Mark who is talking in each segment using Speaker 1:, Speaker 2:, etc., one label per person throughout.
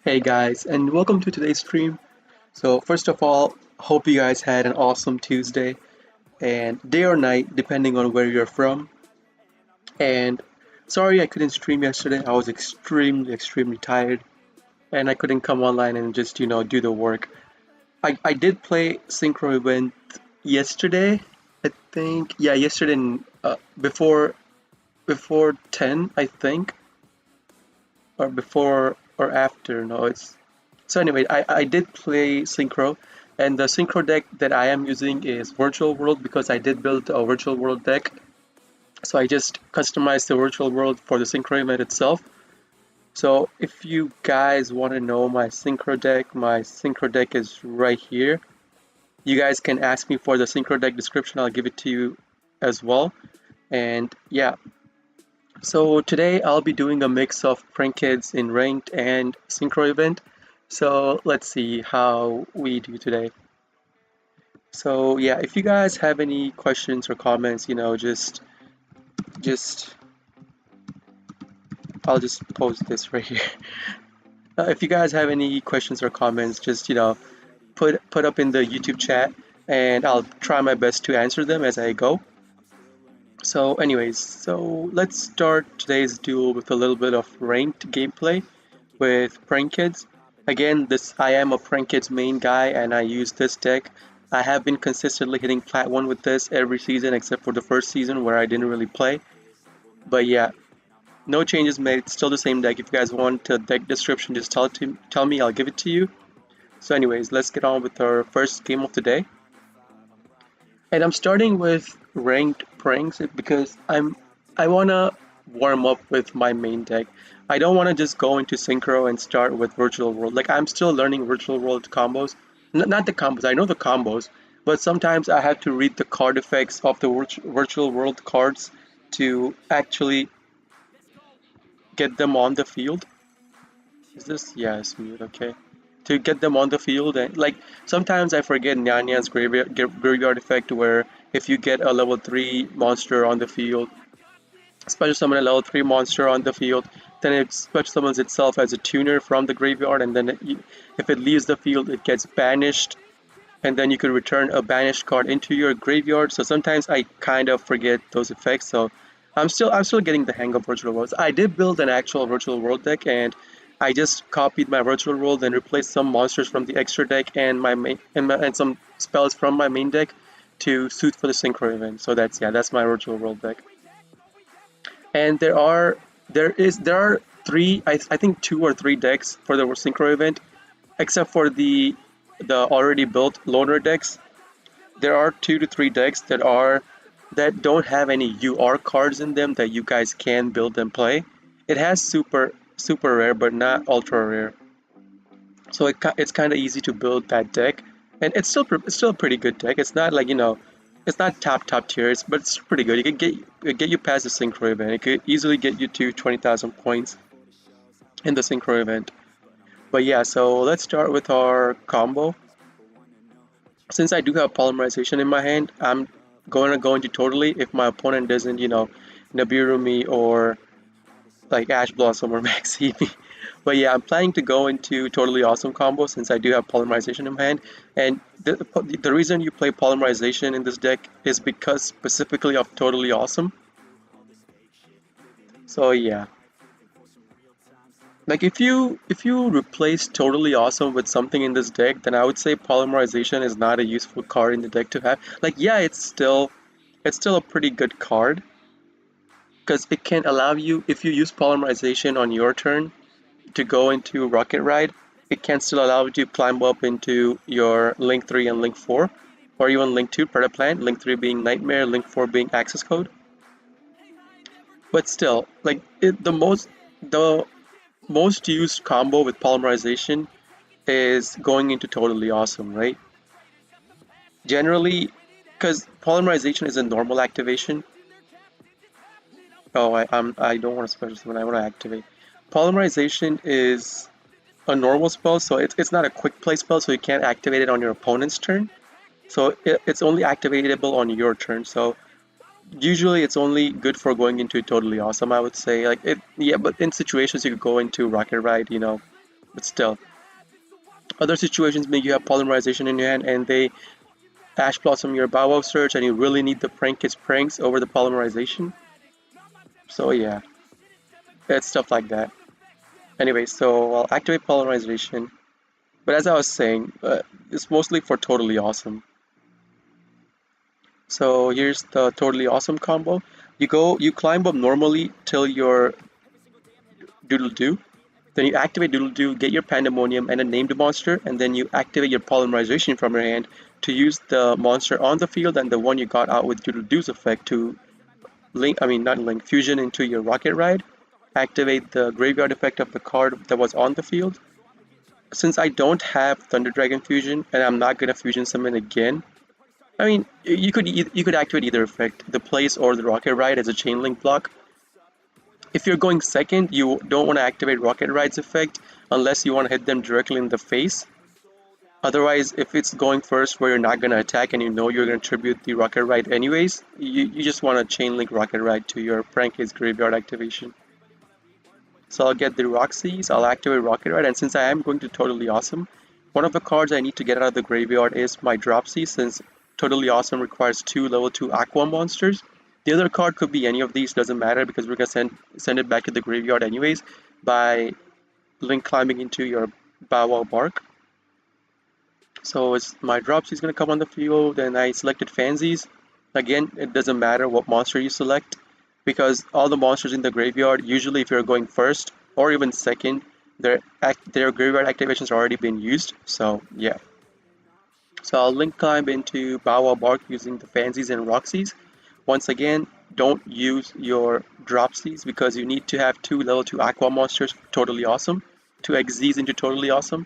Speaker 1: Hey guys, and welcome to today's stream. So, first of all, hope you guys had an awesome Tuesday and day or night, depending on where you're from. And sorry I couldn't stream yesterday. I was extremely tired and I couldn't come online and just, do the work. I did play Synchro Event yesterday, I think. Yeah, yesterday before 10, I think, or before or after. No, it's So anyway, I did play Synchro, and the Synchro deck that I am using is Virtual World because I did build a Virtual World deck. So I just customized the Virtual World for the Synchro event itself. So if you guys want to know my Synchro deck is right here. You guys can ask me for the Synchro deck description. I'll give it to you as well. And yeah, so today I'll be doing a mix of prank kids in ranked and Synchro event. So let's see how we do today. So yeah, if you guys have any questions or comments, just I'll just post this right here. If you guys have any questions or comments, just put up in the YouTube chat, and I'll try my best to answer them as I go. So anyways, so let's start today's duel with a little bit of ranked gameplay with Prank Kids. Again, this I am a Prank Kids main guy and I use this deck. I have been consistently hitting Plat 1 with this every season except for the first season where I didn't really play. But yeah, no changes made. It's still the same deck. If you guys want a deck description, just tell me, I'll give it to you. So anyways, let's get on with our first game of the day. And I'm starting with ranked pranks because I wanna warm up with my main deck. I don't wanna just go into synchro and start with virtual world. Like I'm still learning virtual world combos. Not the combos, I know the combos, but sometimes I have to read the card effects of the virtual world cards to actually get them on the field. Is this? Yeah, it's mute, okay. To get them on the field, and like sometimes I forget Nyanya's graveyard effect, where if you get a level 3 monster on the field, special summon a level 3 monster on the field, then it special summons itself as a tuner from the graveyard, and then if it leaves the field, it gets banished, and then you could return a banished card into your graveyard. So sometimes I kind of forget those effects. So I'm still getting the hang of virtual worlds. I did build an actual virtual world deck, and I just copied my virtual world and replaced some monsters from the extra deck and and some spells from my main deck to suit for the synchro event. So that's my virtual world deck. And there are three, I think two or three decks for the synchro event, except for the already built loner decks. There are 2 to 3 decks that don't have any UR cards in them that you guys can build and play. It has super rare, but not ultra rare. So it's kind of easy to build that deck, and it's still a pretty good deck. It's not like it's not top tiers, but it's pretty good. It get you past the synchro event. It could easily get you to 20,000 points in the synchro event. But yeah, so let's start with our combo. Since I do have polymerization in my hand, I'm going to go into totally if my opponent doesn't, Nibiru me or like Ash Blossom or Maxi me. But yeah, I'm planning to go into totally awesome combo since I do have polymerization in my hand. And the reason you play polymerization in this deck is because specifically of totally awesome. So yeah. Like if you replace totally awesome with something in this deck, then I would say polymerization is not a useful card in the deck to have. Like yeah, it's still a pretty good card because it can allow you, if you use polymerization on your turn to go into Rocket Ride, it can still allow you to climb up into your Link 3 and Link 4, or even Link 2 Predator Plant, Link 3 being Nightmare, Link 4 being Access Code. But still, like the most used combo with polymerization is going into totally awesome, right? Generally, because polymerization is a normal activation. Oh, I don't want to special summon. I want to activate. Polymerization is a normal spell, so it's not a quick play spell, so you can't activate it on your opponent's turn. So it's only activatable on your turn. So usually it's only good for going into totally awesome, I would say. Like it, yeah, but in situations you could go into Rocket Ride, but still. Other situations, maybe you have polymerization in your hand and they Ash Blossom your Bow Wow search and you really need the Prankist Pranks over the polymerization. So yeah, it's stuff like that. Anyway, so I'll activate polymerization. But as I was saying, it's mostly for Totally Awesome. So here's the Totally Awesome combo. You climb up normally till your Doodle Doo. Then you activate Doodle Doo, get your Pandemonium and a named monster, and then you activate your polymerization from your hand to use the monster on the field and the one you got out with Doodle Doo's effect to not link, fusion into your Rocket Ride. Activate the graveyard effect of the card that was on the field. Since I don't have Thunder Dragon Fusion and I'm not gonna fusion summon again, I mean you could activate either effect, the place or the Rocket Ride as a chain link block. If you're going second, you don't want to activate Rocket Ride's effect unless you want to hit them directly in the face. Otherwise, if it's going first where you're not going to attack and you know you're going to tribute the Rocket Ride anyways, you just want to chain link Rocket Ride to your Prank's graveyard activation. So I'll get the Roxy's, I'll activate Rocket Ride, and since I am going to Totally Awesome, one of the cards I need to get out of the graveyard is my Dropsy, since Totally Awesome requires 2 level 2 Aqua monsters. The other card could be any of these, doesn't matter because we're gonna send it back to the graveyard anyways by link climbing into your Bow Wow Bark. So it's my Dropsy is gonna come on the field, and I selected Fansies. Again, it doesn't matter what monster you select because all the monsters in the graveyard, usually if you're going first or even second, their graveyard activations are already been used. So yeah. So I'll link climb into Bow Wow Bark using the Fansies and Roxy's. Once again, don't use your Dropsies because you need to have 2 level 2 Aqua monsters Totally Awesome. 2 XZs into Totally Awesome.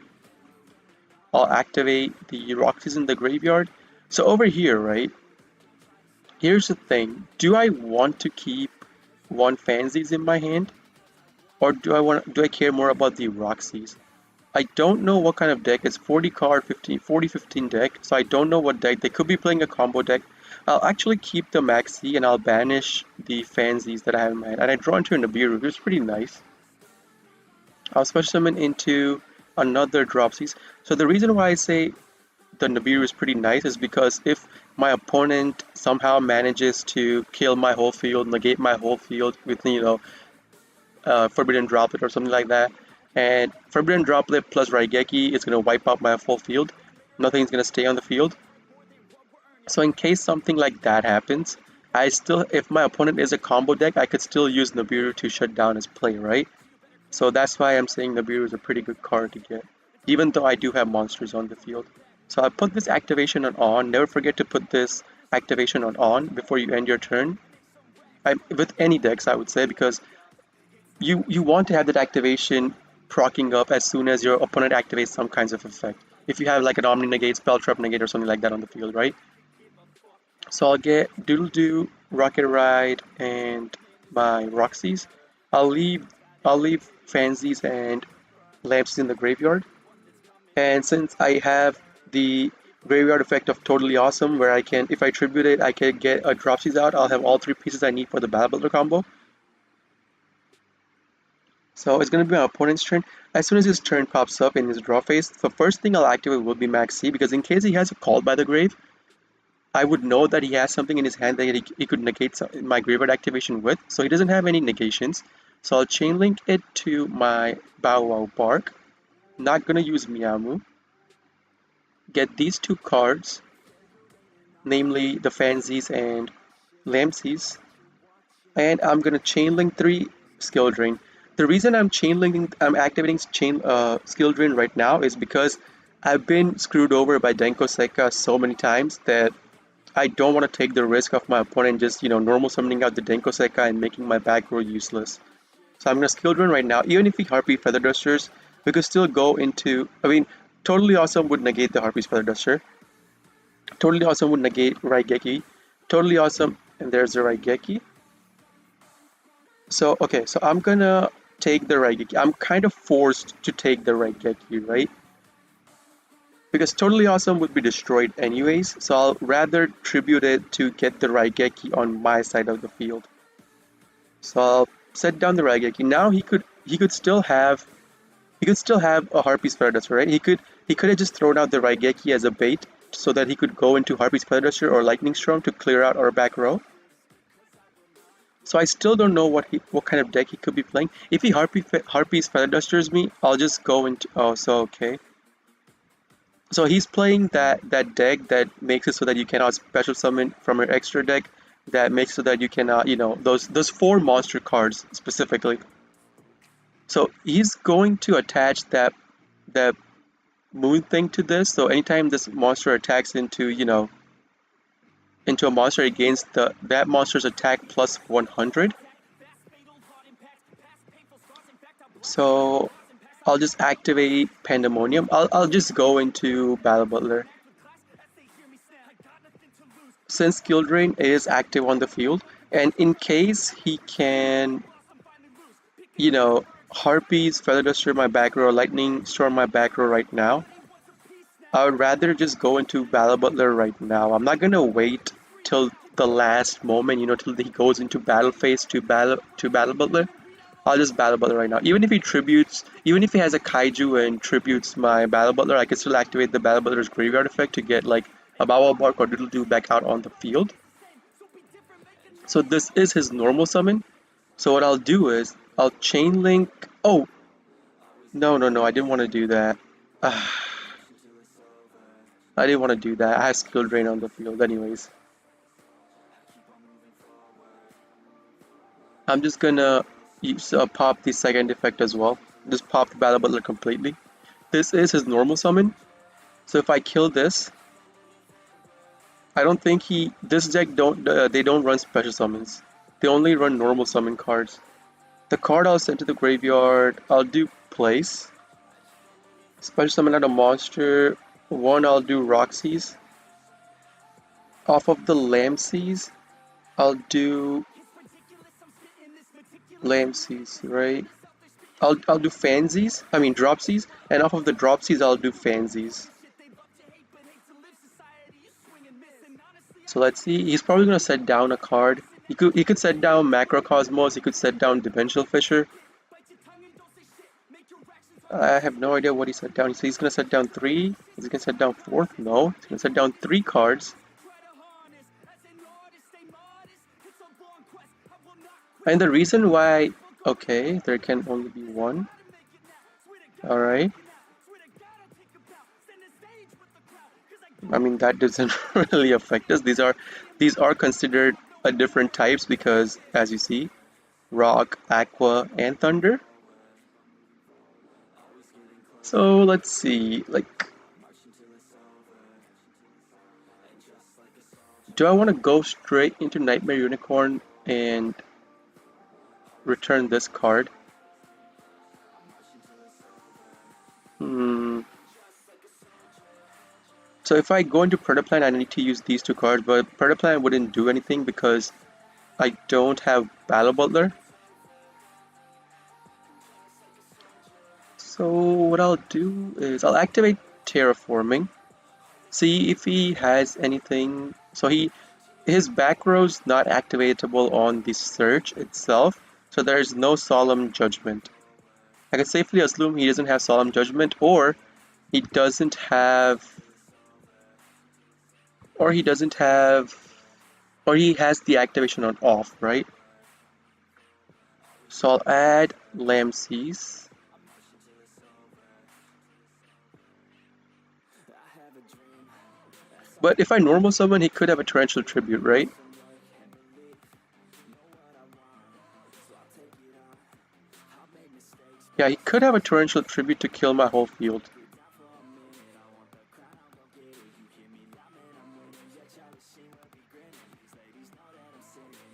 Speaker 1: I'll activate the Roxy's in the graveyard. So over here, right? Here's the thing. Do I want to keep 1 Fansies in my hand? Or do I care more about the Roxy's? I don't know what kind of deck. It's 40 card, 15 deck, so I don't know what deck. They could be playing a combo deck. I'll actually keep the Maxi and I'll banish the Fansies that I have in my hand. And I draw into a Nibiru, which is pretty nice. I'll special summon into another Dropsies. So the reason why I say the Nibiru is pretty nice is because if my opponent somehow manages to kill my whole field, negate my whole field with, Forbidden Droplet or something like that, and Forbidden Droplet plus Raigeki is going to wipe out my full field. Nothing's going to stay on the field. So in case something like that happens, if my opponent is a combo deck, I could still use Nibiru to shut down his play, right? So that's why I'm saying Nibiru is a pretty good card to get, even though I do have monsters on the field. So I put this activation on. Never forget to put this activation on before you end your turn. With any decks, I would say, because you want to have that activation proccing up as soon as your opponent activates some kinds of effect. If you have like an Omni Negate, Spell Trap Negate, or something like that on the field, right? So I'll get Doodle Doo, Rocket Ride, and my Roxy's. I'll leave Fansies and Lamps in the graveyard. And since I have the graveyard effect of Totally Awesome, where if I tribute it, I can get a Dropsies out. I'll have all 3 pieces I need for the Battle Builder combo. So it's going to be my opponent's turn. As soon as his turn pops up in his draw phase, the first thing I'll activate will be Maxi, because in case he has a Called by the Grave, I would know that he has something in his hand that he could negate my graveyard activation with. So he doesn't have any negations. So I'll chain link it to my Bow Wow Bark. Not going to use Miamu. Get these 2 cards, namely the Fansies and Lampsies. And I'm going to chain link 3 Skill Drain. The reason I'm activating Skill Drain right now is because I've been screwed over by Denko Sekka so many times that I don't want to take the risk of my opponent just, normal summoning out the Denko Sekka and making my back row useless. So I'm going to Skill Drain right now. Even if he Harpy Feather Dusters, we could still go into, Totally Awesome would negate the Harpy's Feather Duster. Totally Awesome would negate Raigeki. Totally Awesome, and there's the Raigeki. So, okay, so I'm gonna take the Raigeki. I'm kind of forced to take the Raigeki, right? Because Totally Awesome would be destroyed anyways, so I'll rather tribute it to get the Raigeki on my side of the field. So I'll set down the Raigeki. Now he could he could still have a Harpy's Feather Duster, right? He could have just thrown out the Raigeki as a bait so that he could go into Harpy's Feather Duster or Lightning Storm to clear out our back row. So I still don't know what kind of deck he could be playing. If he Harpy's Feather Dusters me, I'll just go into okay. So he's playing that deck that makes it so that you cannot special summon from your extra deck. That makes so that you cannot, those 4 monster cards specifically. So he's going to attach that moon thing to this. So anytime this monster attacks into a monster, it gains that monster's attack plus 100. So I'll just activate Pandemonium. I'll just go into Battle Butler. Since Skill Drain is active on the field, and in case he can, Harpies, Feather Duster my back row, Lightning Storm my back row right now, I would rather just go into Battle Butler right now. I'm not gonna wait till the last moment, till he goes into battle phase to battle Butler. I'll just Battle Butler right now. Even if he has a Kaiju and tributes my Battle Butler, I can still activate the Battle Butler's graveyard effect to get like a Bow Bark or Doodle Doo back out on the field. So this is his normal summon. So what I'll do is I'll Chain Link. Oh, no, I didn't want to do that. I didn't want to do that. I have Skill Drain on the field anyways. I'm just gonna pop the second effect as well. Just pop the Battle Butler completely. This is his normal summon. So if I kill this, I don't think this deck they don't run special summons. They only run normal summon cards. The card I'll send to the graveyard, I'll do Place. Special summon out a monster. One I'll do Roxy's. Off of the Lamseas, I'll do Lamseas, right? I'll do Fansies. I mean Dropsies, and off of the Dropsies I'll do Fansies. So let's see. He's probably gonna set down a card. He could set down Macrocosmos. He could set down Dimensional Fissure. I have no idea what he set down. So he's gonna set down 3. Is he gonna set down 4? No. He's gonna set down 3 cards. And the reason why, okay, there can only be 1. All right. I mean, that doesn't really affect us. These are considered a different types because, as you see, Rock, Aqua, and Thunder. So let's see, do I want to go straight into Nightmare Unicorn and return this card? So if I go into Predaplan, I need to use these 2 cards, but Predaplan wouldn't do anything because I don't have Battle Butler. So what I'll do is I'll activate Terraforming, see if he has anything. So his back row's not activatable on the search itself, so there is no Solemn Judgment. I can safely assume he doesn't have Solemn Judgment, or he has the activation on off, right? So I'll add Lamseas. But if I normal summon, he could have a Torrential Tribute, right? Yeah, he could have a Torrential Tribute to kill my whole field.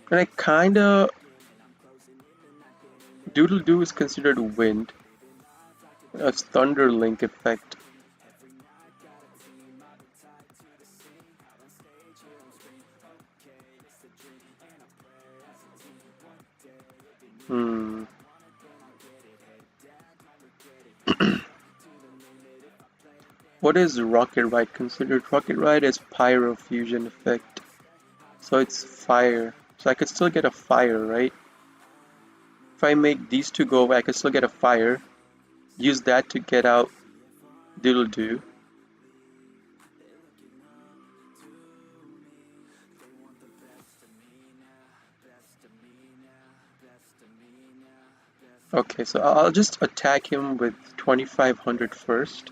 Speaker 1: And I kinda... Doodle Doo is considered wind. A Thunder Link effect. What is Rocket Ride considered? Rocket Ride is Pyro Fusion effect. So it's fire. So I could still get a fire, right? If I make these 2 go away, I could still get a fire. use that to get out Doodle Doo. Okay, so I'll just attack him with 2500 first.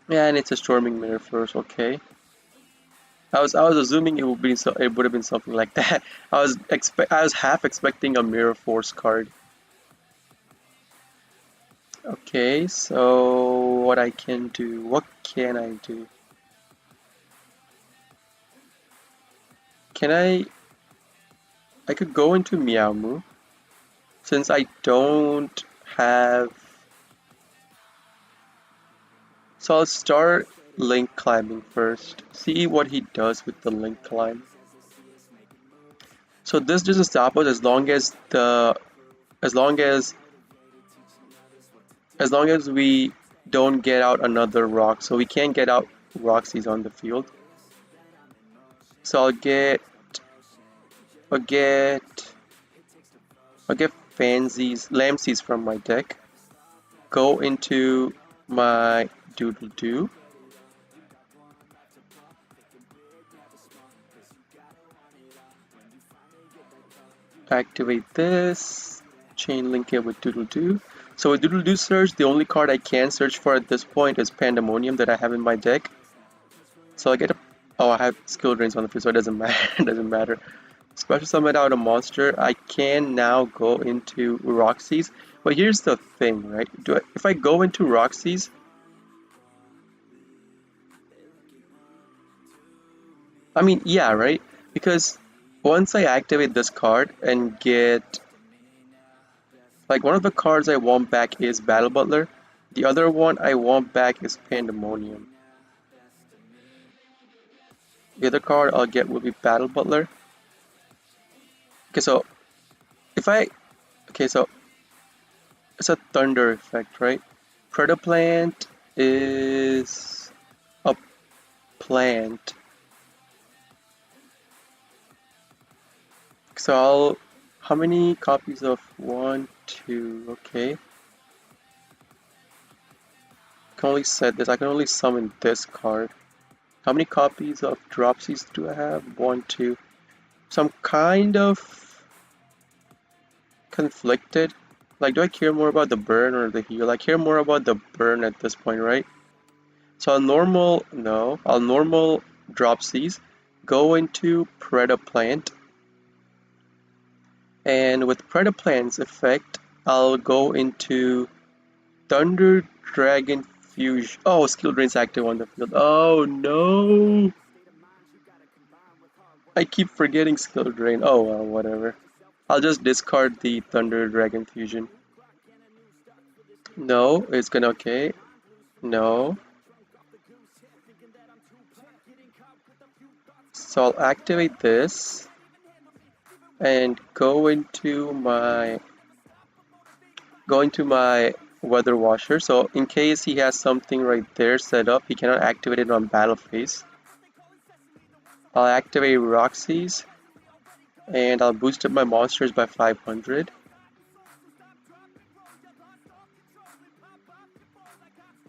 Speaker 1: Yeah, and it's a Storming Mirror first, okay. I was assuming it would have been something like that. I was half expecting a Mirror Force card. Okay, so what I can do? What can I do? Can I could go into Meow Moo since I don't have. So I'll start Link climbing first. See what he does with the Link climb. So this doesn't stop us as long as we don't get out another rock. So we can't get out Roxy's on the field. So I'll get Fansies, Lamsies from my deck. Go into my Doodle Doo. Activate this. Chain link it with Doodle Doo. So with Doodle Doo search, the only card I can search for at this point is Pandemonium that I have in my deck. So I get a. Oh, I have skill drains on the field, so it doesn't matter. It doesn't matter. Special summon out a monster. I can now go into Roxy's. But here's the thing, right? If I go into Roxy's, I mean, yeah, right? Because once I activate this card and get like one of the cards I want back is Battle Butler, the other one I want back is Pandemonium. The other card I'll get will be Battle Butler. Okay, so if I okay, so it's a thunder effect, right? Predaplant is a plant. So how many copies of 1, 2, okay. I can only set this, I can only summon this card. How many copies of Dropsies do I have? 1, 2. So I'm kind of conflicted. Like, do I care more about the burn or the heal? I care more about the burn at this point, right? So I'll normal Dropsies, go into Predaplant, and with Predaplant's effect, I'll go into Thunder Dragon Fusion. Oh, skill drain's active on the field. Oh no! I keep forgetting skill drain. Oh well, whatever. I'll just discard the Thunder Dragon Fusion. No, it's gonna okay. No. So I'll activate this and go into my weather washer. So in case he has something right there set up, he cannot activate it on battle phase. I'll activate Roxy's and I'll boost up my monsters by 500.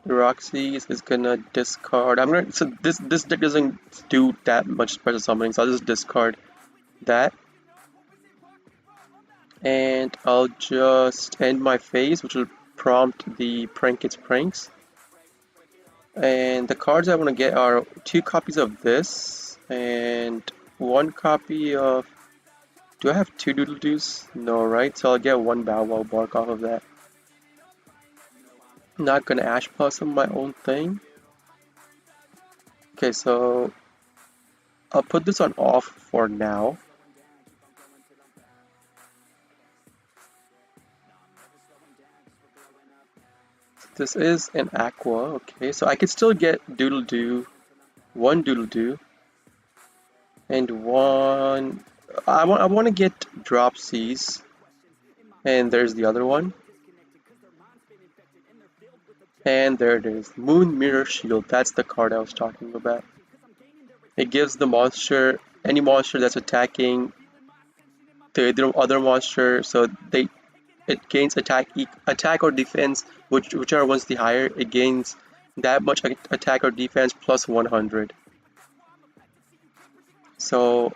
Speaker 1: Roxy's is gonna discard. So this deck doesn't do that much special summoning, so I'll just discard that. And I'll just end my phase, which will prompt the Prank Its Pranks. And the cards I want to get are 2 copies of this and 1 copy of. Do I have 2 Doodle Doos? No, right? So I'll get 1 Bow Wow Bark off of that. Not gonna Ash Blossom my own thing. Okay, so I'll put this on off for now. This is an Aqua, okay, so I could still get Doodle Doo, 1 Doodle Doo, and 1. I want to get Dropsies, and there's the other one. And there it is, Moon Mirror Shield. That's the card I was talking about. It gives the monster, any monster that's attacking the other monster, so it gains attack or defense, whichever one's the higher. It gains that much attack or defense plus 100. So,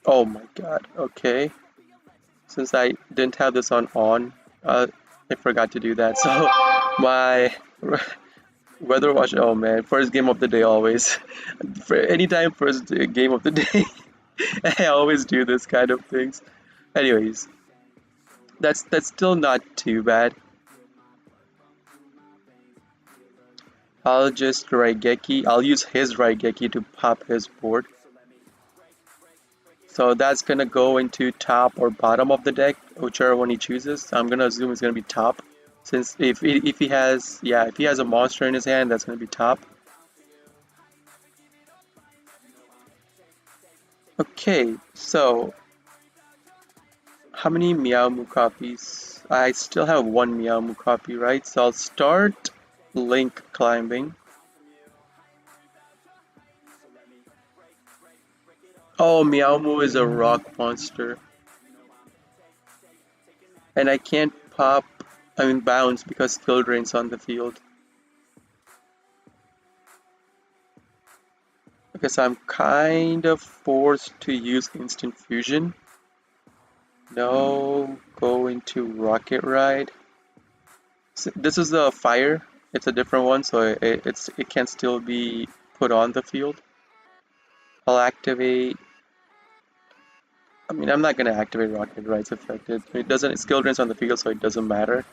Speaker 1: oh my god, okay. Since I didn't have this I forgot to do that. So my weather watch. Oh man, first game of the day always. For anytime first game of the day, I always do this kind of things. Anyways, that's still not too bad. I'll just Raigeki. I'll use his Raigeki to pop his board. So that's gonna go into top or bottom of the deck, whichever one he chooses. I'm gonna assume it's gonna be top, since if he has if he has a monster in his hand, that's gonna be top. Okay, so how many Meow Moo copies? I still have one Meow Moo copy, right? So I'll start Link climbing. Oh, Meow Moo is a rock monster. And I can't bounce because skill drain's on the field. Okay, so I'm kind of forced to use Instant Fusion. No, go into Rocket Ride. So this is a fire. It's a different one, so it can still be put on the field. I'll activate. I'm not gonna activate Rocket Ride's effect. It doesn't skill drains on the field, so it doesn't matter.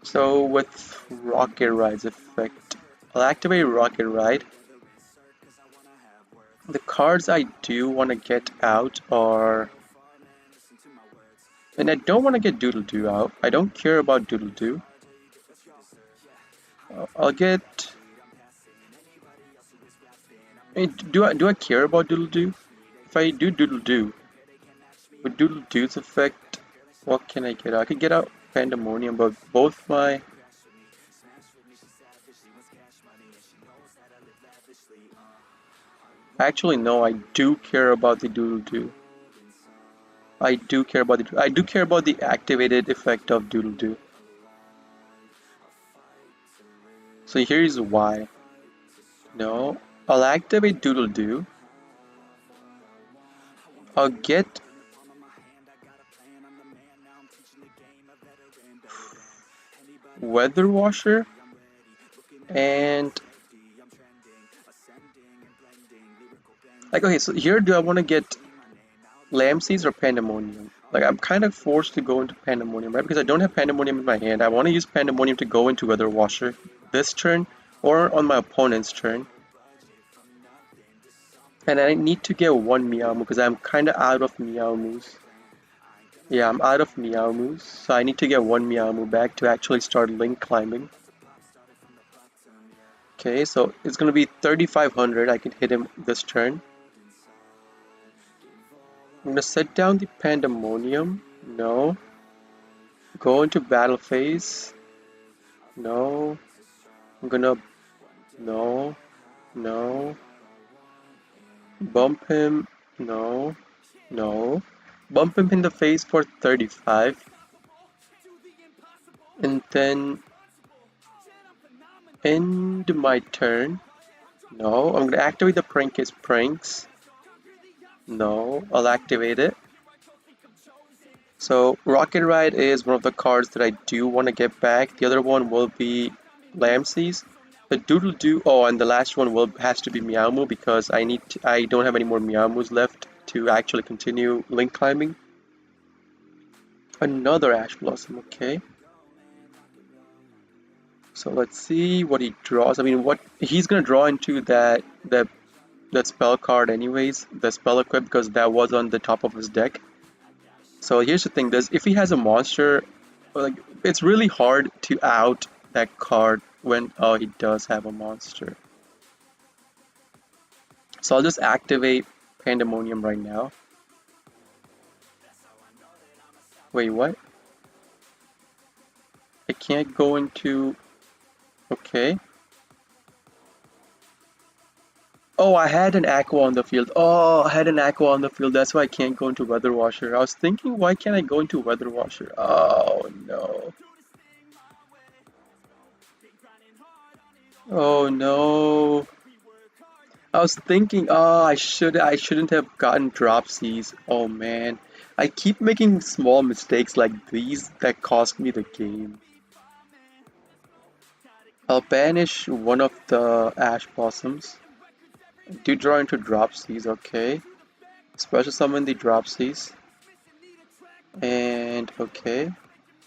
Speaker 1: So with Rocket Ride's effect, I'll activate Rocket Ride. The cards I do want to get out are, and I don't want to get Doodle Doo out. I don't care about Doodle Doo. I'll get. Do I care about Doodle Doo? If I do Doodle Doo, with Doodle Doo's effect, what can I get out? I could get out Pandemonium, but both my. Actually, no, I do care about the Doodle Doo. I do care about the activated effect of Doodle Doo. So here's why. No, I'll activate Doodle Doo. I'll get Weather Washer and okay, so here do I want to get Lamb Seeds or Pandemonium? Like I'm kind of forced to go into Pandemonium, right? Because I don't have Pandemonium in my hand. I want to use Pandemonium to go into Weather Washer this turn or on my opponent's turn. And I need to get one Meow Moo because I'm kind of out of Meow Moos. Yeah, I'm out of Meow Moos, so I need to get one Meow Moo back to actually start Link climbing. Okay, so it's gonna be 3,500. I can hit him this turn. I'm gonna set down the Pandemonium. No. Go into battle phase. No. I'm gonna. No. No. Bump him. No. No. Bump him in the face for 35. And then end my turn. No. I'm gonna activate the Prankist Pranks. No. I'll activate it. So Rocket Ride is one of the cards that I do want to get back. The other one will be Lamseys. The Doodle Doo. Oh, and the last one has to be Meow Moo because I don't have any more Meow Moos left to actually continue Link climbing. Another Ash Blossom. Okay. So let's see what he draws. I mean, what he's gonna draw into that spell card anyways, the spell equip, because that was on the top of his deck. So here's the thing: if he has a monster, like it's really hard to out that card when he does have a monster. So I'll just activate Pandemonium right now. Wait, what? I can't go into. Okay. Oh, I had an aqua on the field. Oh, I had an aqua on the field. That's why I can't go into Weather Washer. I was thinking, why can't I go into Weather Washer? Oh no. Oh no. I was thinking, oh, I shouldn't have gotten dropsies. Oh man. I keep making small mistakes like these that cost me the game. I'll banish one of the ash blossoms. Do draw into dropsies, okay. Special summon the dropsies. And okay.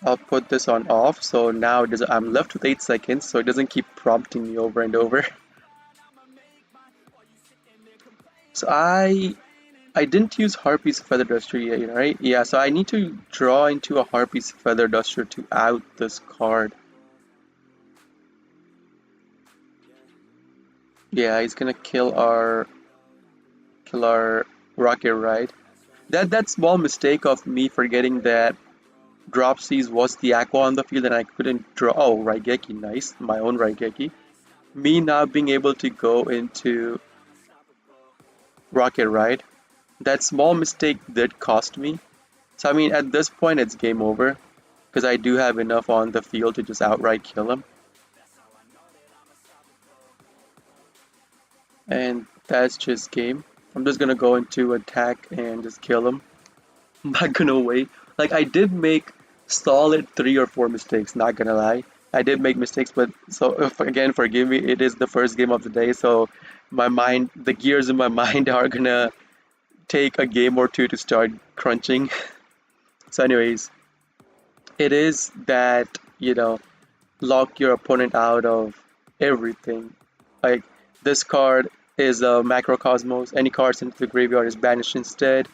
Speaker 1: I'll put this on off, so now I'm left with 8 seconds, so it doesn't keep prompting me over and over. So I didn't use Harpy's Feather Duster yet, right? Yeah, so I need to draw into a Harpy's Feather Duster to out this card. Yeah, he's gonna kill our Rocket Ride. That small mistake of me forgetting that Dropsies was the Aqua on the field and I couldn't draw. Oh, Raigeki, nice. My own Raigeki. Me not being able to go into Rocket Ride. That small mistake did cost me. So I mean, at this point, it's game over because I do have enough on the field to just outright kill him. And that's just game. I'm just gonna go into attack and just kill him. I'm not gonna wait. Like I did make solid 3 or 4 mistakes, not gonna lie. I did make mistakes, but so if, again, forgive me, it is the first game of the day, so the gears in my mind are gonna take a game or two to start crunching. So anyways, it is that, lock your opponent out of everything. Like this card is a Macrocosmos. Any card sent to the graveyard is banished instead.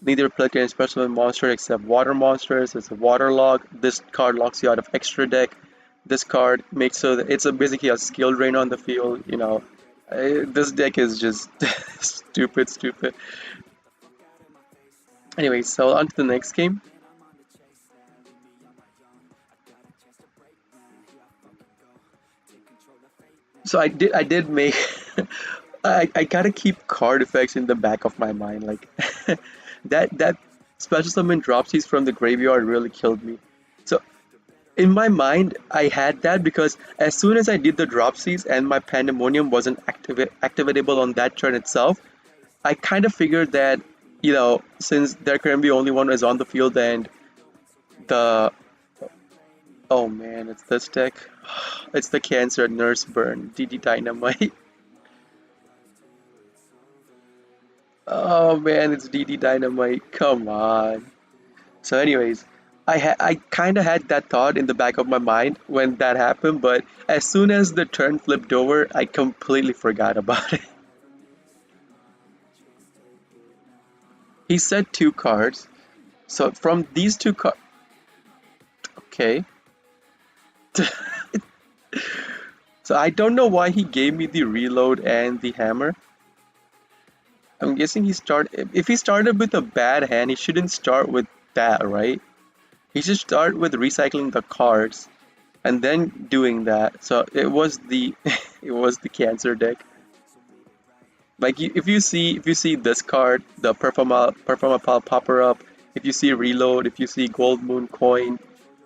Speaker 1: Neither player can special summon monster except water monsters. It's a water lock. This card locks you out of extra deck. This card makes so that basically a skill drain on the field. This deck is just stupid, stupid. Anyway, so on to the next game. So I did make. I gotta keep card effects in the back of my mind. Like that special summon dropsies from the graveyard really killed me. So in my mind, I had that because as soon as I did the dropsies and my pandemonium wasn't activatable on that turn itself, I kind of figured that, since there can be only one is on the field and the oh man, it's this deck. It's the Cancer Nurse Burn DD Dynamite. Oh man, it's DD Dynamite. Come on. So, anyways, I kind of had that thought in the back of my mind when that happened, but as soon as the turn flipped over, I completely forgot about it. He said 2 cards. So from these 2 cards, okay. So I don't know why he gave me the reload and the hammer. I'm guessing if he started with a bad hand, he shouldn't start with that, right? He should start with recycling the cards and then doing that. So it was the it was the Cancer deck. Like if you see this card, the Performapal Popper Up, if you see Reload, if you see Gold Moon Coin,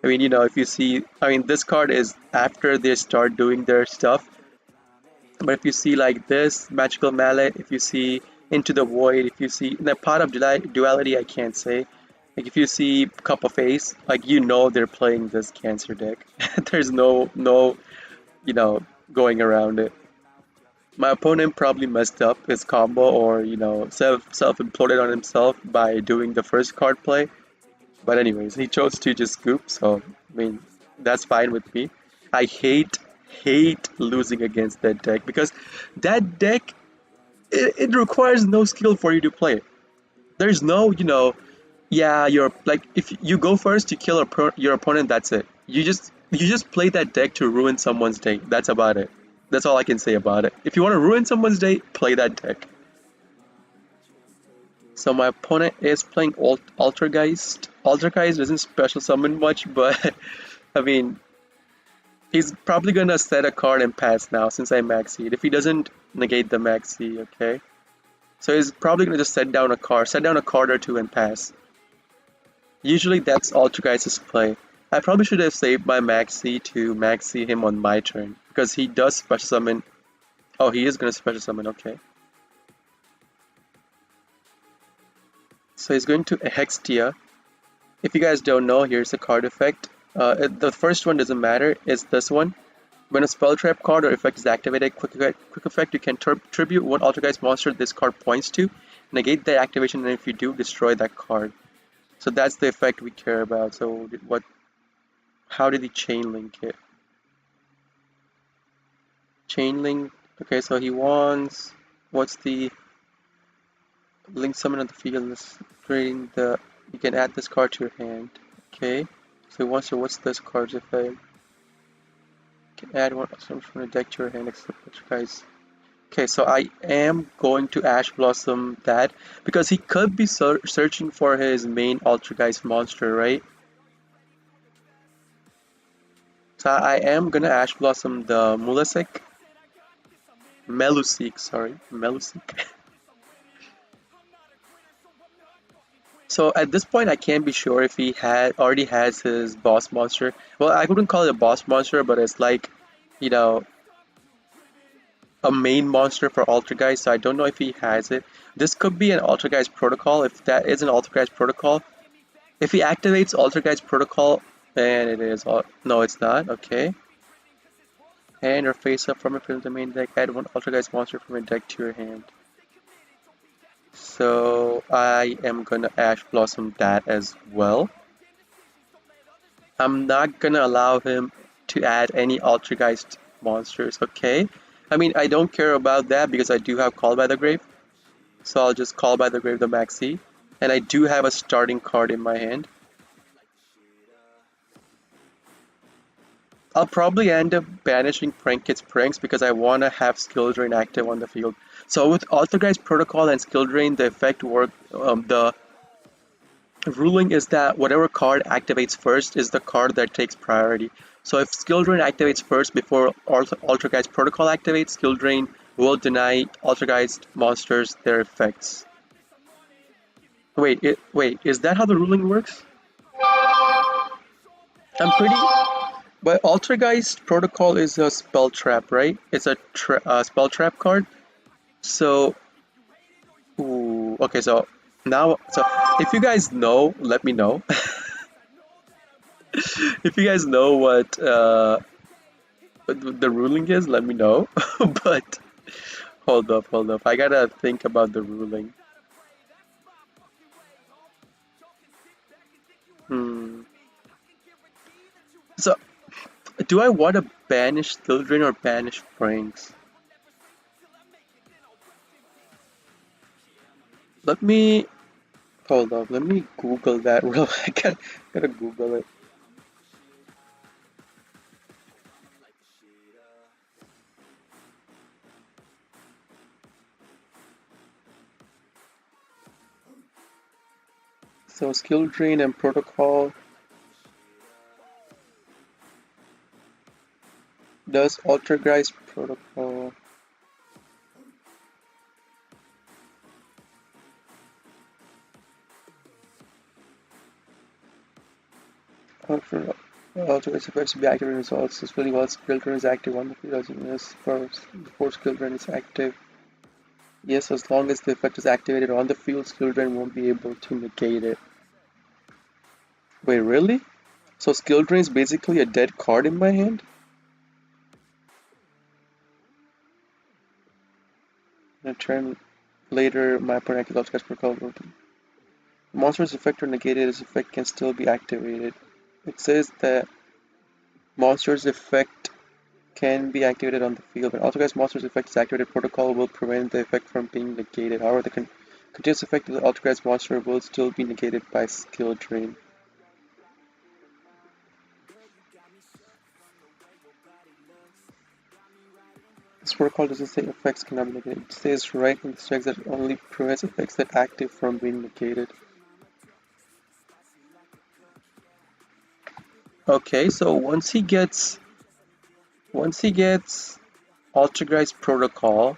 Speaker 1: I mean, if you see, I mean, this card is after they start doing their stuff. But if you see like this Magical Mallet, if you see Into the Void, if you see the Pot of Duality, I can't say. Like if you see Cup of Ace, like they're playing this Cancer deck. There's no going around it. My opponent probably messed up his combo or self imploded on himself by doing the first card play. But anyways, he chose to just scoop, so I mean that's fine with me. I hate losing against that deck because that deck it requires no skill for you to play it. There's no, yeah, you're like if you go first, you kill your opponent, that's it. You just play that deck to ruin someone's day. That's about it. That's all I can say about it. If you want to ruin someone's day, play that deck. So my opponent is playing Altergeist. Altergeist doesn't special summon much, but I mean, he's probably gonna set a card and pass now since I max seed. If he doesn't negate the maxi, okay? So he's probably gonna just set down a card or two and pass. Usually that's Altergeist's play. I probably should have saved my maxi to maxi him on my turn, because he does special summon. Oh, he is gonna special summon, okay. So he's going to Hextia. If you guys don't know, here's a card effect. The first one doesn't matter, it's this one. When a spell trap card or effect is activated, quick effect, you can tribute one Altergeist monster this card points to, negate that activation, and if you do, destroy that card. So that's the effect we care about. So how did he chain link it? Chain link, okay, so he wants, what's the link summon on the field, you can add this card to your hand. Okay, so he wants to, what's this card's effect? Can add one from the deck to your hand except guys. Okay, so I am going to Ash Blossom that because he could be searching for his main Altergeist monster, right? So I am gonna Ash Blossom the Melusik, sorry, Melusik. So at this point, I can't be sure if he already has his boss monster. Well, I wouldn't call it a boss monster, but it's like, you know, a main monster for Altergeist, so I don't know if he has it. This could be an Altergeist protocol. If that is an Altergeist protocol, if he activates Altergeist protocol, and it is, no, it's not. Okay. And or face up from the main deck, add one Altergeist monster from your deck to your hand. So I am gonna Ash Blossom that as well. I'm not gonna allow him to add any Altergeist monsters, okay? I mean, I don't care about that because I do have Call by the Grave. So I'll just Call by the Grave the Maxi. And I do have a starting card in my hand. I'll probably end up banishing Prankit's Pranks because I want to have Skill Drain active on the field. So with Altergeist Protocol and Skill Drain, the effect work, the ruling is that whatever card activates first is the card that takes priority. So if Skill Drain activates first before Altergeist Protocol activates, Skill Drain will deny Altergeist monsters their effects. Wait, is that how the ruling works? I'm pretty... But Altergeist Protocol is a spell trap, right? It's a spell trap card. So... Ooh, okay, so now... So if you guys know, let me know. If you guys know what the ruling is, let me know. But hold up. I gotta think about the ruling. So, do I want to banish Skill Drain or banish Pranks? Let me... Hold up, let me Google that real I gotta Google it. So Skill Drain and Protocol. Does Altergeist Protocol... Altergeist effects to be active and resolved successfully while Skill Drain is active on the field. Before Skill Drain is active. Yes, as long as the effect is activated on the field, Skill Drain won't be able to negate it. Wait, really? So Skill Drain is basically a dead card in my hand? A turn later, my opponent activates Altergeist Protocol. Monster's effect or negated, its effect can still be activated. It says that monster's effect can be activated on the field. When Altergeist monster's effect is activated, Protocol will prevent the effect from being negated. However, the continuous effect of the Altergeist monster will still be negated by Skill Drain. This protocol doesn't say effects cannot be negated. It says right in the specs that it only prevents effects that are active from being negated. Okay, so once he gets Altergeist Protocol,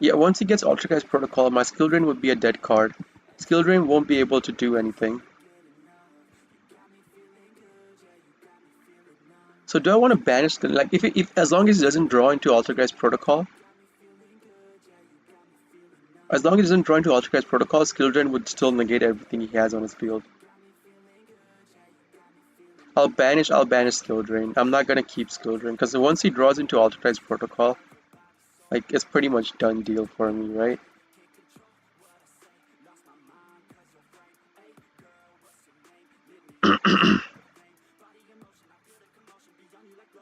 Speaker 1: Yeah, once he gets Altergeist Protocol, my Skill Drain would be a dead card. Skill Drain won't be able to do anything. So do I want to banish the, like, if as long as he doesn't draw into Altergeist Protocol, as long as he doesn't draw into Altergeist Protocol, Skill Drain would still negate everything he has on his field. I'll banish Skill Drain. I'm not gonna keep Skill Drain because once he draws into Altergeist Protocol, like, it's pretty much done deal for me, right?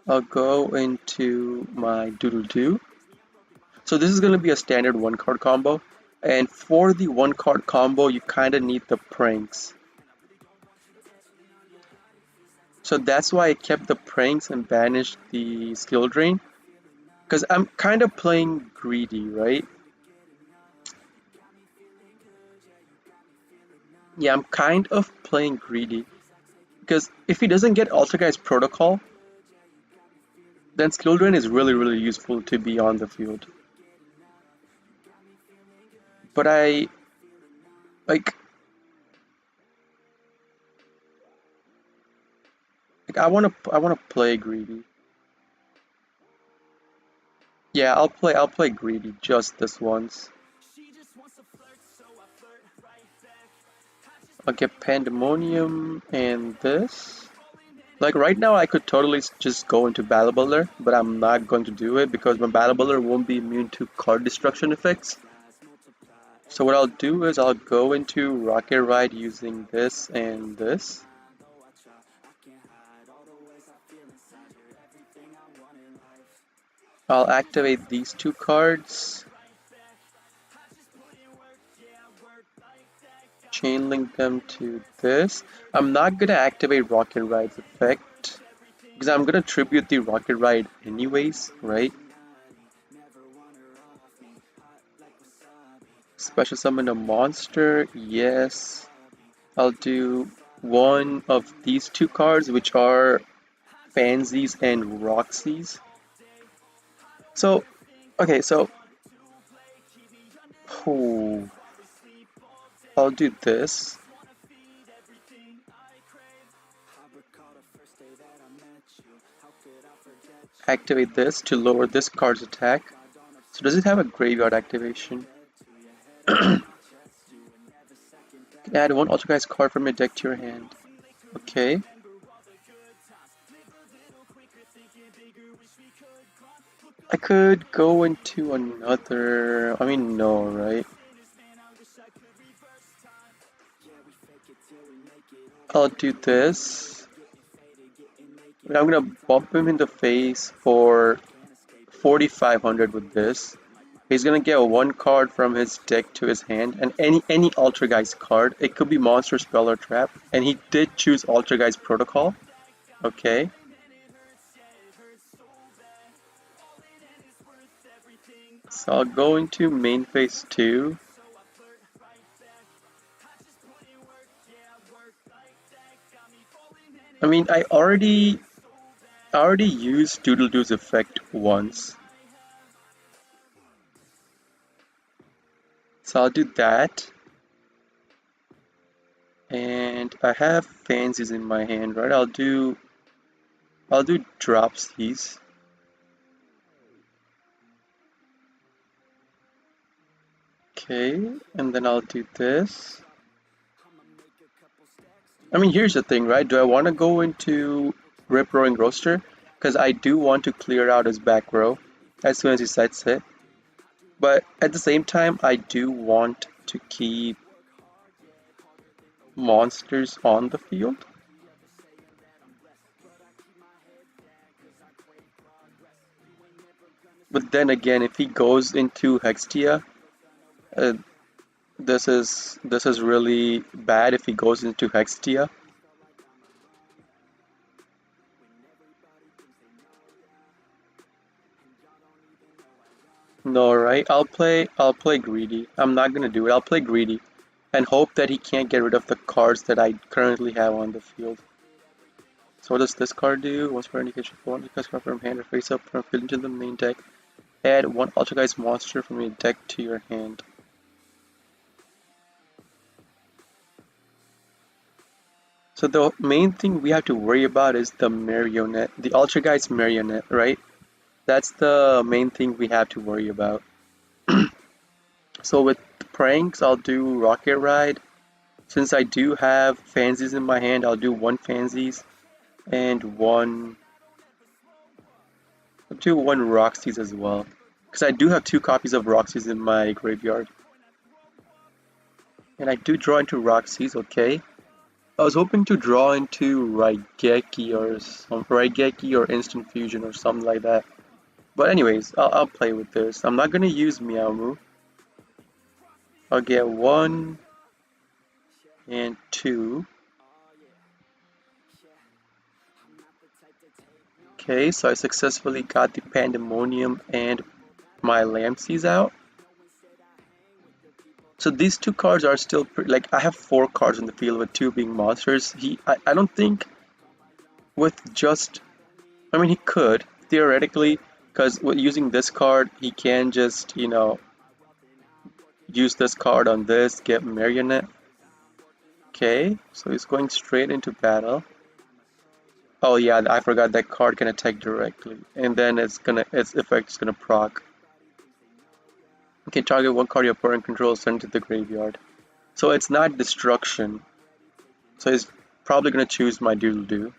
Speaker 1: I'll go into my Doodle-Doo. So this is going to be a standard one card combo, and for the one card combo you kind of need the pranks. So that's why I kept the pranks and banished the skill drain, because I'm kind of playing greedy, right? Yeah, I'm kind of playing greedy, because if he doesn't get Altergeist Protocol, then skill drain is really useful to be on the field. But I I wanna play greedy. Yeah, I'll play greedy just this once. I'll get Pandemonium and this. Like right now I could totally just go into Battle Builder, but I'm not going to do it because my Battle Builder won't be immune to card destruction effects. So what I'll do is I'll go into Rocket Ride using this and this. I'll activate these two cards. Chain link them to this. I'm not gonna activate Rocket Ride's effect because I'm gonna tribute the Rocket Ride anyways, right? Special summon a monster, yes. I'll do one of these two cards, which are Fansies and Roxy's. So, okay, so I'll do this. Activate this to lower this card's attack. So does it have a graveyard activation? Add one Altergeist card from your deck to your hand. Okay. I could go into another... I mean, no, right? I'll do this. I'm gonna bump him in the face for 4,500 with this. He's gonna get one card from his deck to his hand, and any Altergeist card. It could be Monster, Spell, or Trap. And he did choose Altergeist Protocol. Okay. So I'll go into main phase 2. I mean, I already used Doodle-Doo's effect once. So I'll do that. And I have Fansies in my hand, right? I'll do Dropsies. Okay, and then I'll do this. I mean, here's the thing, right? Do I want to go into Rip Roaring Roaster? Because I do want to clear out his back row as soon as he sets it. But at the same time, I do want to keep monsters on the field. But then again, if he goes into Hextia, this is really bad if he goes into Hextia. No, right? I'll play greedy. I'm not gonna do it. I'll play greedy and hope that he can't get rid of the cards that I currently have on the field. So what does this card do? Once per indication for one, because card from hand or face up from field into the main deck. Add one Altergeist monster from your deck to your hand. So the main thing we have to worry about is the marionette, the Altergeist marionette, right? That's the main thing we have to worry about. So with pranks, I'll do Rocket Ride. Since I do have fansies in my hand, I'll do one fansies and I'll do one Roxy's as well. Because I do have 2 copies of Roxy's in my graveyard. And I do draw into Roxy's, okay. I was hoping to draw into Raigeki or Instant Fusion or something like that. But anyways, I'll play with this. I'm not gonna use Meowmoo. I'll get 1 and 2. Okay, so I successfully got the Pandemonium and my Lampseas out. So these 2 cards are still like, I have 4 cards in the field with 2 being monsters. I don't think with just, I mean, he could theoretically, because with using this card he can just, you know, use this card on this, get Marionette. Okay, so he's going straight into battle. Oh yeah, I forgot that card can attack directly, and then its effect is gonna proc. Okay, target one card your opponent controls, send to the graveyard. So it's not destruction. So he's probably gonna choose my Doodle-Doo.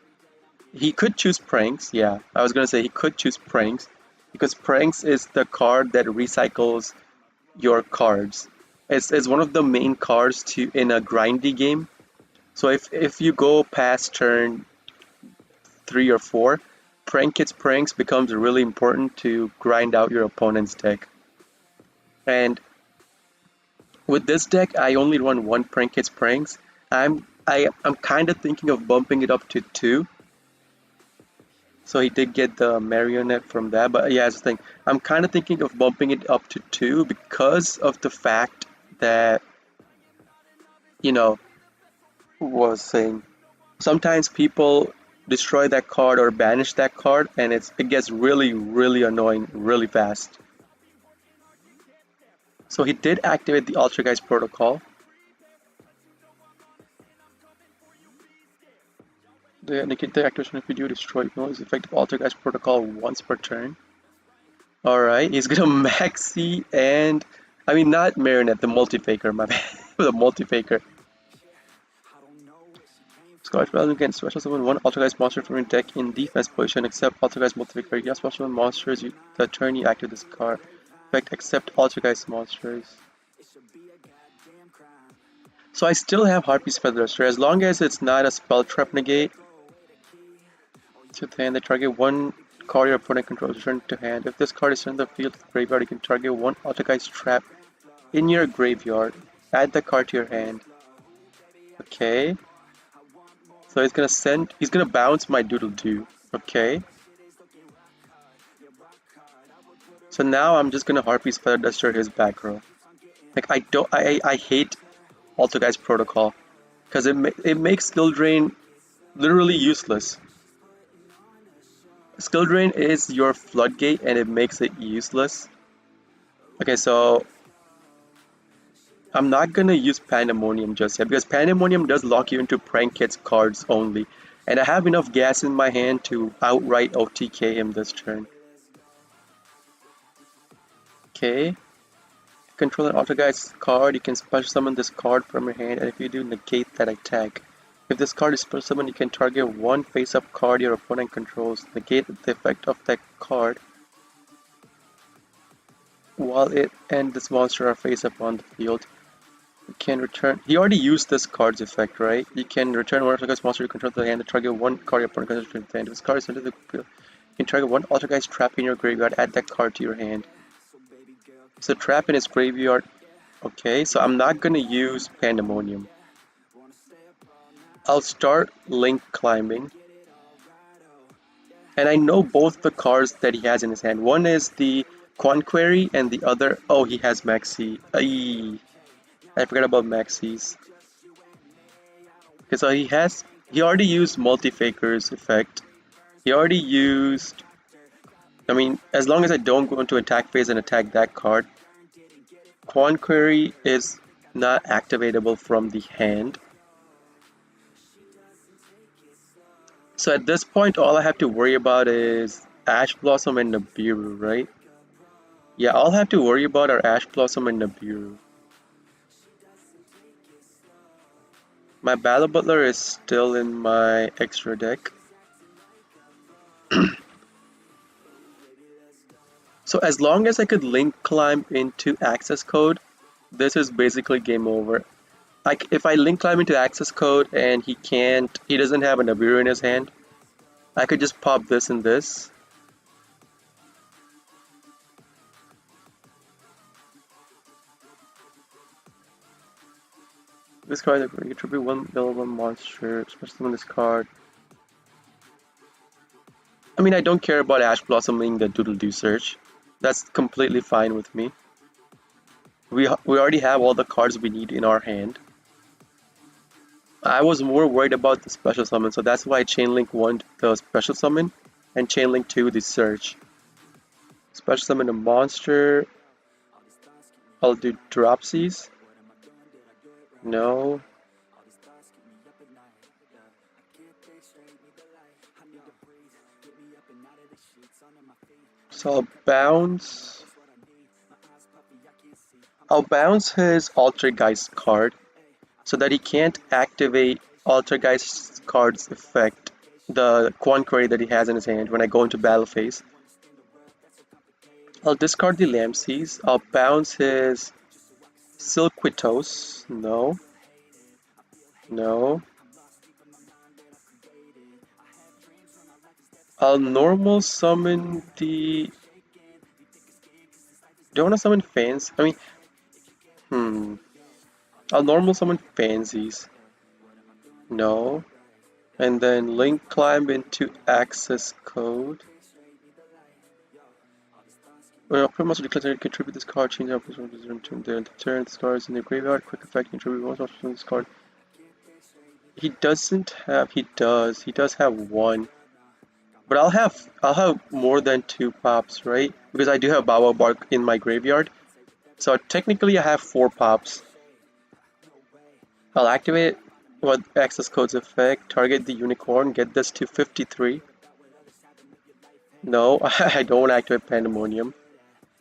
Speaker 1: He could choose Pranks, yeah. I was gonna say he could choose Pranks, because Pranks is the card that recycles your cards. It's one of the main cards to in a grindy game. So if you go past turn 3 or 4, Prank Kids Pranks becomes really important to grind out your opponent's deck. And with this deck, I only run 1 Prank Kids Pranks. I'm kind of thinking of bumping it up to 2. So he did get the Marionette from that, but yeah, that's the thing. I'm kind of thinking of bumping it up to 2 because of the fact that, you know, what I was saying, sometimes people destroy that card or banish that card, and it gets really annoying really fast. So he did activate the Altergeist Protocol. The indicate the activation if you do destroy its effective Altergeist Protocol once per turn. Alright, he's gonna Maxi and I mean not Marionette, the Multifaker, my bad. The Multifaker. Scotch Rather against special summon 1 Altergeist monster from your deck in defense position, except Altergeist Multifaker. Yes, special summon monsters, the turn you activate this card. Effect, except Altergeist monsters. So I still have Harpy's Feather Duster, as long as it's not a spell trap negate. To the hand, they target 1 card your opponent controls, return to hand. If this card is in the field of the graveyard, you can target 1 Altergeist trap in your graveyard. Add the card to your hand. Okay. So he's gonna bounce my Doodle-Doo. Okay. So now I'm just gonna Harpy's Feather Duster his back row. Like I hate Altergeist Protocol because it makes Skill Drain literally useless. Skill Drain is your floodgate and it makes it useless. Okay, so I'm not gonna use Pandemonium just yet because Pandemonium does lock you into Prank Kids cards only, and I have enough gas in my hand to outright OTK him this turn. Okay. Control an Altergeist card, you can special summon this card from your hand, and if you do, negate that attack. If this card is special summoned, you can target 1 face-up card your opponent controls, negate the effect of that card while it and this monster are face-up on the field. You can return. He already used this card's effect, right? You can return 1 Altergeist monster you control to the hand and target 1 card your opponent controls to the hand. If this card is into the field, you can target 1 Altergeist trap in your graveyard, add that card to your hand. So trap in his graveyard. Okay, so I'm not gonna use Pandemonium. I'll start Link Climbing. And I know both the cards that he has in his hand. One is the Quanquery and the other, oh, he has Maxi. I forgot about Maxis. Okay, so he already used Multifaker's effect. He already used I mean, as long as I don't go into attack phase and attack that card, Quan Query is not activatable from the hand. So at this point, all I have to worry about is Ash Blossom and Nibiru, right? Yeah, all I have to worry about are Ash Blossom and Nibiru. My Battle Butler is still in my extra deck. So as long as I could link climb into access code, this is basically game over. Like if I link climb into access code and he doesn't have a Nibiru in his hand, I could just pop this and this. This card is contribute 1 monster, especially on this card. I mean, I don't care about Ash Blossoming the Doodle-Doo search. That's completely fine with me. We already have all the cards we need in our hand. I was more worried about the special summon, so that's why Chain Link 1 the special summon and Chain Link 2 the search. Special summon a monster. I'll do Dropsies. No. So I'll bounce his Altergeist card so that he can't activate Altergeist card's effect, the Quan Query that he has in his hand when I go into battle phase. I'll discard the Lampseas. I'll bounce his Silquitos. No. No. I'll normal summon the... Do I want to summon fans? I mean, I'll normal summon Fansies. No. And then link climb into access code. Well, pretty much declare contribute this card, change up the turn this card is in the graveyard, quick effect, contribute one option from this card. He doesn't have he does have one. But I'll have more than 2 pops, right? Because I do have Bawa Bark in my graveyard. So technically I have 4 pops. I'll activate what access code's effect, target the unicorn, get this to 53. No, I don't activate Pandemonium.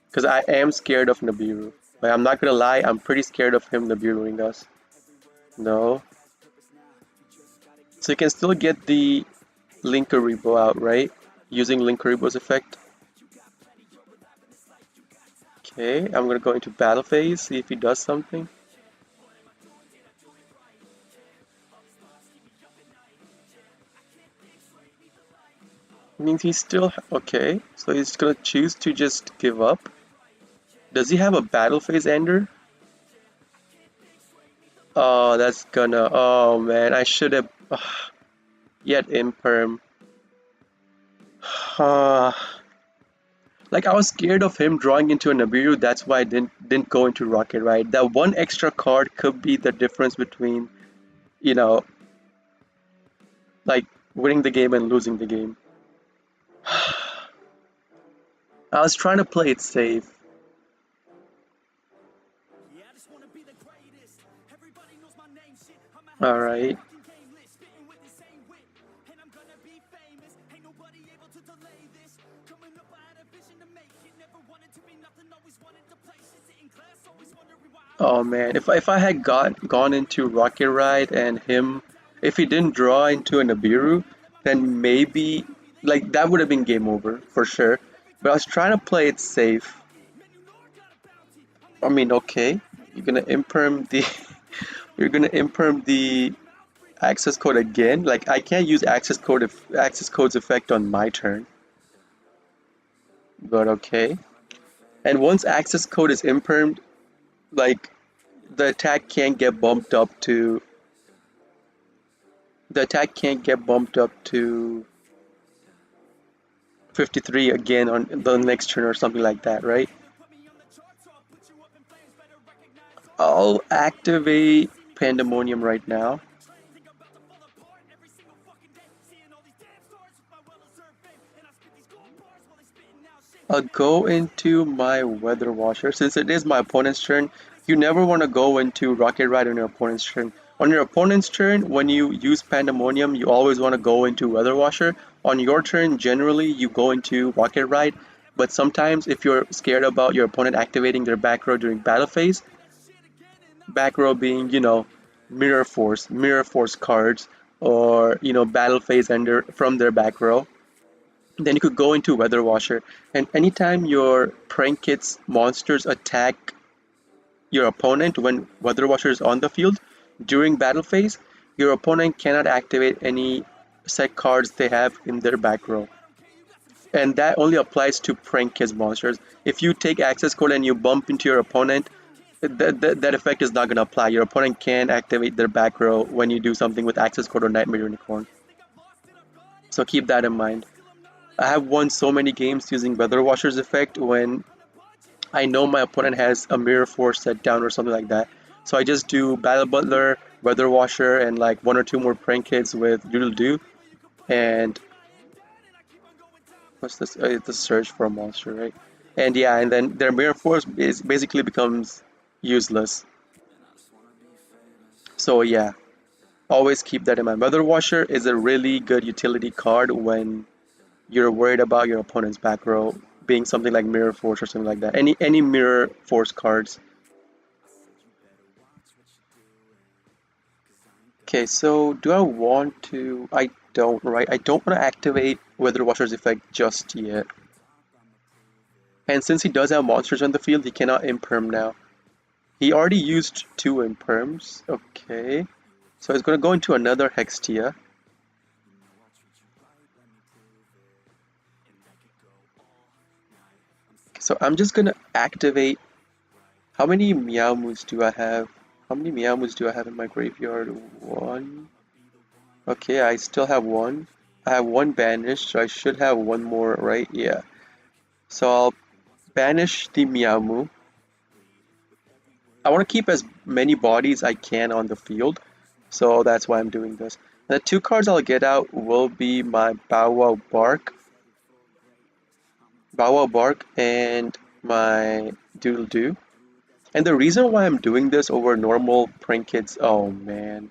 Speaker 1: Because I am scared of Nibiru. Like, I'm not gonna lie, I'm pretty scared of him Nibiruing us. No. So you can still get the Linkuribo out, right? Using Linkuribo's effect. Okay, I'm gonna go into battle phase, see if he does something. Means he's still okay, so he's gonna choose to just give up. Does he have a battle phase ender? Oh, that's gonna. Oh man, I should have. Yet imperm. Like I was scared of him drawing into a Nibiru. That's why I didn't go into Rocket Ride. That one extra card could be the difference between, you know, like winning the game and losing the game. I was trying to play it safe. Alright. Oh man, if I had gone into Rocket Ride and him, if he didn't draw into a Nibiru, then maybe like that would have been game over for sure. But I was trying to play it safe. I mean, okay, you're gonna imperm the you're gonna imperm the access code again. Like I can't use access code's effect on my turn. But okay. And once access code is impermed, like the attack can't get bumped up to 53 again on the next turn or something like that, right? I'll activate Pandemonium right now. I'll go into my Weather Washer. Since it is my opponent's turn, you never want to go into Rocket Ride on your opponent's turn. On your opponent's turn, when you use Pandemonium, you always want to go into Weather Washer. On your turn, generally, you go into Rocket Ride. But sometimes, if you're scared about your opponent activating their back row during battle phase, back row being, Mirror Force cards, or, battle phase ender from their back row, then you could go into Weather Washer, and anytime your Prank Kit's monsters attack your opponent when Weather Washer is on the field during battle phase, your opponent cannot activate any set cards they have in their back row. And that only applies to Prank Kit's monsters. If you take access code and you bump into your opponent, that effect is not going to apply. Your opponent can activate their back row when you do something with access code or Nightmare Unicorn. So keep that in mind. I have won so many games using Weather Washer's effect when I know my opponent has a Mirror Force set down or something like that. So I just do Battle Butler, Weather Washer, and like one or two more prank hits with Doodle Doo. And what's this? It's a search for a monster, right? And yeah, and then their Mirror Force is basically becomes useless. So yeah, always keep that in mind. Weather Washer is a really good utility card when you're worried about your opponent's back row being something like Mirror Force or something like that. Any Mirror Force cards. Okay, so do I want to? I don't, right? I don't want to activate Weather Washer's effect just yet. And since he does have monsters on the field, he cannot imperm now. He already used 2 imperms. Okay. So he's going to go into another Hextia. So I'm just going to activate. How many Meow Moos do I have? How many Meow Moos do I have in my graveyard? 1. Okay, I still have 1. I have 1 banished, so I should have 1 more, right? Yeah. So I'll banish the Meow Moo. I want to keep as many bodies I can on the field, so that's why I'm doing this. The 2 cards I'll get out will be my Bow Wow Bark, and my Doodle Doo. And the reason why I'm doing this over normal prank kids, oh man.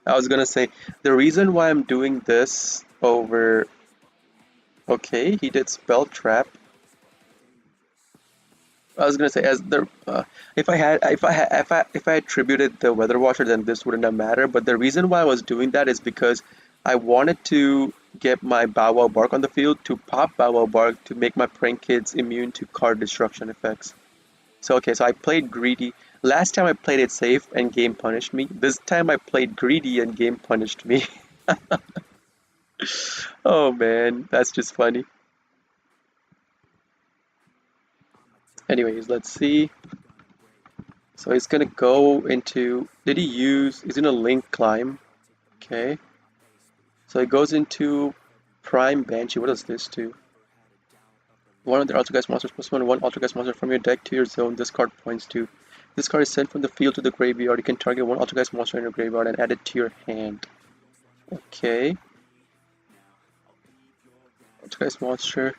Speaker 1: I was gonna say, the reason why I'm doing this over, okay, he did Spell Trap. I was gonna say, as the if I attributed the Weather Washer, then this wouldn't have mattered. But the reason why I was doing that is because I wanted to get my Bow Wow Bark on the field to pop Bow Wow Bark to make my prank kids immune to card destruction effects. So okay, so I played greedy. Last time I played it safe and game punished me. This time I played greedy and game punished me. Oh man, that's just funny. Anyways, let's see. So he's gonna go into, he's gonna link climb. Okay. So he goes into Prime Banshee. What does this do? One of the Altergeist monsters plus one Altergeist monster from your deck to your zone. This card points to. This card is sent from the field to the graveyard. You can target one Altergeist monster in your graveyard and add it to your hand. Okay. Altergeist monster.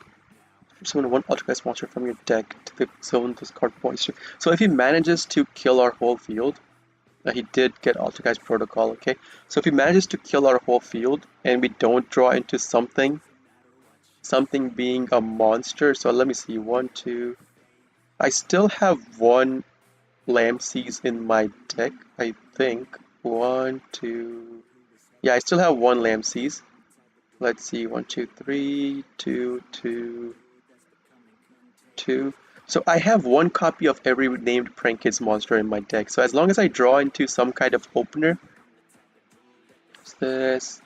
Speaker 1: Summon one Altergeist monster from your deck to the zone this card points to. So if he manages to kill our whole field, he did get Altergeist Protocol, okay? So if he manages to kill our whole field and we don't draw into something being a monster, so let me see, 1, 2. I still have 1 Lamsees in my deck, I think. 1, 2. Yeah, I still have 1 Lamsees. Let's see, 1, 2, 3, 2, 2, 2. So I have 1 copy of every named Prank Kids monster in my deck. So as long as I draw into some kind of opener, what's this?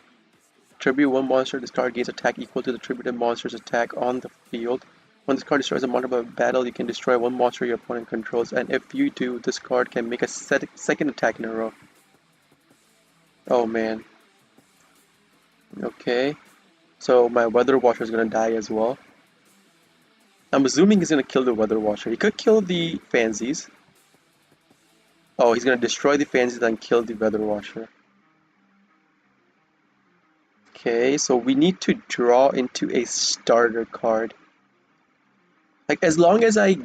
Speaker 1: Tribute 1 monster, this card gains attack equal to the tributed monster's attack on the field. When this card destroys a monster by battle, you can destroy 1 monster your opponent controls, and if you do, this card can make a second attack in a row. Oh man. Okay. So my Weather Washer is gonna die as well. I'm assuming he's gonna kill the Weather Washer. He could kill the Fansies. Oh, he's gonna destroy the Fansies and kill the Weather Washer. Okay, so we need to draw into a starter card. Like as long as I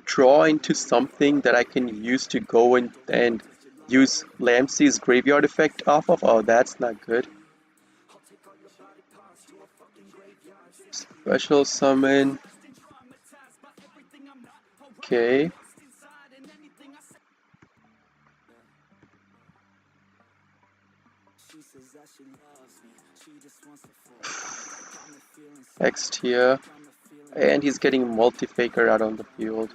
Speaker 1: draw into something that I can use to go in and use Lamsey's graveyard effect off of, oh, that's not good. Special summon. Okay. Next here. And he's getting multi-faker out on the field.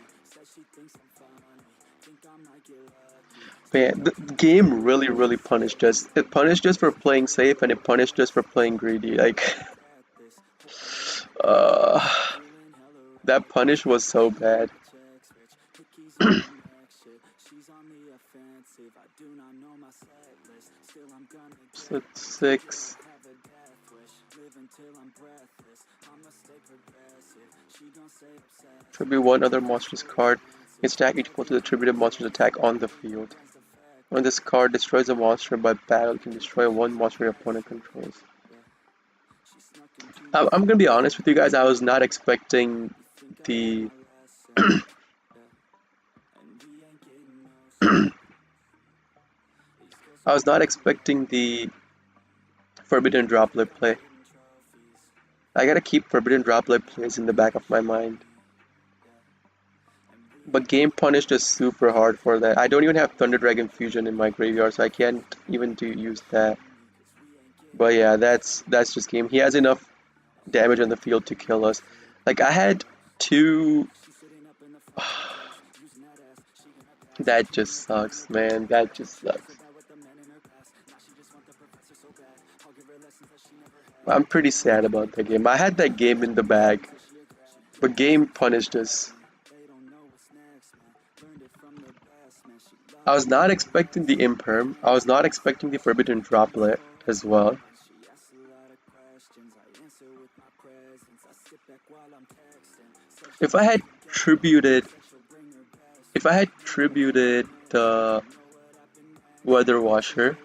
Speaker 1: Man, the game really punished us. It punished us for playing safe and it punished us for playing greedy. Like, uh, that punish was so bad. So 6. Tribute one other monster's card. Its attack equal to the tributed monster's attack on the field. When this card destroys a monster by battle, it can destroy one monster your opponent controls. I'm gonna be honest with you guys, I was not expecting the I was not expecting the Forbidden Droplet play. I gotta keep Forbidden Droplet plays in the back of my mind. But game punished us super hard for that. I don't even have Thunder Dragon Fusion in my graveyard, so I can't even use that. But yeah, that's just game. He has enough damage on the field to kill us. Like I had 2. That just sucks, man. That just sucks. I'm pretty sad about that game. I had that game in the bag, but game punished us. I was not expecting the Imperm. I was not expecting the Forbidden Droplet as well. If I had tributed the Weather Washer,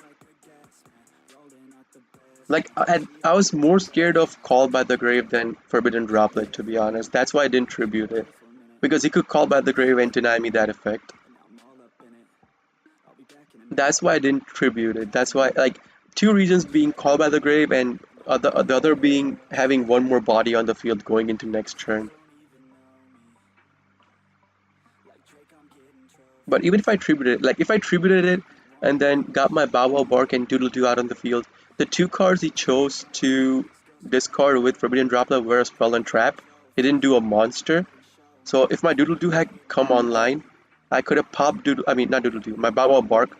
Speaker 1: like I was more scared of Call by the Grave than Forbidden Droplet, to be honest. That's why I didn't tribute it, because he could Call by the Grave and deny me that effect. That's why I didn't tribute it. That's why, like, 2 reasons being Call by the Grave and the other being having one more body on the field going into next turn. But even if I tributed it, like if I tributed it and then got my Bow Wow Bark and Doodle Doo out on the field, the 2 cards he chose to discard with Forbidden Droplet were a Spell and Trap. He didn't do a monster. So if my Doodle Doo had come online, I could have popped my Bow Wow Bark.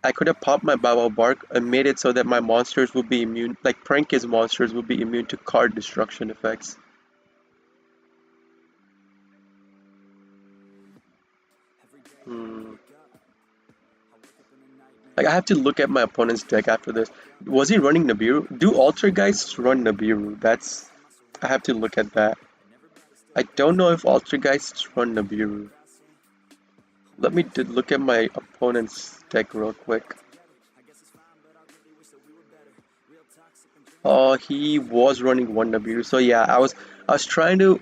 Speaker 1: I could have popped my Bow Wow Bark and made it so that my monsters would be immune, like Prank's monsters would be immune to card destruction effects. Like I have to look at my opponent's deck after this. Was he running Nibiru? Do Altergeists run Nibiru? I have to look at that. I don't know if Altergeists run Nibiru. Let me look at my opponent's deck real quick. Oh, he was running 1 Nibiru. So yeah, I was trying to,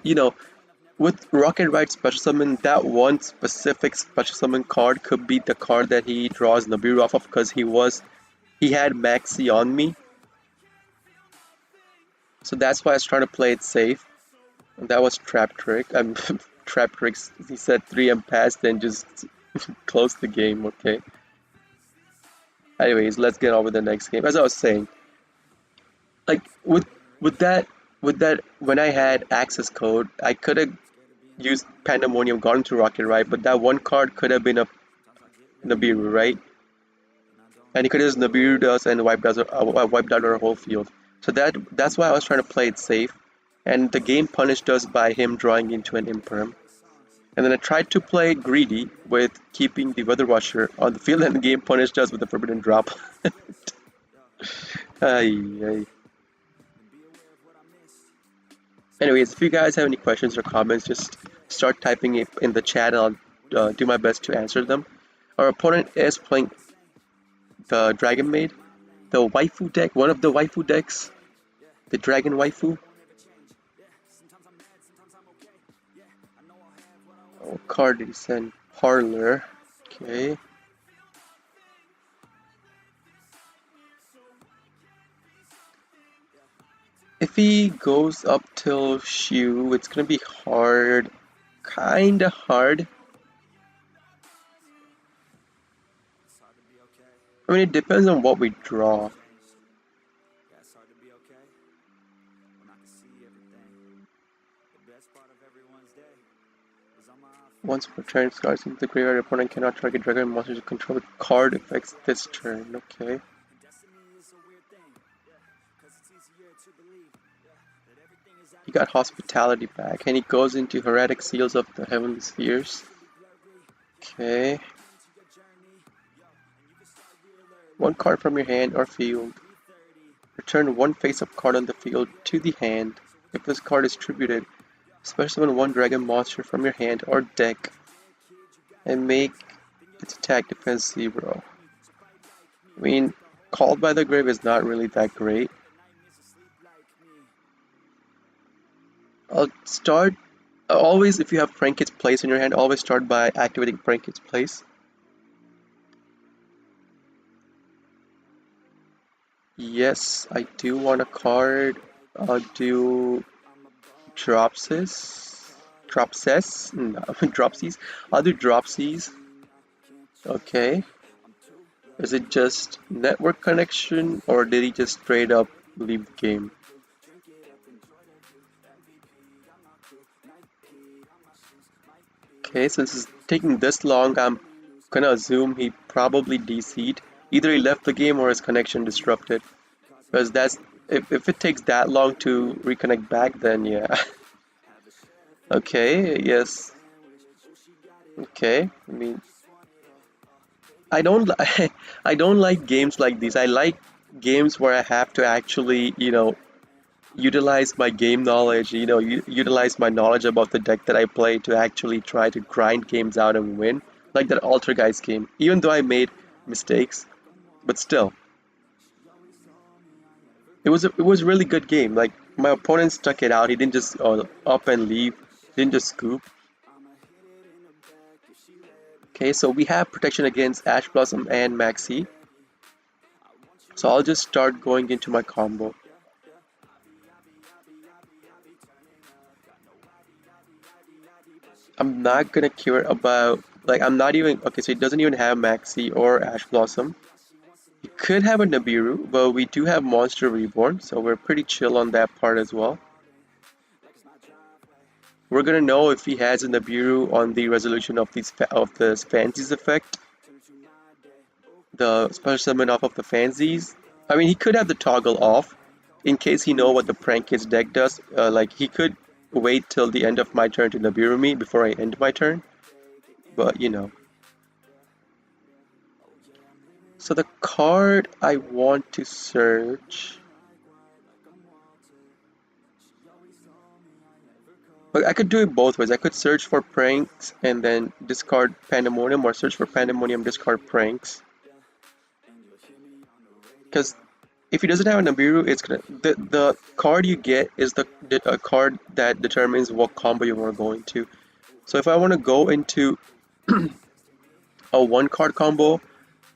Speaker 1: with Rocket Ride Special Summon, that one specific Special Summon card could be the card that he draws Nibiru off of, because he had Maxi on me. So that's why I was trying to play it safe. And that was Trap Trick. Trap Tricks, he said 3M pass, then just close the game, okay. Anyways, let's get on with the next game. As I was saying, like with that when I had access code, I could have used Pandemonium, got into Rocket Ride, but that one card could have been a Nibiru, right? And he could have used Nibiru dust and wiped out our whole field. So that's why I was trying to play it safe. And the game punished us by him drawing into an Imperm. And then I tried to play greedy with keeping the Weather Watcher on the field, and the game punished us with the Forbidden Drop. Ay. Anyways, if you guys have any questions or comments, just start typing it in the chat and I'll do my best to answer them. Our opponent is playing the Dragon Maid, the waifu deck, one of the waifu decks, the Dragon Waifu. card did he send? Parlor. Okay. If he goes up till Shu, it's gonna be hard. Kinda hard. I mean, it depends on what we draw. Once per turn, cards into the graveyard, opponent cannot target dragon monsters to control the card effects this turn. Okay. He got Hospitality back, and he goes into Heretic Seals of the Heavenly Spheres. Okay. One card from your hand or field. Return one face-up card on the field to the hand. If this card is tributed, special summon one dragon monster from your hand or deck and make its attack defense 0. I mean, Called by the Grave is not really that great. I'll start, always if you have Prankit's Place in your hand, always start by activating Prankit's Place. Yes, I do want a card. I'll do Dropsies. Dropses? No, Dropsies. I'll do Dropsies. Okay. Is it just network connection or did he just straight up leave the game? Okay, since it's taking this long, I'm gonna assume he probably DC'd. Either he left the game or his connection disrupted. Because that's if it takes that long to reconnect back, then yeah. Okay, yes. Okay, I mean, I don't I don't like games like these. I like games where I have to actually, utilize my game knowledge, utilize my knowledge about the deck that I play to actually try to grind games out and win. Like that Alter Guys game. Even though I made mistakes, but still, it was a really good game. Like my opponent stuck it out. He didn't just up and leave. He didn't just scoop. Okay, so we have protection against Ash Blossom and Maxi. So I'll just start going into my combo. I'm not gonna care about, like, I'm not even, okay, so it doesn't even have Maxi or Ash Blossom. It could have a Nibiru, but we do have Monster Reborn, so we're pretty chill on that part as well. We're gonna know if he has a Nibiru on the resolution of the Fancies effect. The special summon off of the Fancies. I mean, he could have the toggle off in case he know what the Prank Kids deck does. Like, he could wait till the end of my turn to Nibiru me before I end my turn. But, So the card I want to search... But I could do it both ways. I could search for Pranks and then discard Pandemonium, or search for Pandemonium, discard Pranks. Because if he doesn't have a Nibiru, it's gonna the card you get is the card that determines what combo you want to go into. So if I want to go into a one card combo,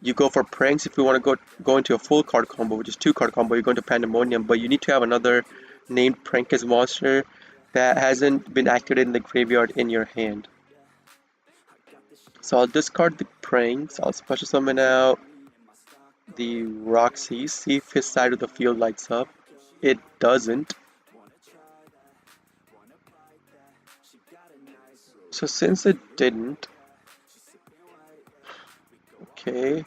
Speaker 1: you go for Pranks. If you want to go into a full card combo, which is 2 card combo, you go into Pandemonium. But you need to have another named Prankis monster that hasn't been activated in the graveyard in your hand. So I'll discard the Pranks. I'll special summon out the Roxy, see if his side of the field lights up. It doesn't. So since it didn't, okay.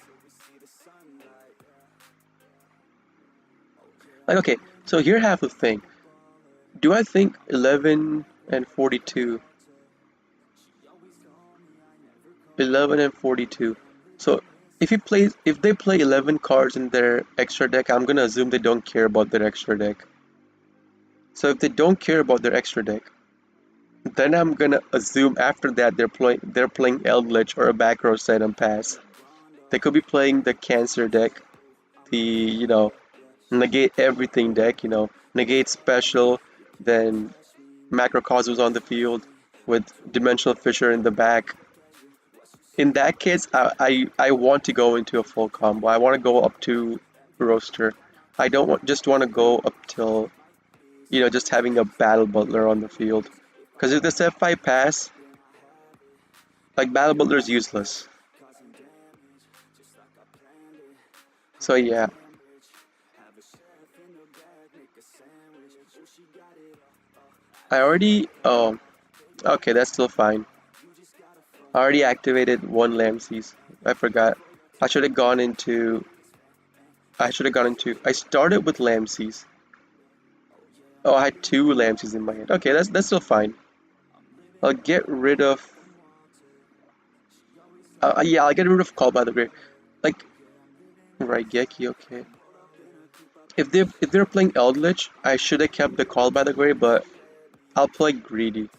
Speaker 1: Like, okay, so here I have the thing. Do I think 11 and 42? 11 and 42. So if they play 11 cards in their extra deck, I'm gonna assume they don't care about their extra deck. So if they don't care about their extra deck, then I'm gonna assume after that they're playing Eldritch or a back row set and pass. They could be playing the Cancer deck, the negate everything deck, negate special, then Macrocosmos on the field, with Dimensional Fissure in the back. In that case, I want to go into a full combo. I want to go up to Roaster. I don't just want to go up till, just having a Battle Butler on the field. Because if this F5 pass, like Battle Butler is useless. So yeah. I already, oh, okay, that's still fine. I already activated one Lamses. I forgot. I should have gone into, I started with Lamses. Oh, I had two Lamses in my hand. Okay, that's still fine. I'll get rid of, yeah, I'll get rid of Call by the Grave. Like, right, Geki, okay. If they're playing Eldritch, I should have kept the Call by the Grave, but I'll play Greedy.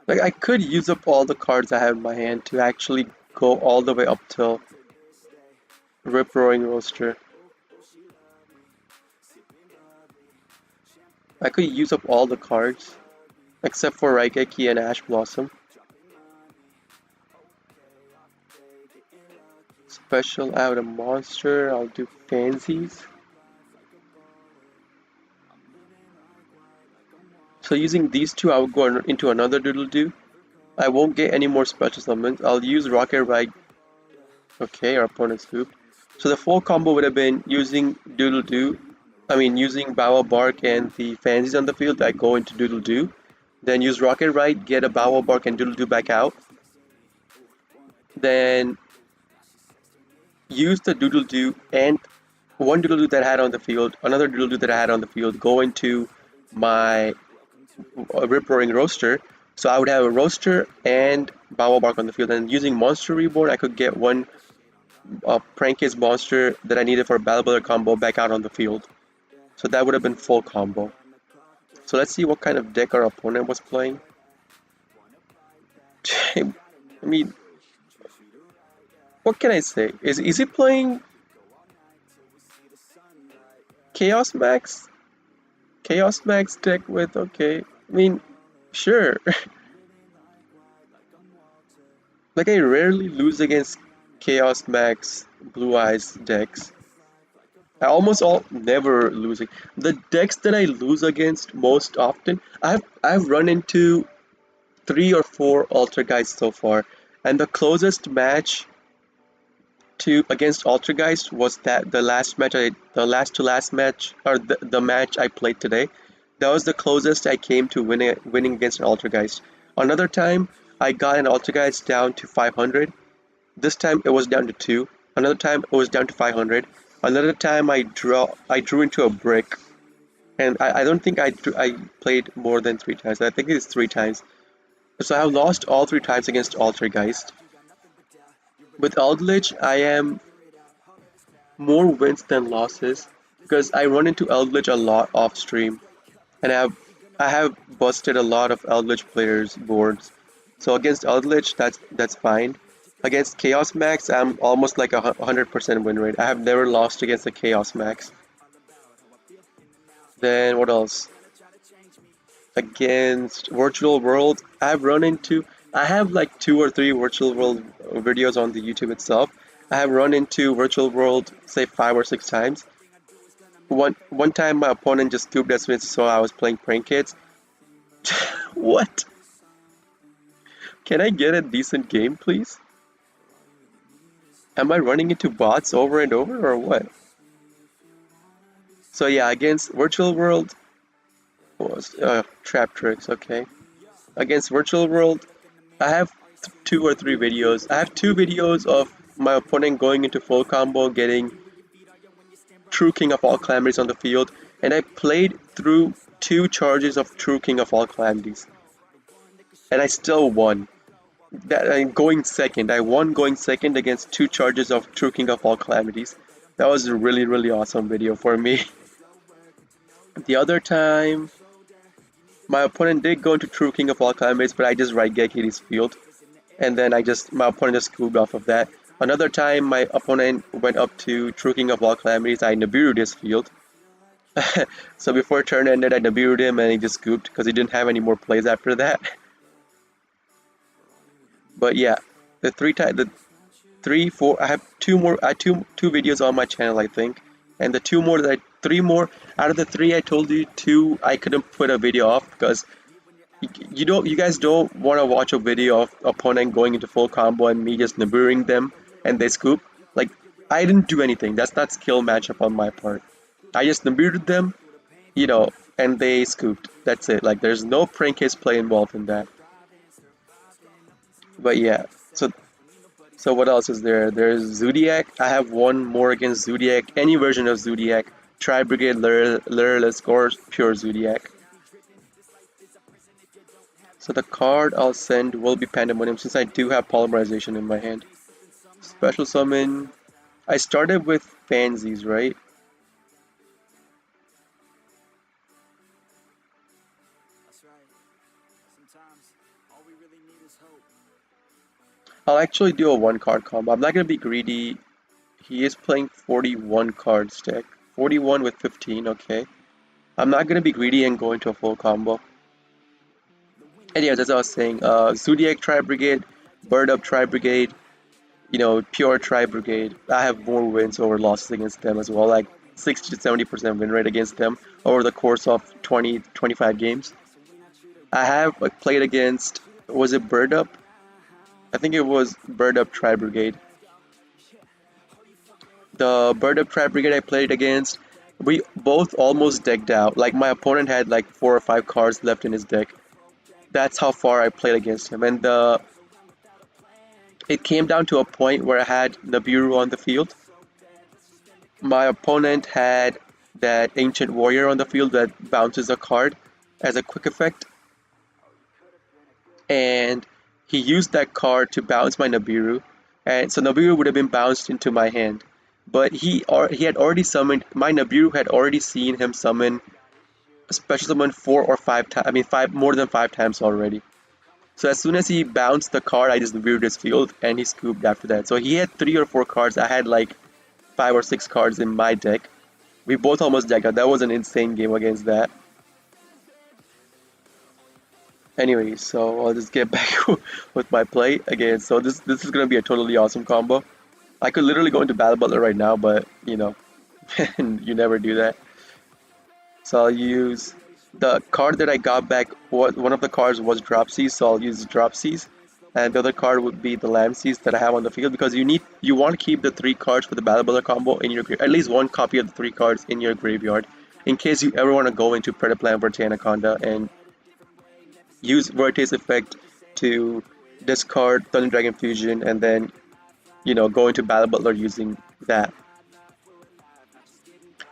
Speaker 1: Like, I could use up all the cards I have in my hand to actually go all the way up till Rip-Roaring Roaster. I could use up all the cards, except for Raigeki and Ash Blossom. Special out a monster, I'll do Fancies. So using these two, I will go into another Doodle-Doo. I won't get any more special summons. I'll use Rocket Ride. Okay, our opponent's looped. So the full combo would have been using Doodle-Doo. Using Bow Bark and the Fancies on the field. I go into Doodle-Doo. Then use Rocket Ride, get a Bow Bark and Doodle-Doo back out. Then use the Doodle-Doo and one Doodle-Doo that I had on the field, another Doodle-Doo that I had on the field, go into my Rip-Roaring Roaster. So I would have a Roaster and Bow Bark on the field, and using Monster Reborn, I could get one Prankist monster that I needed for a Battle Butler combo back out on the field. So that would have been full combo. So let's see what kind of deck our opponent was playing. What can I say? Is he playing Chaos Max? Chaos Max deck with, okay. Sure. Like, I rarely lose against Chaos Max Blue Eyes decks. I almost never losing. The decks that I lose against most often, I've run into 3 or 4 Altergeist so far, and the closest match against Altergeist was the last match, or the match I played today. That was the closest I came to winning against an Altergeist. Another time, I got an Altergeist down to 500. This time it was down to 2. Another time it was down to 500. Another time I drew into a brick. And I don't think I played more than 3 times. I think it's 3 times. So I've lost all 3 times against Altergeist. With Eldritch, I am more wins than losses because I run into Eldritch a lot off stream, and I have busted a lot of Eldritch players' boards. So against Eldritch, that's fine. Against Chaos Max, I'm almost like 100% win rate. I have never lost against the Chaos Max. Then what else? Against Virtual World, I have like 2 or 3 Virtual World videos on the YouTube itself. I have run into Virtual World, say 5 or 6 times. One time my opponent just scooped us with, so I was playing Prank Kids. What? Can I get a decent game, please? Am I running into bots over and over, or what? So yeah, against Virtual World was Trap Tricks, okay. Against Virtual World, I have 2 or 3 videos. I have 2 videos of my opponent going into full combo, getting True King of All Calamities on the field, and I played through 2 charges of True King of All Calamities, and I still won. I won going second against 2 charges of True King of All Calamities. That was a really, really awesome video for me. The other time, my opponent did go into True King of all Climates, but I just right Gekkied his field. And then my opponent just scooped off of that. Another time, my opponent went up to True King of all Calamities, I Nibiru'd his field. So before turn ended, I Nibiru'd him and he just scooped because he didn't have any more plays after that. But yeah, the three, four. I have two more. I have two videos on my channel, I think, and the three more out of the three I told you, two I couldn't put a video off because you guys don't want to watch a video of opponent going into full combo and me just Nibiruing them and they scoop. Like I didn't do anything. That's not skill matchup on my part. I just Nibiru'd them, and they scooped. That's it. Like there's no prank case play involved in that. But yeah, so what else is there? There's Zodiac. I have one more against Zodiac. Any version of Zodiac. Tri Brigade, Lureless, or pure Zodiac. So the card I'll send will be Pandemonium since I do have Polymerization in my hand. Special summon. I started with Pansies, right? I'll actually do a one card combo. I'm not gonna be greedy. He is playing 41 cards deck. 41 with 15, okay. I'm not gonna be greedy and go into a full combo. Anyways, as I was saying, Zodiac Tri Brigade, Bird Up Tri Brigade, Pure Tri Brigade. I have more wins over losses against them as well, like 60 to 70% win rate against them over the course of 20, 25 games. I have played against, was it Bird Up? I think it was Bird Up Tri Brigade. The Bird Up Tri Brigade I played against, we both almost decked out. Like my opponent had like 4 or 5 cards left in his deck. That's how far I played against him. And it came down to a point where I had Nibiru on the field. My opponent had that Ancient Warrior on the field that bounces a card as a quick effect. And he used that card to bounce my Nibiru. And so Nibiru would have been bounced into my hand. But he had already summoned, my Nibiru had already seen him summon a special summon 4 or 5 times, I mean more than 5 times already. So as soon as he bounced the card, I just Nibiru'd his field and he scooped after that. So he had 3 or 4 cards, I had like 5 or 6 cards in my deck. We both almost decked out. That was an insane game against that. Anyway, so I'll just get back with my play again. So this is gonna be a totally awesome combo. I could literally go into Battle Butler right now, but you never do that. So I'll use the card that I got back. One of the cards was Dropsies, so I'll use Dropsies, and the other card would be the Lamseas that I have on the field because you want to keep the 3 cards for the Battle Butler combo in your at least one copy of the 3 cards in your graveyard in case you ever want to go into Predaplan Verte Anaconda and use Verte's effect to discard Thunder Dragon Fusion and then go into Battle Butler using that.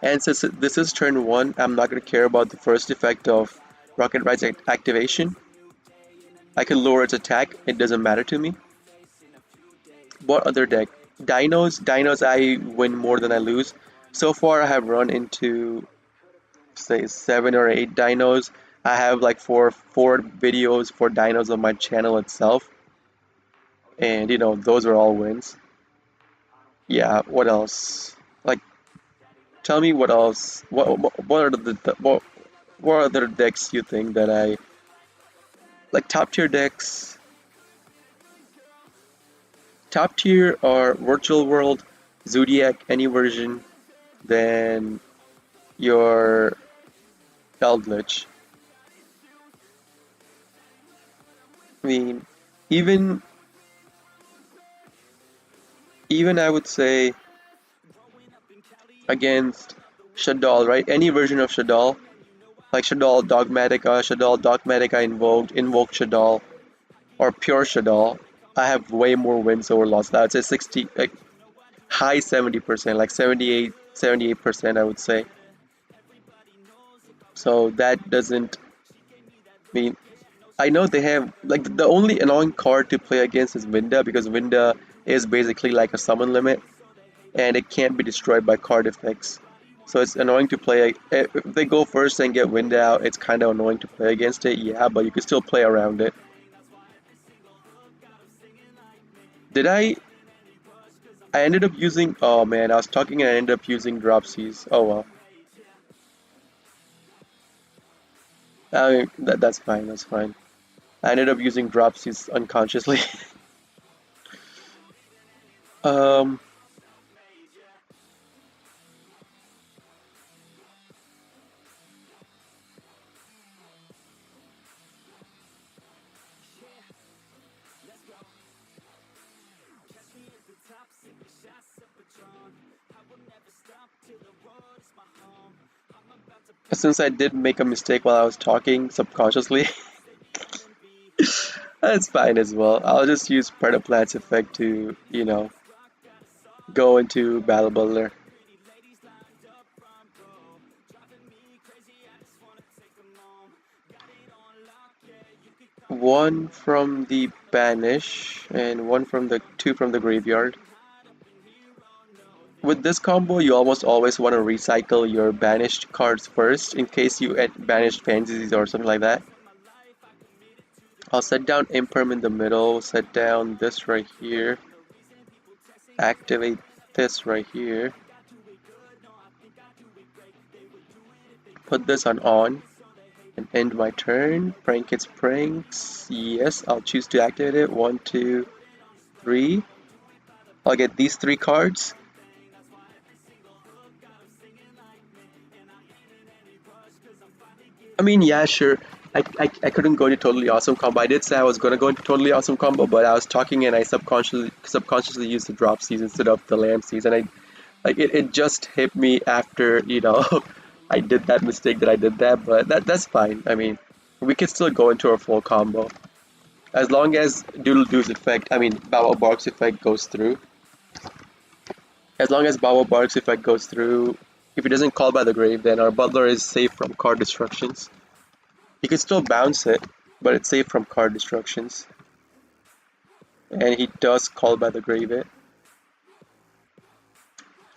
Speaker 1: And since this is turn 1, I'm not going to care about the first effect of Rocket Ride's activation. I can lower its attack, it doesn't matter to me. What other deck? Dinos I win more than I lose. So far I have run into say 7 or 8 dinos. I have like four videos for dinos on my channel itself. And those are all wins. Yeah, what else? Like tell me what else. What are what other decks you think that I like? Top tier decks. Top tier are Virtual World, Zodiac, any version, then your Eldritch. I mean, even I would say against Shaddoll, right? Any version of Shaddoll, like Shaddoll Dogmatic I invoked Shaddoll, or Pure Shaddoll, I have way more wins over losses. I would say 60, like high 70%, like 78% I would say. So that doesn't mean, I know they have, like the only annoying card to play against is Winda because Winda is basically like a summon limit. and it can't be destroyed by card effects. So it's annoying to play. If they go first and get wind out, it's kind of annoying to play against it, yeah, but you can still play around it. Did I ended up using, oh man, I was talking and I ended up using Dropsies. Oh well. I mean, that's fine, that's fine. I ended up using Dropsies unconsciously. um, since I did make a mistake while I was talking subconsciously, that's fine as well. I'll just use Predaplat's effect to, go into Battle Butler. One from the Banish and one from the two from the Graveyard. With this combo, you almost always want to recycle your banished cards first in case you get banished fantasies or something like that. I'll set down Imperm in the middle, set down this right here, activate this right here, put this on, and end my turn. Prank its pranks. Yes, I'll choose to activate it. 1, 2, 3. I'll get these 3 cards. I mean, yeah, sure. I couldn't go into totally awesome combo. I did say I was gonna go into totally awesome combo, but I was talking and I subconsciously used the drop seeds instead of the lamb seeds, and it just hit me after I did that mistake that I did that, but that's fine. I mean, we can still go into a full combo as long as Doodle Doo's effect, I mean Bow Bark's effect goes through. As long as Bow Bark's effect goes through, if it doesn't call by the grave, then our butler is safe from card destructions. He could still bounce it, but it's safe from card destructions. And he does call by the grave it.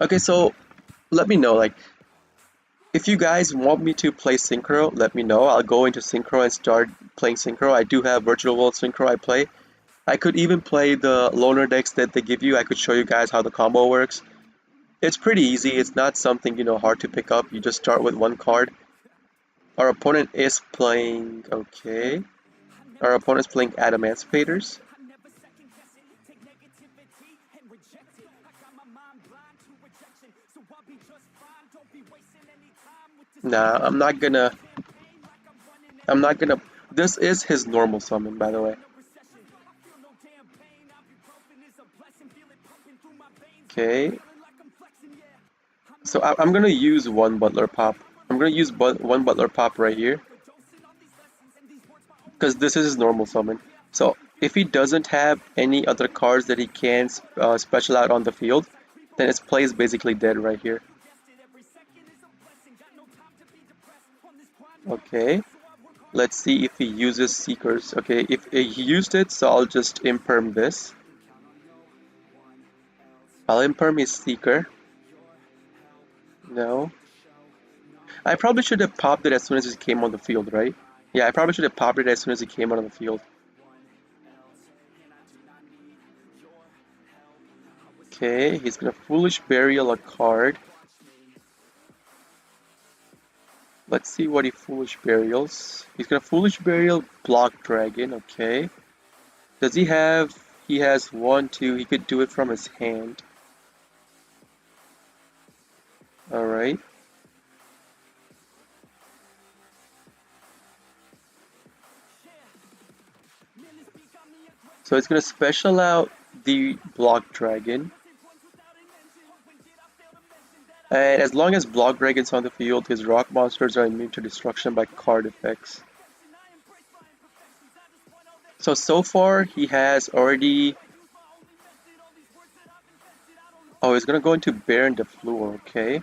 Speaker 1: Okay, so let me know, like, if you guys want me to play Synchro, let me know. I'll go into Synchro and start playing Synchro. I do have Virtual World Synchro I play. I could even play the loner decks that they give you. I could show you guys how the combo works. It's pretty easy. It's not something, hard to pick up. You just start with one card. Our opponent is playing, okay. Our opponent's playing Adamantivators. Nah, I'm not gonna, this is his normal summon, by the way. Okay. So I'm gonna use one Butler Pop. I'm gonna use one Butler Pop right here. Because this is his normal summon. So if he doesn't have any other cards that he can special out on the field, then his play is basically dead right here. Okay, let's see if he uses Seekers. Okay, if he used it, so I'll just imperm this. I'll imperm his Seeker. No. I probably should have popped it as soon as it came on the field, right? Yeah, I probably should have popped it as soon as it came out on the field. Okay, he's gonna Foolish Burial a card. Let's see what he Foolish Burials. He's gonna Foolish Burial Block Dragon, okay. Does he have... He has 1, 2, he could do it from his hand. Alright. So it's gonna special out the Block Dragon. And as long as Block Dragon's on the field, his rock monsters are immune to destruction by card effects. So far he has already... Oh, he's gonna go into Baron de Fleur, okay.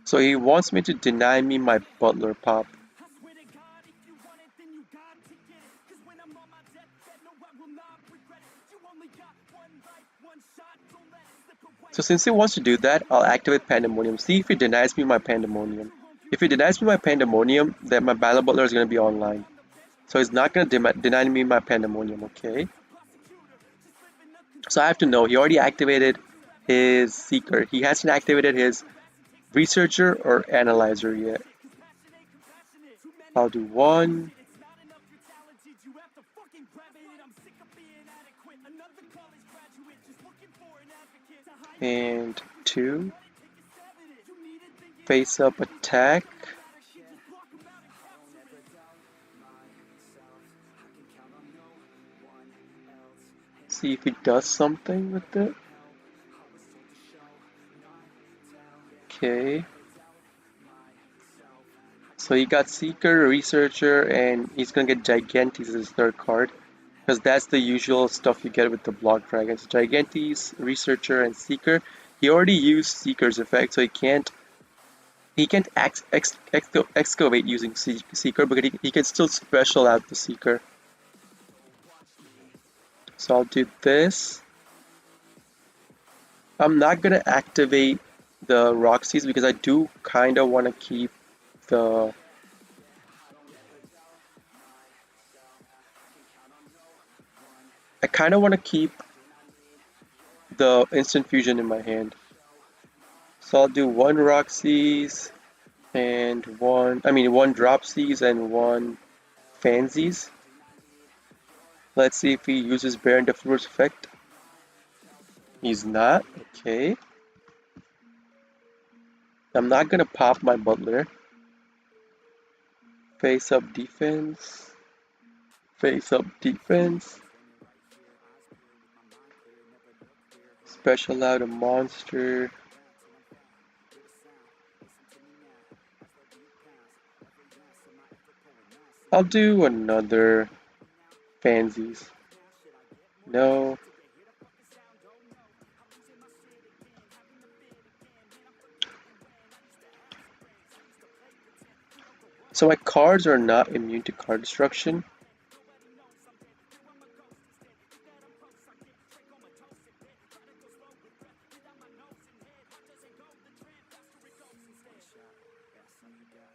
Speaker 1: So he wants me to deny me my Butler Pop. So since he wants to do that, I'll activate Pandemonium. See if he denies me my Pandemonium. If he denies me my Pandemonium, then my Battle Butler is going to be online. So he's not going to deny me my Pandemonium, okay? So I have to know, he already activated his Seeker. He hasn't activated his Researcher or Analyzer yet. I'll do 1. And 2. Face up attack. See if he does something with it. Okay. So he got Seeker, Researcher, and he's gonna get Gigantes as his third card. Because that's the usual stuff you get with the Block Dragons. Gigantes, Researcher, and Seeker. He already used Seeker's effect, so he can't excavate using Seeker, but he can still special out the Seeker. So I'll do this. I'm not gonna activate the Roxy's because I do kind of want to keep the instant fusion in my hand. So I'll do 1 Roxy's and one Dropsies and 1 Fansies. Let's see if he uses Baron Defleur's effect. He's not. Okay. I'm not gonna pop my Butler. Face up defense. Face up defense. Special out a monster. I'll do another Fansies. No. So my cards are not immune to card destruction.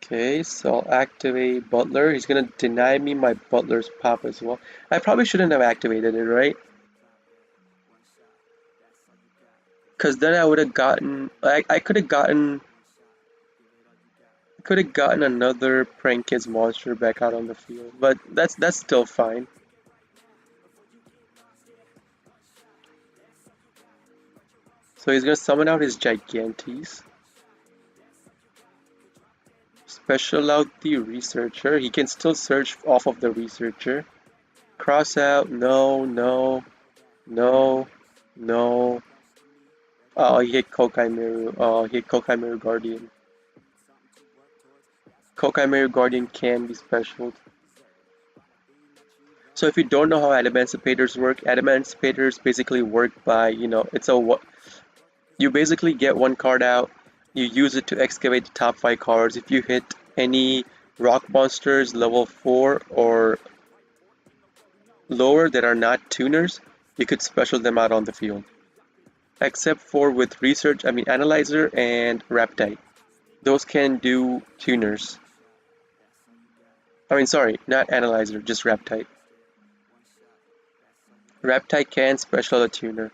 Speaker 1: Okay, so I'll activate Butler. He's gonna deny me my Butler's pop as well. I probably shouldn't have activated it, right? Because then I would have gotten, I could have gotten another Prank Kids monster back out on the field, but that's still fine. So he's gonna summon out his Gigantes. Special out the Researcher. He can still search off of the Researcher. Cross out. No, no, no, no. Oh, he hit Kokai Miru. Oh, he hit Kokai Miru Guardian. Kokai Miru Guardian can be specialed. So if you don't know how Adamanticipators work, Adamanticipators basically work by, you basically get 1 card out, you use it to excavate the top 5 cards. If you hit any rock monsters level 4 or lower that are not tuners, you could special them out on the field. Except for with Analyzer and Raptite. Those can do tuners. Sorry, not Analyzer, just Raptite. Raptite can special a tuner.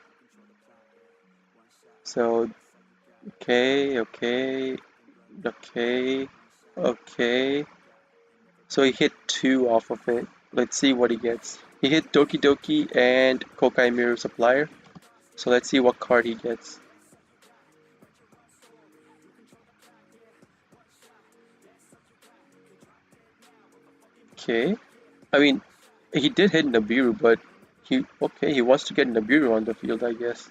Speaker 1: So, okay. So he hit 2 off of it. Let's see what he gets. He hit Doki Doki and Kokai Miru Supplier. So let's see what card he gets. Okay. He did hit Nibiru, but he wants to get Nibiru on the field, I guess.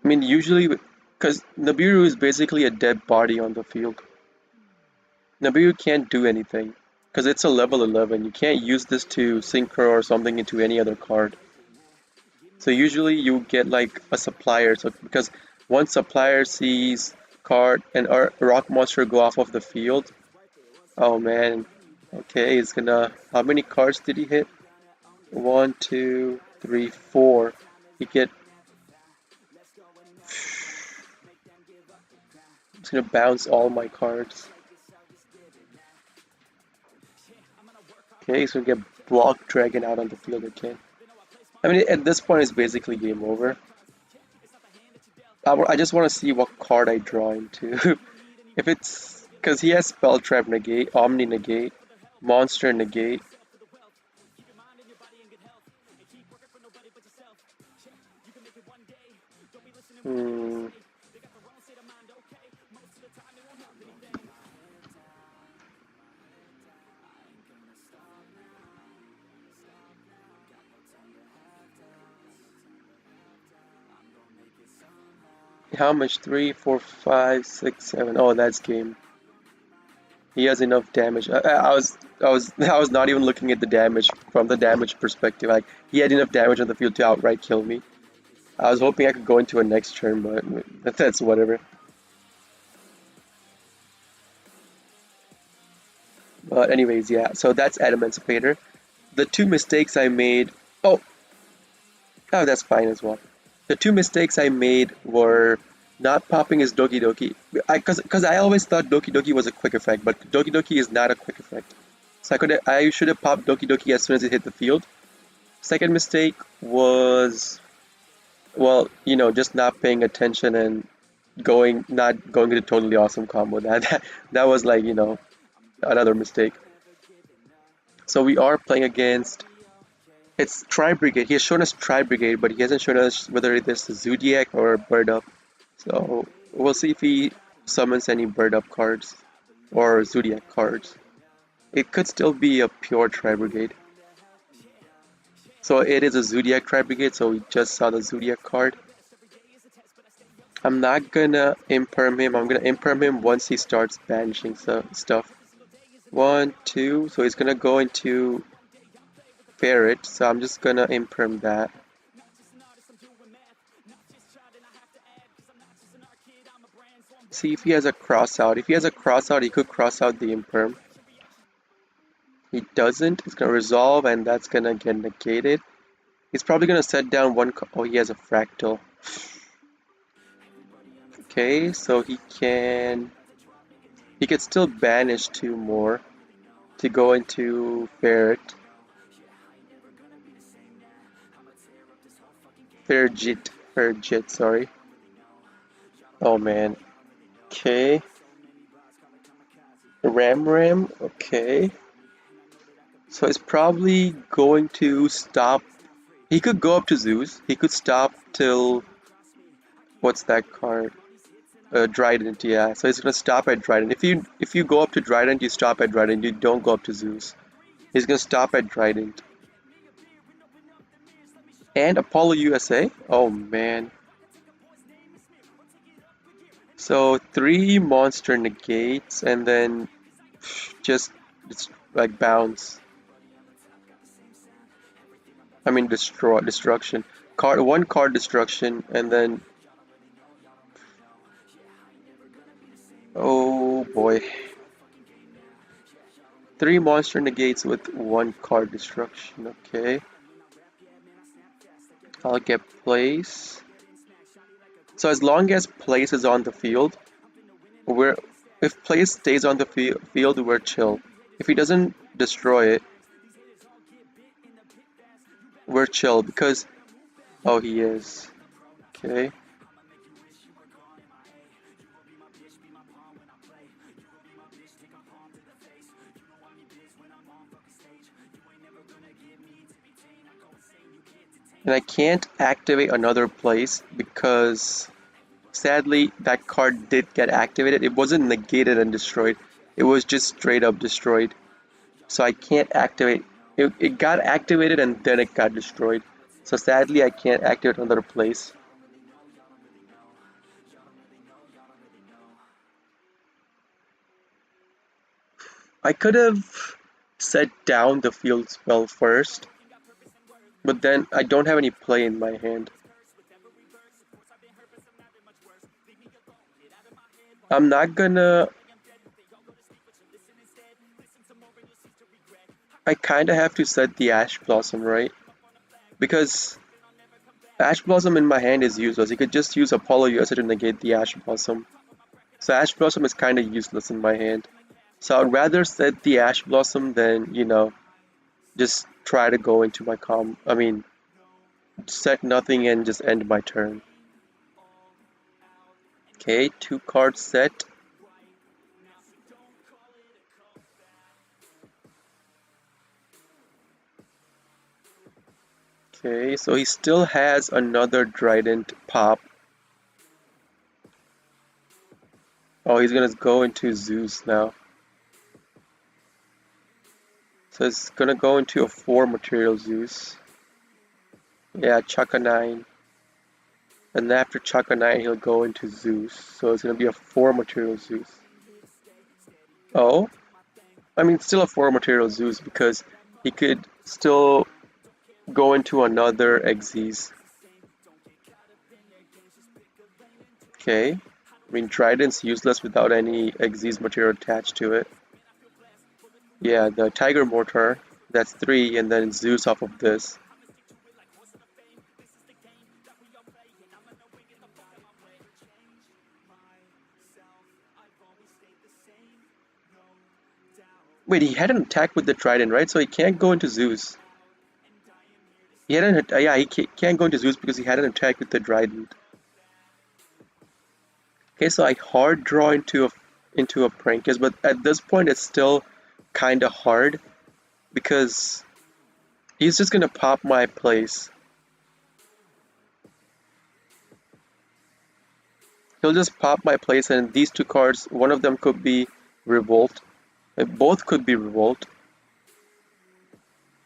Speaker 1: Usually, because Nibiru is basically a dead body on the field. Nibiru can't do anything, because it's a level 11. You can't use this to synchro or something into any other card. So usually you get like a supplier, so because once supplier sees card and a rock monster go off of the field, oh man, okay, he's gonna, how many cards did he hit? 1, 2, 3, 4. You get. It's gonna bounce all my cards. Okay, so we get Block Dragon out on the field again. I mean, at this point, it's basically game over. I just want to see what card I draw into. If it's because he has Spell Trap Negate, Omni Negate, Monster Negate. Hmm. How much? 3, 4, 5, 6, 7. Oh, that's game. He has enough damage. I was not even looking at the damage from the damage perspective. Like he had enough damage on the field to outright kill me. I was hoping I could go into a next turn, but that's whatever. But anyways, yeah. So that's Emancipator. The two mistakes I made. Oh, oh, that's fine as well. The two mistakes I made were not popping his Doki Doki. Because I always thought Doki Doki was a quick effect, but Doki Doki is not a quick effect. So I should have popped Doki Doki as soon as it hit the field. Second mistake was, well, just not paying attention and not going to totally awesome combo. That was like, another mistake. So we are playing against. It's Tri Brigade. He has shown us Tri Brigade, but he hasn't shown us whether it is Zodiac or Bird Up. So we'll see if he summons any Bird Up cards or Zodiac cards. It could still be a pure Tri Brigade. So it is a Zodiac Tri Brigade, so we just saw the Zodiac card. I'm not gonna imperm him. I'm gonna imperm him once he starts banishing stuff. 1, 2. So he's gonna go into Ferret. So I'm just gonna imperm that. See if he has a cross out. If he has a cross out, he could cross out the imperm. He doesn't. It's gonna resolve, and that's gonna get negated. He's probably gonna set down one. Oh, he has a fractal. Okay, so he can still banish 2 more to go into Ferret. Ferjit, sorry. Oh man. Okay. Ram, okay. So it's probably going to stop. He could go up to Zeus. He could stop till. What's that card? Dryden, yeah. So he's gonna stop at Dryden. If you go up to Dryden, you stop at Dryden. You don't go up to Zeus. He's gonna stop at Dryden. And Apollo USA. Oh man. So 3 monster negates and then just it's like bounce. I mean destruction. One card destruction and then. Oh boy. 3 monster negates with 1 card destruction. Okay. I'll get place. So as long as place is on the field, if place stays on the field, we're chill. If he doesn't destroy it, we're chill because oh he is. Okay. And I can't activate another place because sadly that card did get activated. It wasn't negated and destroyed. It was just straight up destroyed. So I can't activate it got activated and then it got destroyed. So sadly I can't activate another place. I could have set down the field spell first, but then I don't have any play in my hand. I'm not gonna. I kinda have to set the Ash Blossom, right? Because Ash Blossom in my hand is useless. You could just use Apollo USA to negate the Ash Blossom. So Ash Blossom is kind of useless in my hand. So I'd rather set the Ash Blossom than, just try to go into my set nothing and just end my turn. Okay, 2 card set. Okay, so he still has another Trident pop. Oh, he's gonna go into Zeus now. So it's gonna go into a 4 material Zeus. Yeah, Chaka 9. And after Chaka 9, he'll go into Zeus. So it's gonna be a 4 material Zeus. Oh, still a 4 material Zeus because he could still go into another Xyz. Okay. Trident's useless without any Xyz material attached to it. Yeah, the Tiger Mortar, that's 3, and then Zeus off of this. Wait, he had an attack with the Trident, right? So he can't go into Zeus. He had yeah, he can't go into Zeus because he had an attack with the Trident. Okay, so I hard draw into a Prankers, but at this point it's still kind of hard because he's just gonna pop my place. He'll just pop my place, and these 2 cards, one of them could be Revolt. Both could be Revolt.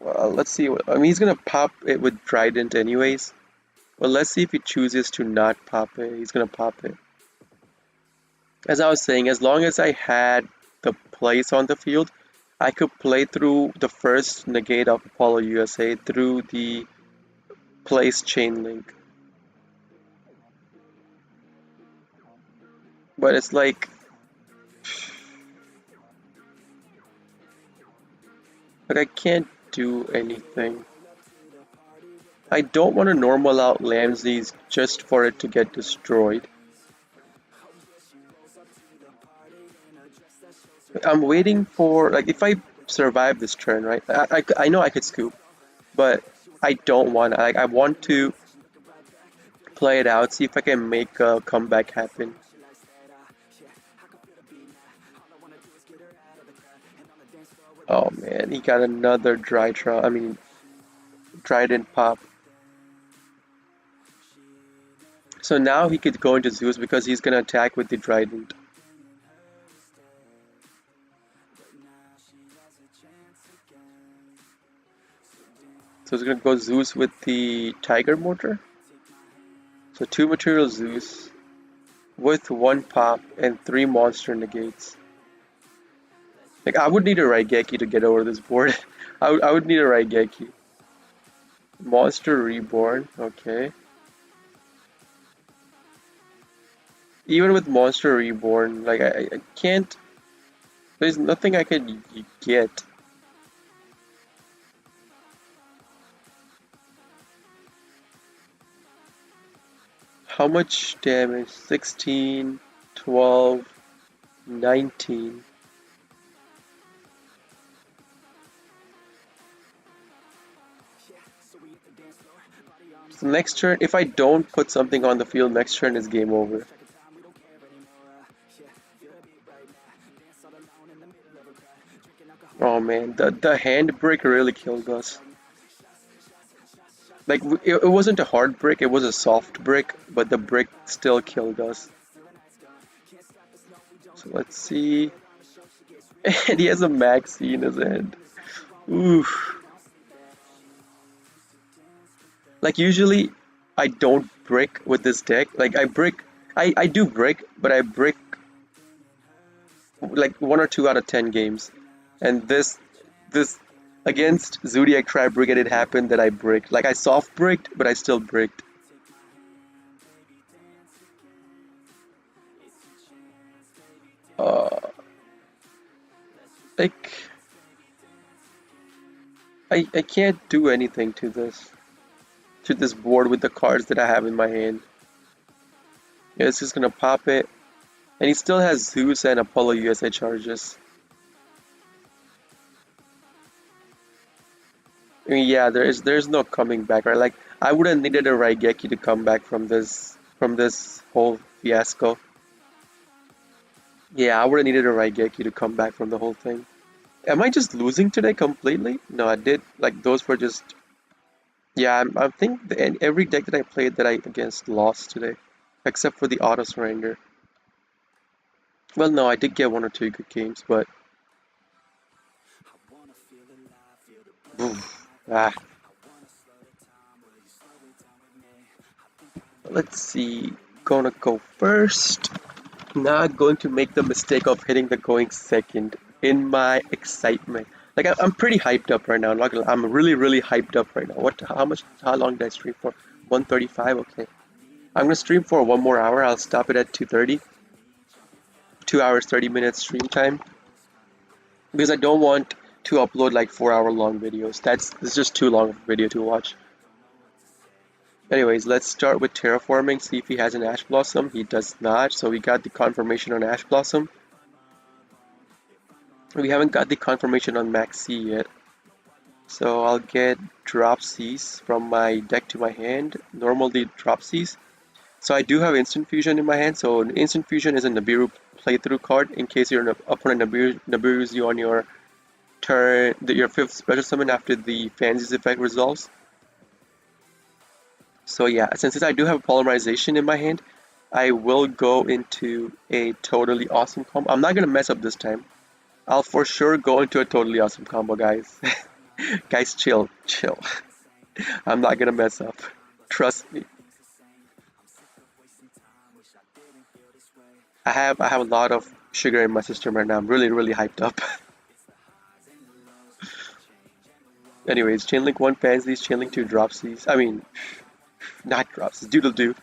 Speaker 1: Well, let's see. He's gonna pop it with Trident anyways. Well, let's see if he chooses to not pop it. He's gonna pop it. As I was saying, as long as I had the place on the field, I could play through the first negate of Apollo USA through the place chain link. But it's like, I can't do anything. I don't want to normal out Lamses just for it to get destroyed. I'm waiting for, like, if I survive this turn, right? I know I could scoop, but I don't want, I want to play it out, see if I can make a comeback happen. Oh man, he got another Trident pop. So now he could go into Zeus because he's gonna attack with the Trident. So he's gonna go Zeus with the Tiger Mortar. So 2 material Zeus with 1 pop and 3 monster negates. Like, I would need a Raigeki to get over this board. I would need a Raigeki. Monster Reborn, okay. Even with Monster Reborn, like, I can't... There's nothing I could get. How much damage? 16, 12, 19. So next turn, if I don't put something on the field, next turn is game over. Oh man, the hand brick really killed us. Like, it wasn't a hard brick, it was a soft brick, but the brick still killed us. So let's see. And he has a Maxi in his hand. Oof. Like, usually I don't brick with this deck. Like, I do brick, but I brick like 1 or 2 out of 10 games. And this against Zodiac Tribe Brigade, it happened that I bricked. Like, I soft bricked, but I still bricked. Like, I can't do anything to this. to this board with the cards that I have in my hand. Yeah, it's just gonna pop it. And he still has Zeus and Apollo USA charges. I mean, yeah, there's no coming back, right? Like I would have needed a Raigeki to come back from this whole fiasco. Yeah, I would have needed a Raigeki to come back from the whole thing. Am I just losing today completely? No, I did. Like those were just. Yeah, I think every deck that I played that I against lost today, except for the auto surrender. Well, no, I did get one or two good games, but. Oof, ah. Let's see. Gonna go first. Not going to make the mistake of hitting the going second in my excitement. Like I'm pretty hyped up right now. I'm not gonna, I'm really hyped up right now. How long did I stream for? 1:35. Okay. I'm gonna stream for one more hour. I'll stop it at 2:30. 2 hours 30 minutes stream time because I don't want to upload like 4 hour long videos. It's just too long of a video to watch. Anyways, let's start with terraforming. See if he has an Ash Blossom. He does not. So we got the confirmation on Ash Blossom. We haven't got the confirmation on Max C yet. So I'll get drop Cs from my deck to my hand. Normally drop Cs. So I do have Instant Fusion in my hand. So Instant Fusion is a Nibiru playthrough card in case your opponent Nibiru's you on your turn, your 5th special summon after the Fancy's effect resolves. So yeah, since I do have Polymerization in my hand, I will go into a totally awesome combo. I'm not gonna mess up this time. I'll for sure go into a totally awesome combo, guys. Guys, chill. I'm not gonna mess up. Trust me. I have a lot of sugar in my system right now. I'm really hyped up. Anyways, Chainlink 1 Pansies, Chainlink 2 Dropsies. I mean, not Dropsies, Doodle Doo.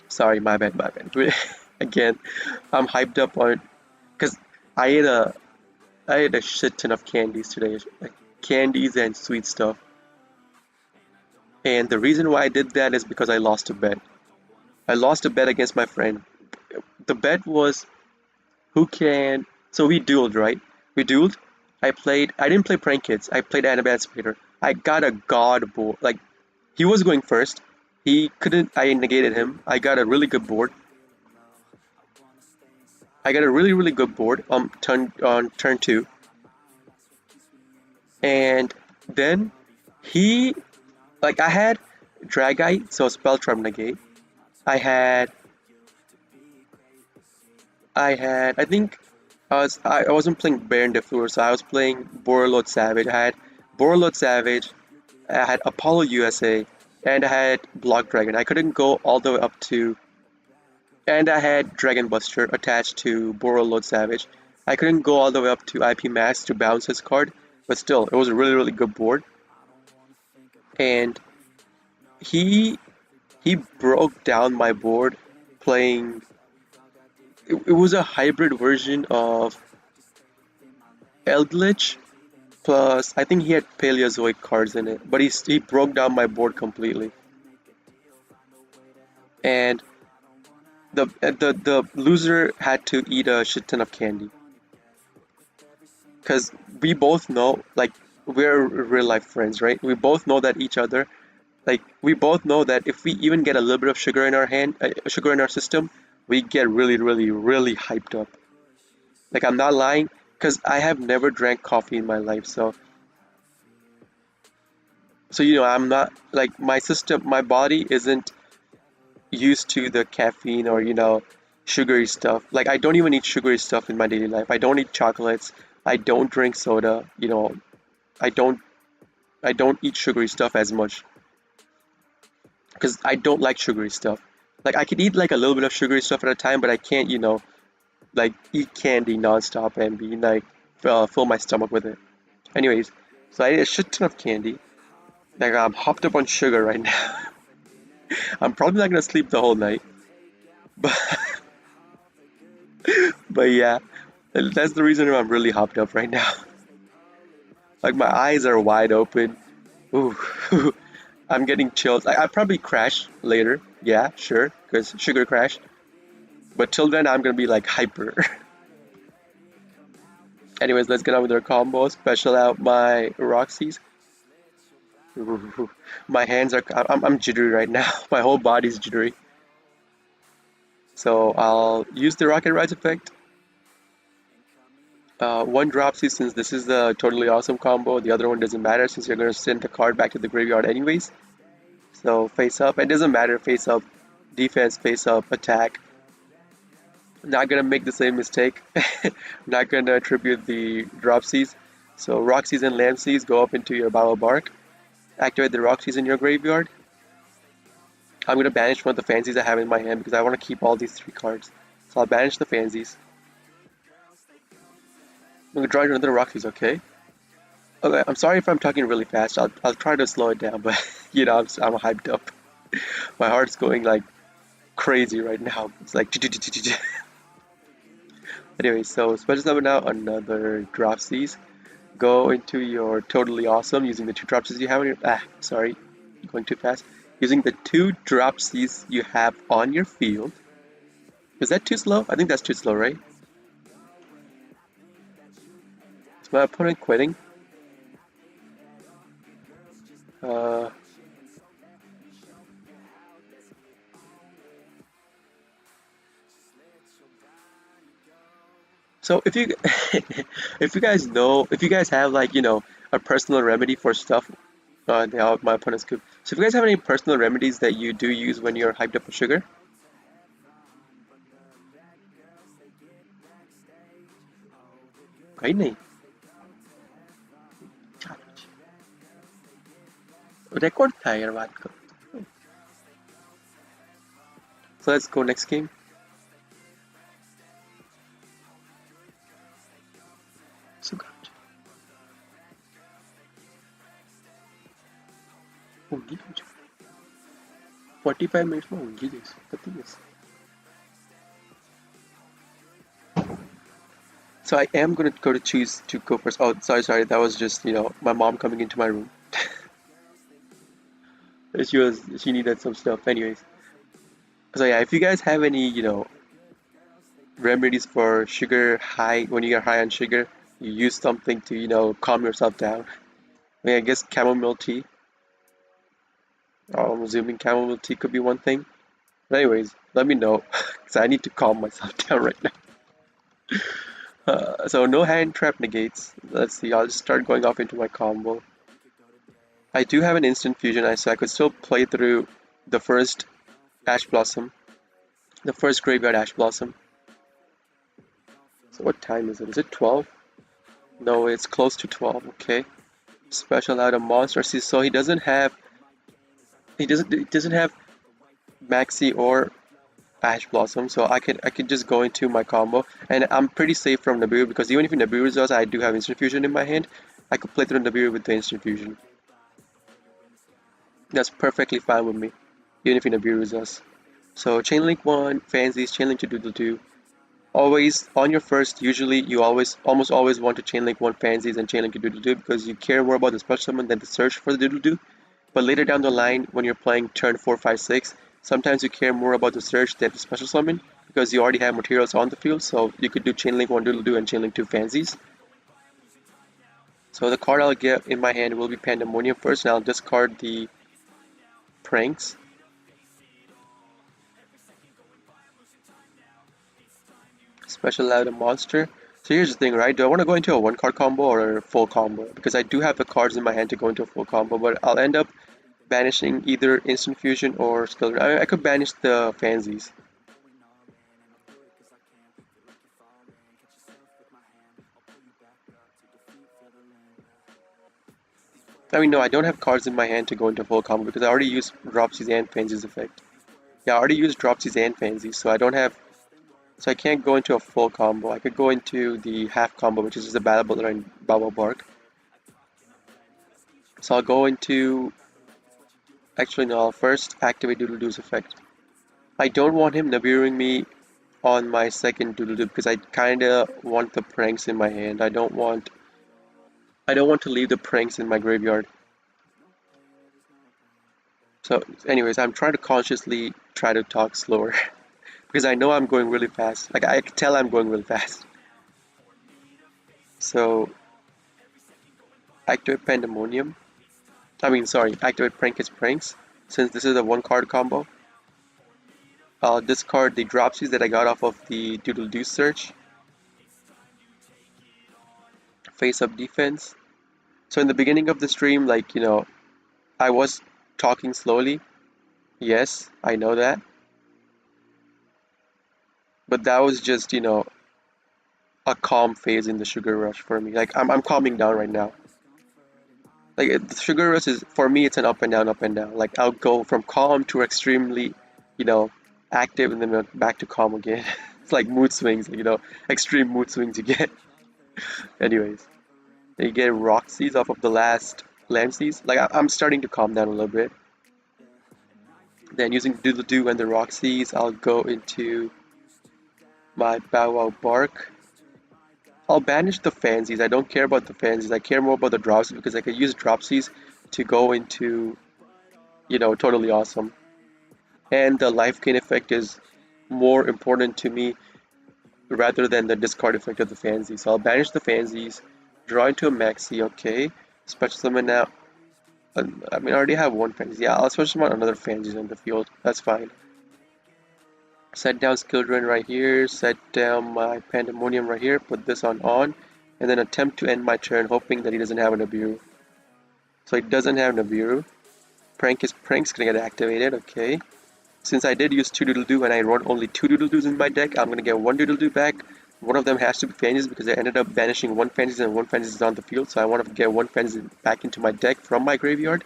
Speaker 1: Sorry, my bad. Again, I'm hyped up on because I ate a I ate a shit ton of candies today, like candies and sweet stuff. And the reason why I did that is because I lost a bet. I lost a bet against my friend. The bet was who can. So we dueled, right? We dueled. I didn't play Prank Kids. I played Anabancipator. I got a god board. Like, he was going first. He couldn't. I negated him. I got a really good board. I got a really good board on turn 2. And then he. Like, I had Dragite, so Spell Trap negate. I had. I think I wasn't playing Baron Defleur, so I was playing Borreload Savage. I had Borreload Savage, I had Apollo USA, and I had Block Dragon. I couldn't go all the way up to, and I had Dragon Buster attached to Borreload Savage. I couldn't go all the way up to IP Max to bounce his card, but still, it was a really good board. And he he broke down my board playing. It was a hybrid version of Eldritch plus I think he had Paleozoic cards in it, but he broke down my board completely. And the loser had to eat a shit ton of candy because we both know, like, we're real life friends, right? We both know that each other, like, we both know that if we even get a little bit of sugar in our hand, sugar in our system, we get really hyped up. Like, I'm not lying, because I have never drank coffee in my life, so I'm not like my system, my body isn't used to the caffeine or sugary stuff. Like, I don't even eat sugary stuff in my daily life. I don't eat chocolates. I don't drink soda. I don't I don't eat sugary stuff as much because I don't like sugary stuff. Like, I could eat like a little bit of sugary stuff at a time, but I can't, like, eat candy nonstop and be like fill my stomach with it. Anyways, so I ate a shit ton of candy. Like, I'm hopped up on sugar right now. I'm probably not gonna sleep the whole night, but but yeah, that's the reason I'm really hopped up right now. Like, my eyes are wide open. Ooh, I'm getting chills. I probably crash later. Yeah, sure, because sugar crash. But till then, I'm gonna be like hyper. Anyways, let's get on with our combo. Special out my Roxy's. My hands are. I'm jittery right now. My whole body's jittery. So I'll use the Rocket Rise effect. One Dropsy, since this is the totally awesome combo. The other one doesn't matter since you're gonna send the card back to the graveyard anyways. So face up. It doesn't matter. Face up, defense. Face up, attack. Not gonna make the same mistake. Not gonna attribute the Dropsies. So Roxy's and Lamseys go up into your Bow Bark. Activate the Roxy's in your graveyard. I'm gonna banish one of the fancies I have in my hand because I want to keep all these 3 cards. So I'll banish the fancies. I'm gonna draw another Roxy's, okay? Okay, I'm sorry if I'm talking really fast. I'll try to slow it down, but you know I'm hyped up. My heart's going like crazy right now. It's like anyway, so special summon out another Dropsies. Go into your totally awesome using the 2 Dropsies you have on your sorry, going too fast. Using the 2 Dropsies you have on your field. Is that too slow? I think that's too slow, right? Is my opponent quitting? So if you if you guys know, if you guys have like, you know, a personal remedy for stuff, my opponent's good. So if you guys have any personal remedies that you do use when you're hyped up with sugar, काही नहीं. Record था यार बात को. So let's go next game. Sugat. होंगी 45 minutes में होंगी this. कती है? So I am gonna choose to go first. Oh, sorry. That was just, you know, my mom coming into my room. She needed some stuff. Anyways, so yeah, if you guys have any, you know, remedies for sugar high, when you get high on sugar, you use something to, you know, calm yourself down. I mean, I guess chamomile tea. I'm assuming chamomile tea could be one thing. But anyways, let me know, because I need to calm myself down right now. So no hand trap negates. Let's see, I'll just start going off into my combo. I do have an instant fusion, so I could still play through the first Ash Blossom, the first Graveyard Ash Blossom. So what time is it? Is it 12? No, it's close to 12. Okay. Special out a monster. See, so he doesn't have Maxi or Ash Blossom, so I could just go into my combo, and I'm pretty safe from Nibiru because even if Nibiru does, I do have instant fusion in my hand. I could play through Nibiru with the instant fusion. That's perfectly fine with me, even if Nibiru does. So Chain Link 1, Fancies, Chain Link 2, Doodle 2. Always on your first, usually you almost always want to Chain Link 1 Fancies and Chain Link 2 Doodle 2 because you care more about the special summon than the search for the Doodle 2. But later down the line, when you're playing turn 4, 5, 6, sometimes you care more about the search than the special summon because you already have materials on the field, so you could do Chain Link 1 Doodle Doo and Chain Link 2 Fancies. So the card I'll get in my hand will be Pandemonium first, and I'll discard the Pranks. Special out a monster. So here's the thing, right? Do I want to go into a 1-card combo or a full combo? Because I do have the cards in my hand to go into a full combo, but I'll end up banishing either Instant Fusion or Skill. I could banish the Fancies. I mean, no, I don't have cards in my hand to go into full combo because I already used Dropsies and Fancies effect. Yeah, I already used Dropsies and Fancies, so I don't have... So I can't go into a full combo. I could go into the half combo, which is just a Battle Builder and Bubble Bark. So I'll go into... Actually, no, I'll first activate Doodle Doo's effect. I don't want him Nibiruing me on my second Doodle Doo because I kinda want the pranks in my hand. I don't want to leave the pranks in my graveyard. So anyways, I'm trying to consciously try to talk slower because I know I'm going really fast. Like I can tell I'm going really fast. So activate Pandemonium. I mean, sorry, activate Prank is Pranks. Since this is a one card combo, I'll discard the dropsies that I got off of the Doodle Doo search. Face up defense. So in the beginning of the stream, like, I was talking slowly. Yes, I know that. But that was just, a calm phase in the sugar rush for me. Like I'm calming down right now. Like the sugar rush is for me, it's an up and down, up and down. Like I'll go from calm to extremely, you know, active and then back to calm again. It's like mood swings, extreme mood swings you get. Anyways, you get Roxy's off of the last Lamseys. Like I'm starting to calm down a little bit. Then using Doodle Doo and the Roxy's, I'll go into my Bow Wow Bark. I'll banish the fancies. I don't care about the fancies. I care more about the dropsies because I can use dropsies to go into, totally awesome. And the life gain effect is more important to me rather than the discard effect of the fancies. So I'll banish the fancies, draw into a maxi, okay. Special summon now. I mean, I already have one fantasy. Yeah, I'll special summon another fantasy in the field. That's fine. Set down skill drain right here. Set down my pandemonium right here. Put this on, and then attempt to end my turn, hoping that he doesn't have an Abiru. So he doesn't have an Abiru. Prank's gonna get activated. Okay. Since I did use 2 Doodle Doo and I run only 2 Doodle Doos in my deck, I'm gonna get 1 Doodle Doo back. One of them has to be Fantasy because I ended up banishing 1 Fantasy and 1 Fantasy is on the field, so I want to get 1 Fantasy back into my deck from my graveyard.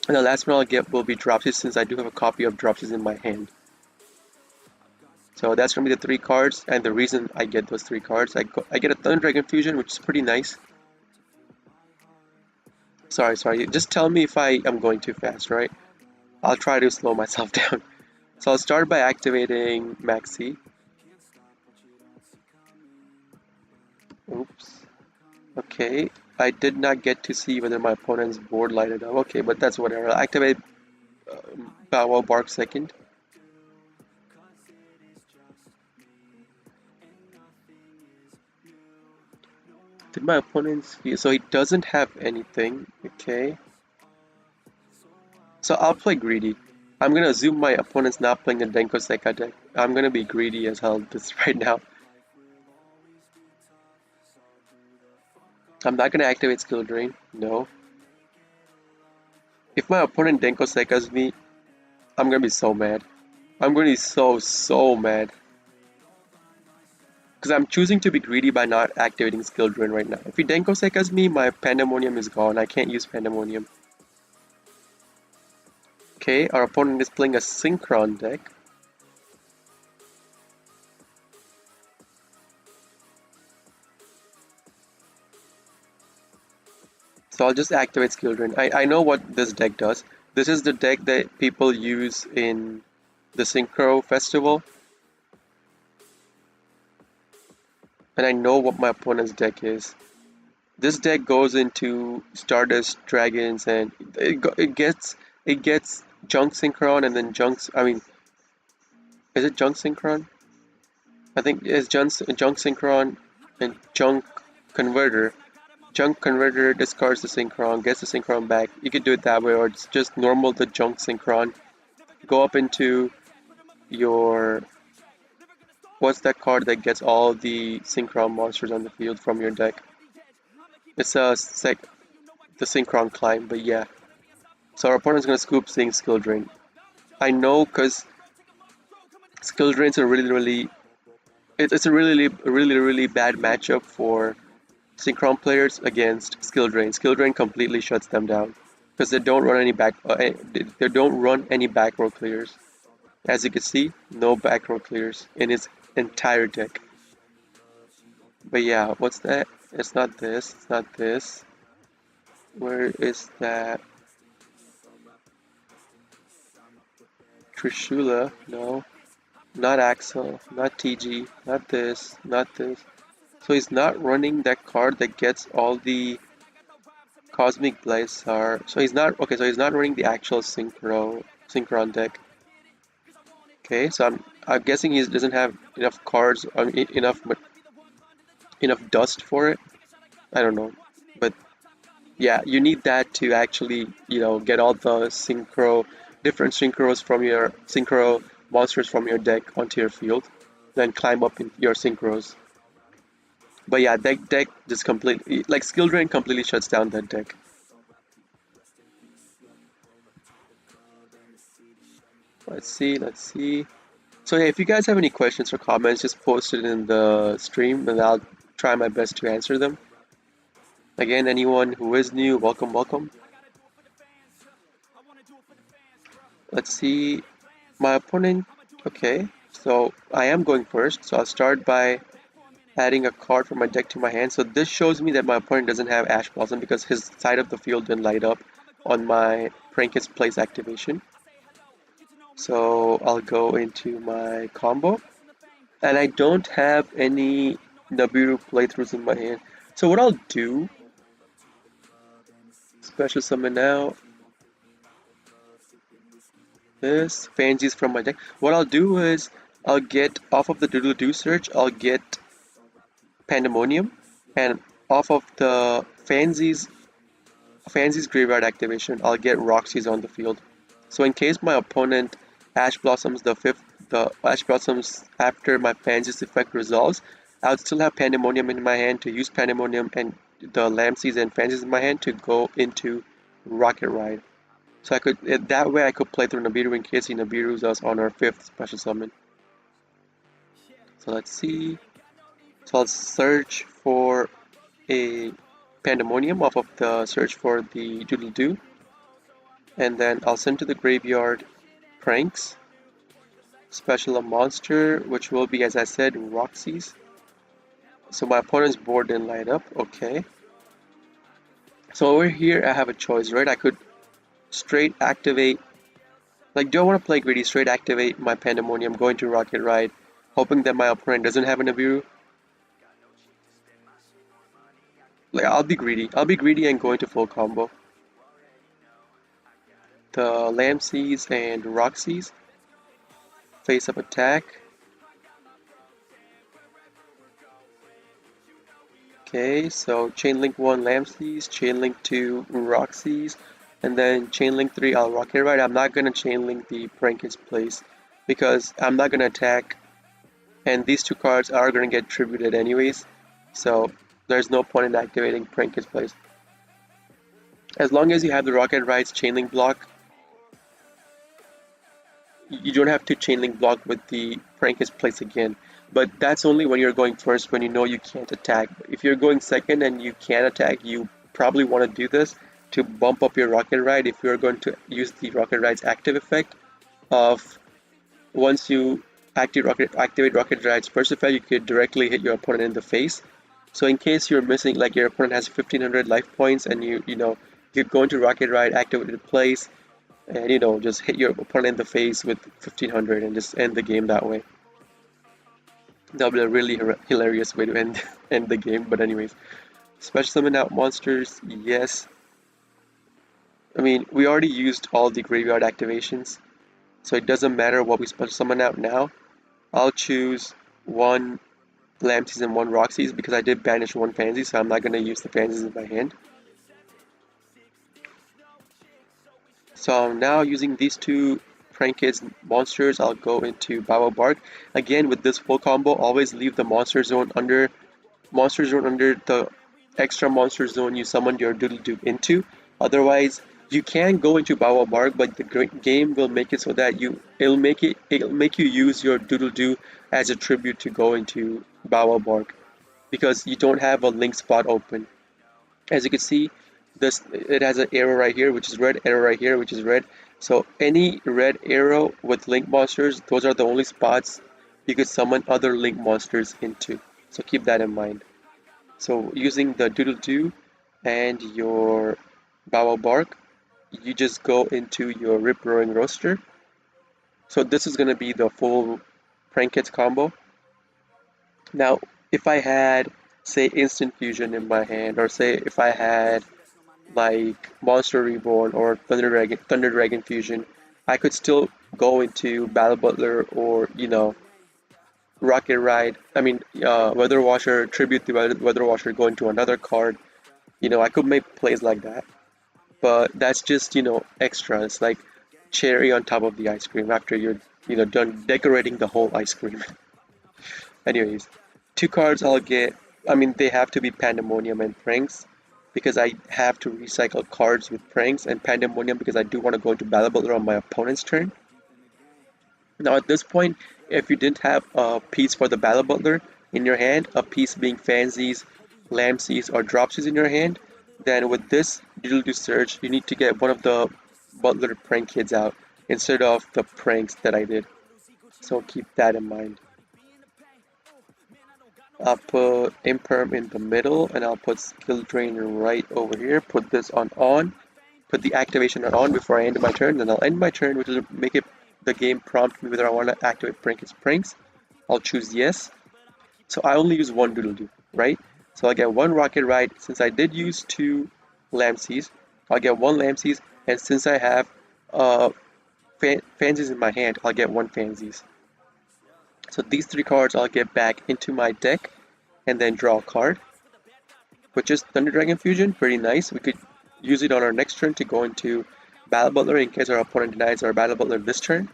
Speaker 1: And the last one I'll get will be Dropsies since I do have a copy of Dropsies in my hand. So that's gonna be the 3 cards, and the reason I get those 3 cards, I get a Thunder Dragon Fusion, which is pretty nice. Sorry, just tell me if I am going too fast, right? I'll try to slow myself down. So I'll start by activating Maxi. Oops. Okay, I did not get to see whether my opponent's board lighted up. Okay, but that's whatever. I'll activate Bow Wow Bark second. Did my opponent's... So he doesn't have anything. Okay. So I'll play greedy. I'm gonna assume my opponent's not playing a Denko Sekka deck. I'm gonna be greedy as hell this right now. I'm not gonna activate Skill Drain. No. If my opponent Denko Sekkas me, I'm gonna be so mad. I'm gonna be so mad. Because I'm choosing to be greedy by not activating Skill Drain right now. If he Denko Sekkas me, my Pandemonium is gone. I can't use Pandemonium. Okay, our opponent is playing a Synchron deck. So I'll just activate Skill Drain. I know what this deck does. This is the deck that people use in the Synchro Festival. And I know what my opponent's deck is. This deck goes into Stardust Dragons and it gets Junk Synchron and then is it Junk Synchron? I think it's Junk Synchron and Junk Converter. Junk Converter discards the Synchron, gets the Synchron back. You could do it that way, or it's just normal the Junk Synchron. Go up into your... What's that card that gets all the Synchron monsters on the field from your deck? It's the Synchron Climb, but yeah. So our opponent's gonna scoop seeing Skill Drain. I know because Skill Drain's a really bad matchup for Synchron players against Skill Drain. Skill Drain completely shuts them down because they don't run any back row clears. As you can see, no back row clears in its entire deck. But yeah, what's that? It's not this. It's not this. Where is that? Trishula? No. Not Axel. Not TG. Not this. Not this. So he's not running that card that gets all the Cosmic Blazar. So he's not okay. So he's not running the actual Synchron deck. Okay, so I'm guessing he doesn't have enough cards, enough dust for it. I don't know, but yeah, you need that to actually get all the different synchros from your synchro monsters from your deck onto your field, then climb up in your synchros. But yeah, deck just completely like skill drain completely shuts down that deck. Let's see. So yeah, if you guys have any questions or comments, just post it in the stream and I'll try my best to answer them. Again, anyone who is new, welcome, welcome. Let's see. My opponent, okay, so I am going first, so I'll start by adding a card from my deck to my hand. So this shows me that my opponent doesn't have Ash Blossom because his side of the field didn't light up on my Prank's Place activation. So I'll go into my combo. And I don't have any Nibiru playthroughs in my hand. So what I'll do, special summon now, this Fansies from my deck. What I'll do is I'll get off of the Doodle Doo search, I'll get Pandemonium, and off of the Fansies Graveyard activation, I'll get Roxy's on the field. So in case my opponent Ash Blossoms the Ash Blossoms after my Fansies effect resolves, I would still have Pandemonium in my hand to use Pandemonium and the Lamseas and Fansies in my hand to go into Rocket Ride. So that way I could play through Nibiru in case he Nibirus us on our 5th special summon. So let's see. So I'll search for a Pandemonium off of the search for the Doodle Doo. And then I'll send to the graveyard Pranks. Special a monster, which will be, as I said, Roxy's. So my opponent's board didn't light up. Okay. So over here I have a choice, right? I could straight activate, like, do I want to play greedy? Straight activate my Pandemonium, go into Rocket Ride, hoping that my opponent doesn't have a Nibiru. Like, I'll be greedy. I'll be greedy and go into full combo. The Lamseas and Roxy's. Face up attack. Okay, so Chain Link 1 Lamseas, Chain Link 2 Roxy's, and then Chain Link 3 I'll Rocket Ride. I'm not gonna Chain Link the Prank's Place because I'm not gonna attack, and these two cards are gonna get tributed anyways, so there's no point in activating Prank's Place. As long as you have the Rocket Ride's Chain Link block, you don't have to Chain Link block with the Prank's Place again. But that's only when you're going first, when you know you can't attack. If you're going second and you can attack, you probably want to do this to bump up your Rocket Ride if you're going to use the Rocket Ride's active effect of once you activate Rocket Ride's first effect, you could directly hit your opponent in the face. So in case you're missing, like your opponent has 1500 life points and you go into Rocket Ride, activate it place, and just hit your opponent in the face with 1500 and just end the game that way. That'll be a really hilarious way to end the game. But anyways, special summon out monsters, yes. I mean, we already used all the graveyard activations, so it doesn't matter what we special summon out now. I'll choose one Lamseas and one Roxy's because I did banish one Pansy, so I'm not going to use the Pansies in my hand. So I'm now using these two Prank's monsters. I'll go into Bawa Bark. Again, with this full combo, always leave the monster zone under the extra monster zone you summoned your Doodle Doo into. Otherwise, you can go into Bawa Bark, but the game will make it so that it'll make you use your Doodle Doo as a tribute to go into Bawa Bark because you don't have a link spot open. As you can see, it has an arrow right here which is red, arrow right here which is red. So any red arrow with link monsters, those are the only spots you could summon other link monsters into. So keep that in mind. So using the Doodle Doo and your Bawa Bark, you just go into your Rip Roaring Roaster. So this is going to be the full Prank's combo. Now, if I had, say, Instant Fusion in my hand, or say if I had like Monster Reborn or Thunder Dragon Fusion, I could still go into Battle Butler or Rocket Ride. I mean, Weather Washer, tribute to Weather Washer, go into another card. I could make plays like that, but that's just extra. It's like cherry on top of the ice cream after you're done decorating the whole ice cream. Anyways, two cards I'll get. I mean, they have to be Pandemonium and Pranks because I have to recycle cards with Pranks and Pandemonium because I do want to go into Battle Butler on my opponent's turn. Now, at this point, if you didn't have a piece for the Battle Butler in your hand, a piece being Fansies, Lamsies, or Dropsies in your hand, then with this Doodle Doo Surge, you need to get one of the Butler Prank Kids out instead of the pranks that I did. So keep that in mind. I'll put Imperm in the middle and I'll put Skill Drain right over here. Put this on. Put the activation on before I end my turn. Then I'll end my turn, which will make it the game prompt me whether I want to activate Pranks. I'll choose yes. So I only use one Doodle Doo, right? So I'll get one Rocket Ride. Since I did use two Lamsies, I'll get one Lamsies. And since I have Fansies in my hand, I'll get one Fansies. So these three cards I'll get back into my deck and then draw a card, which is Thunder Dragon Fusion. Pretty nice. We could use it on our next turn to go into Battle Butler in case our opponent denies our Battle Butler this turn.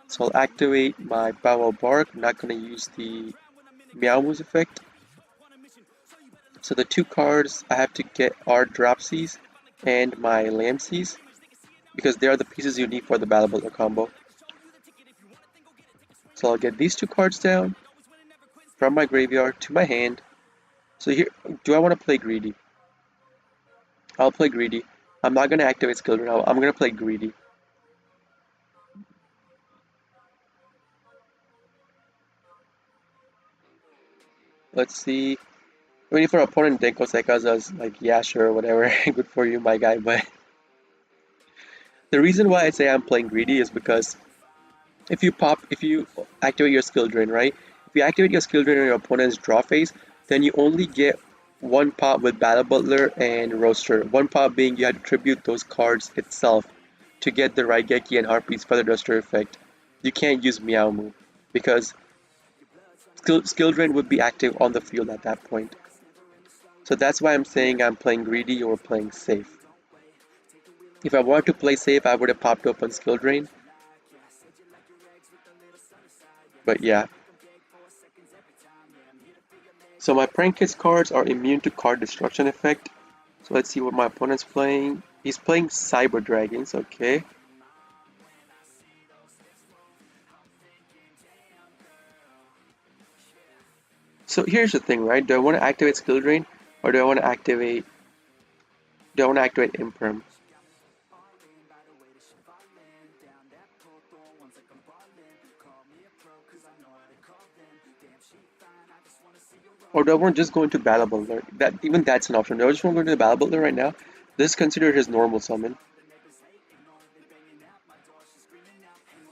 Speaker 1: So I'll activate my Bow Bark. I'm not going to use the Meow Moves effect. So the two cards I have to get are Dropsies and my Lamsies because they are the pieces you need for the Battle Butler combo. So I'll get these two cards down from my graveyard to my hand. So here, do I want to play Greedy? I'll play Greedy. I'm not going to activate Skill Drain. I'm going to play Greedy. Let's see. I mean, if our opponent Denko Sekas us, like, yeah, sure, whatever. Good for you, my guy. But the reason why I say I'm playing Greedy is because if you activate your Skill Drain, right? If you activate your Skill Drain on your opponent's draw phase, then you only get one pop with Battle Butler and Roaster. One pop being you have to tribute those cards itself to get the Raigeki and Harpy's Feather Duster effect. You can't use Meow Move because Skill Drain would be active on the field at that point. So that's why I'm saying I'm playing Greedy or playing safe. If I wanted to play safe, I would have popped open Skill Drain. But yeah. So my Prank Kids cards are immune to card destruction effect. So let's see what my opponent's playing. He's playing Cyber Dragons, okay. So here's the thing, right? Do I want to activate Skill Drain or do I want to activate Imperm? Or do I want to just go into Battle Butler? Even that's an option. Do I just want to go into the Battle Butler right now? This is considered his normal summon.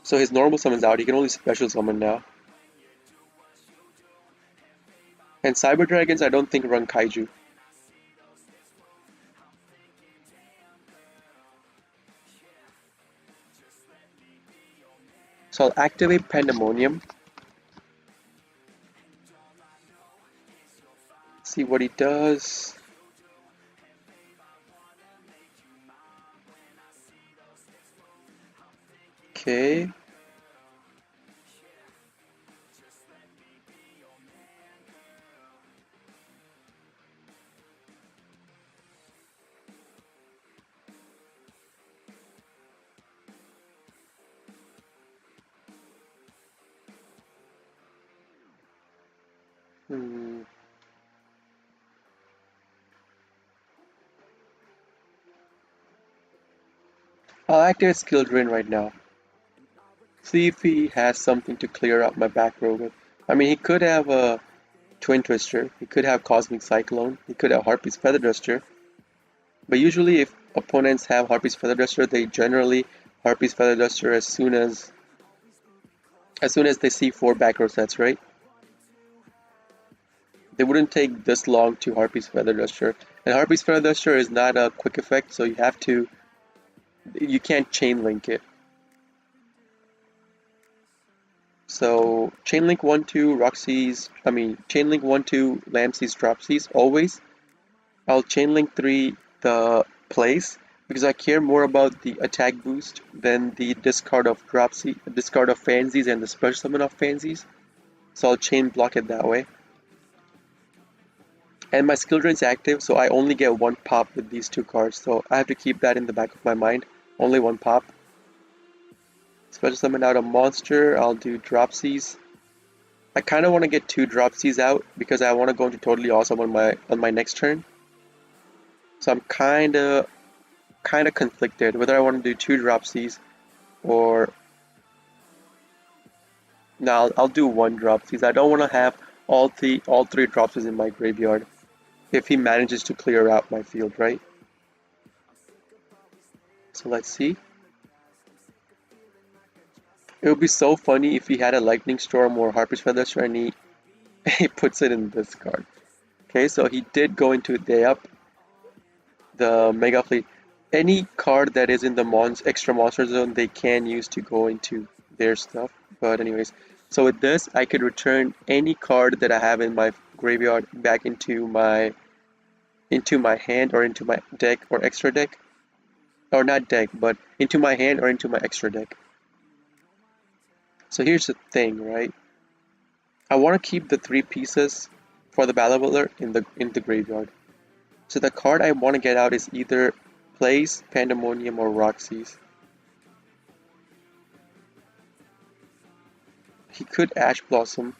Speaker 1: So his normal summon's out, he can only special summon now. And Cyber Dragons I don't think run Kaiju. So I'll activate Pandemonium. See what he does. Okay. I'll activate Skill Drain right now. See if he has something to clear up my back row with. I mean, he could have a Twin Twister, he could have Cosmic Cyclone, he could have Harpy's Feather Duster. But usually if opponents have Harpy's Feather Duster, they generally Harpy's Feather Duster as soon as they see 4 back row sets, right? It wouldn't take this long to Harpy's Feather Duster. And Harpy's Feather Duster is not a quick effect, so you can't chain link it. So chain link 1-2 chain link 1-2 Lamseys Dropsies always. I'll chain link 3 the place because I care more about the attack boost than the discard of Fansies and the special summon of Fansies. So I'll chain block it that way. And my skill drain is active, so I only get 1 pop with these 2 cards. So I have to keep that in the back of my mind. Only 1 pop. Special summon out a monster. I'll do Dropsies. I kind of want to get 2 Dropsies out because I want to go into Totally Awesome on my next turn. So I'm kind of conflicted whether I want to do 2 Dropsies or no. I'll do 1 Dropsies. I don't want to have all three Dropsies in my graveyard if he manages to clear out my field, right? So let's see. It would be so funny if he had a Lightning Storm or Harpy's Feather Duster and he puts it in this card. Okay, so he did go into the Mega Fleet. Any card that is in the extra monster zone, they can use to go into their stuff. But anyways, so with this, I could return any card that I have in my graveyard back into my hand or into my deck or extra deck. Or not deck, but into my hand or into my extra deck. So here's the thing, right? I want to keep the 3 pieces for the Battle Butler in the graveyard. So the card I want to get out is either Plays, Pandemonium, or Roxy's. He could Ash Blossom.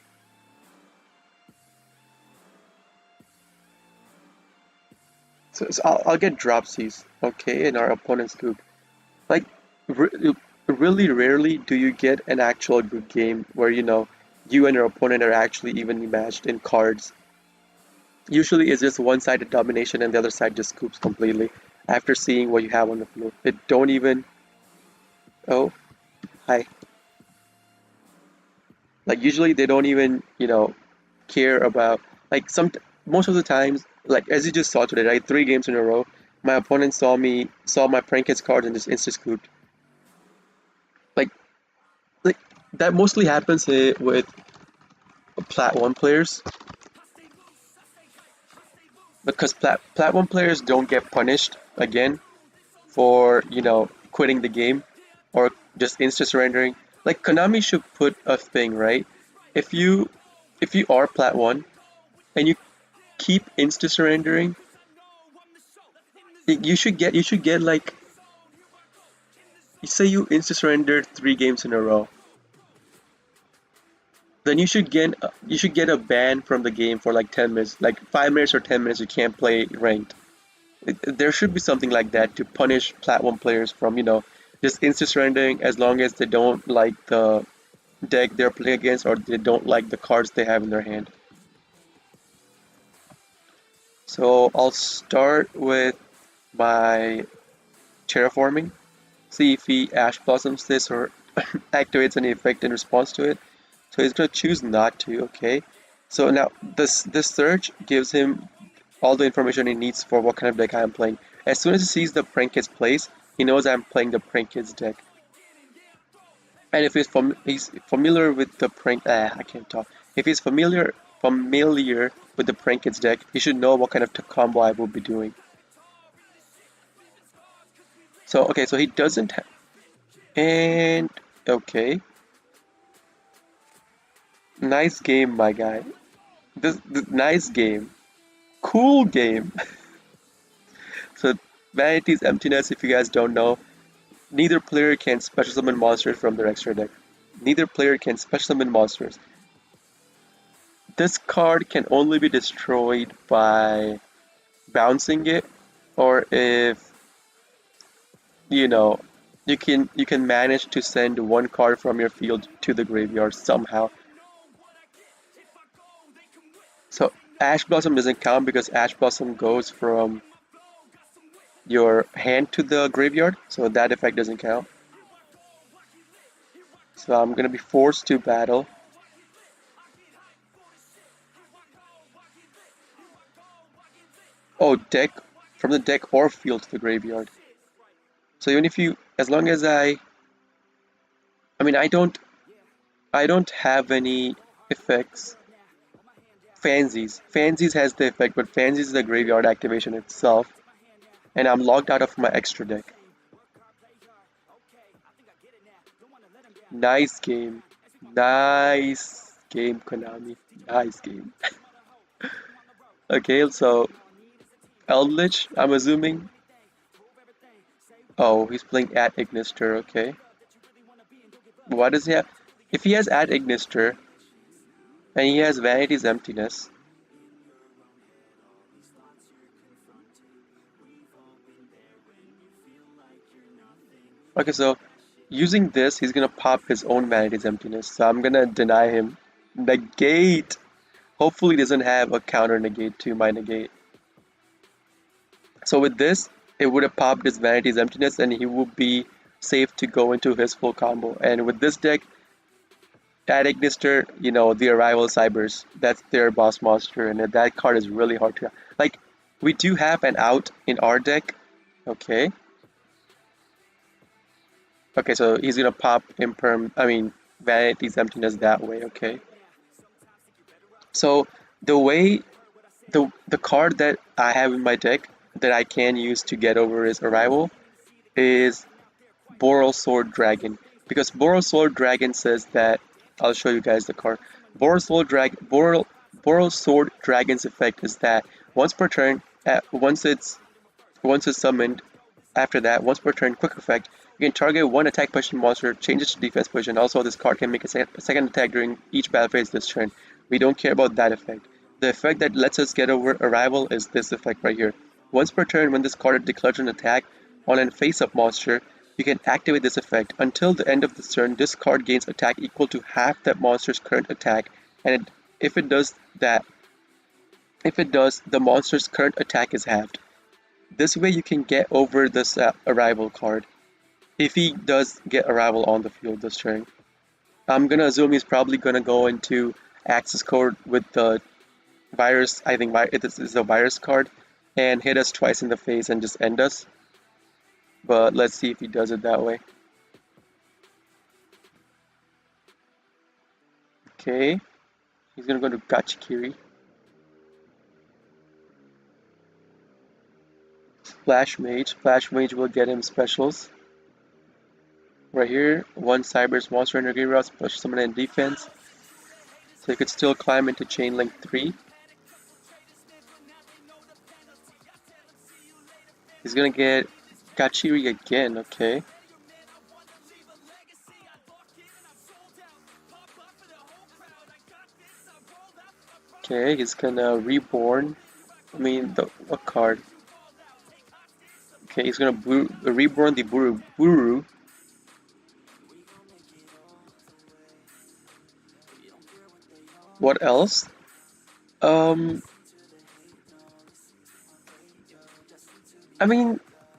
Speaker 1: So I'll get Dropsies, okay, in our opponent's group. Like, really rarely do you get an actual good game where, you and your opponent are actually evenly matched in cards. Usually it's just one-sided domination and the other side just scoops completely after seeing what you have on the field. It don't even... Oh, hi. Like, usually they don't even, care about... Like, most of the times, like, as you just saw today, right? 3 games in a row, my opponent saw my Prankhead's cards and just insta-scooped. Like, that mostly happens with Plat 1 players. Because Plat 1 players don't get punished again for, quitting the game or just insta-surrendering. Like, Konami should put a thing, right? If you are Plat 1 and you keep insta-surrendering, you should get like, say you insta-surrendered 3 games in a row. Then you should get a ban from the game for like 10 minutes, like 5 minutes or 10 minutes. You can't play ranked. There should be something like that to punish Plat 1 players from just insta surrendering as long as they don't like the deck they're playing against or they don't like the cards they have in their hand. So I'll start with my terraforming, see if he Ash Blossoms this or activates any effect in response to it. So he's going to choose not to, okay? So now this search gives him all the information he needs for what kind of deck I am playing. As soon as he sees the Prankhead's place, he knows I'm playing the Prankhead's deck. And if he's familiar with the I can't talk. If he's familiar with the Prankhead's deck, he should know what kind of combo I will be doing. So okay, so he doesn't and okay. Nice game, my guy. This nice game. Cool game. So Vanity's Emptiness, if you guys don't know, neither player can special summon monsters from their extra deck. Neither player can special summon monsters. This card can only be destroyed by bouncing it, or if you can manage to send 1 card from your field to the graveyard somehow. So Ash Blossom doesn't count because Ash Blossom goes from your hand to the graveyard, so that effect doesn't count. So I'm gonna be forced to battle. Oh, deck, from the deck or field to the graveyard. So even if you, as long as I mean, I don't have any effects. Fansies has the effect, but Fansies is the graveyard activation itself, and I'm logged out of my extra deck. Nice game. Nice game, Konami. Nice game. Okay, so Eldritch, I'm assuming. Oh, he's playing at Ignister, okay. Why does he have? If he has at Ignister and he has Vanity's Emptiness, okay, so using this, he's gonna pop his own Vanity's Emptiness, so I'm gonna deny him. Negate! Hopefully, he doesn't have a counter negate to my negate. So with this, it would have popped his Vanity's Emptiness and he would be safe to go into his full combo. And with this deck, at Ignister, you know, the Arrival Cybers, that's their boss monster, and that card is really hard to... Like, we do have an out in our deck, okay. Okay, so he's gonna pop Vanity's Emptiness that way, okay. So, the way, the card that I have in my deck that I can use to get over his Arrival is Boral Sword Dragon, because Boral Sword Dragon says that, I'll show you guys the card. Boral Sword Dragon's effect is that once per turn, once it's summoned, after that, once per turn, quick effect, you can target one attack position monster, change its defense position. Also, this card can make a second attack during each battle phase this turn. We don't care about that effect. The effect that lets us get over Arrival is this effect right here. Once per turn, when this card declares an attack on a face-up monster, you can activate this effect. Until the end of this turn, this card gains attack equal to half that monster's current attack, and if it does, the monster's current attack is halved. This way you can get over this Arrival card, if he does get Arrival on the field this turn. I'm gonna assume he's probably gonna go into Access Code with the Virus, I think this is a Virus card, and hit us twice in the face and just end us. But let's see if he does it that way. Okay, he's gonna go to Gachikiri. Flash Mage will get him specials. Right here, one Cyber's monster energy route, special summon and defense. So he could still climb into Chain Link 3. He's gonna get Gachiri again, okay. Okay, he's gonna Reborn. What card? Okay, he's gonna Reborn the Buru. What else?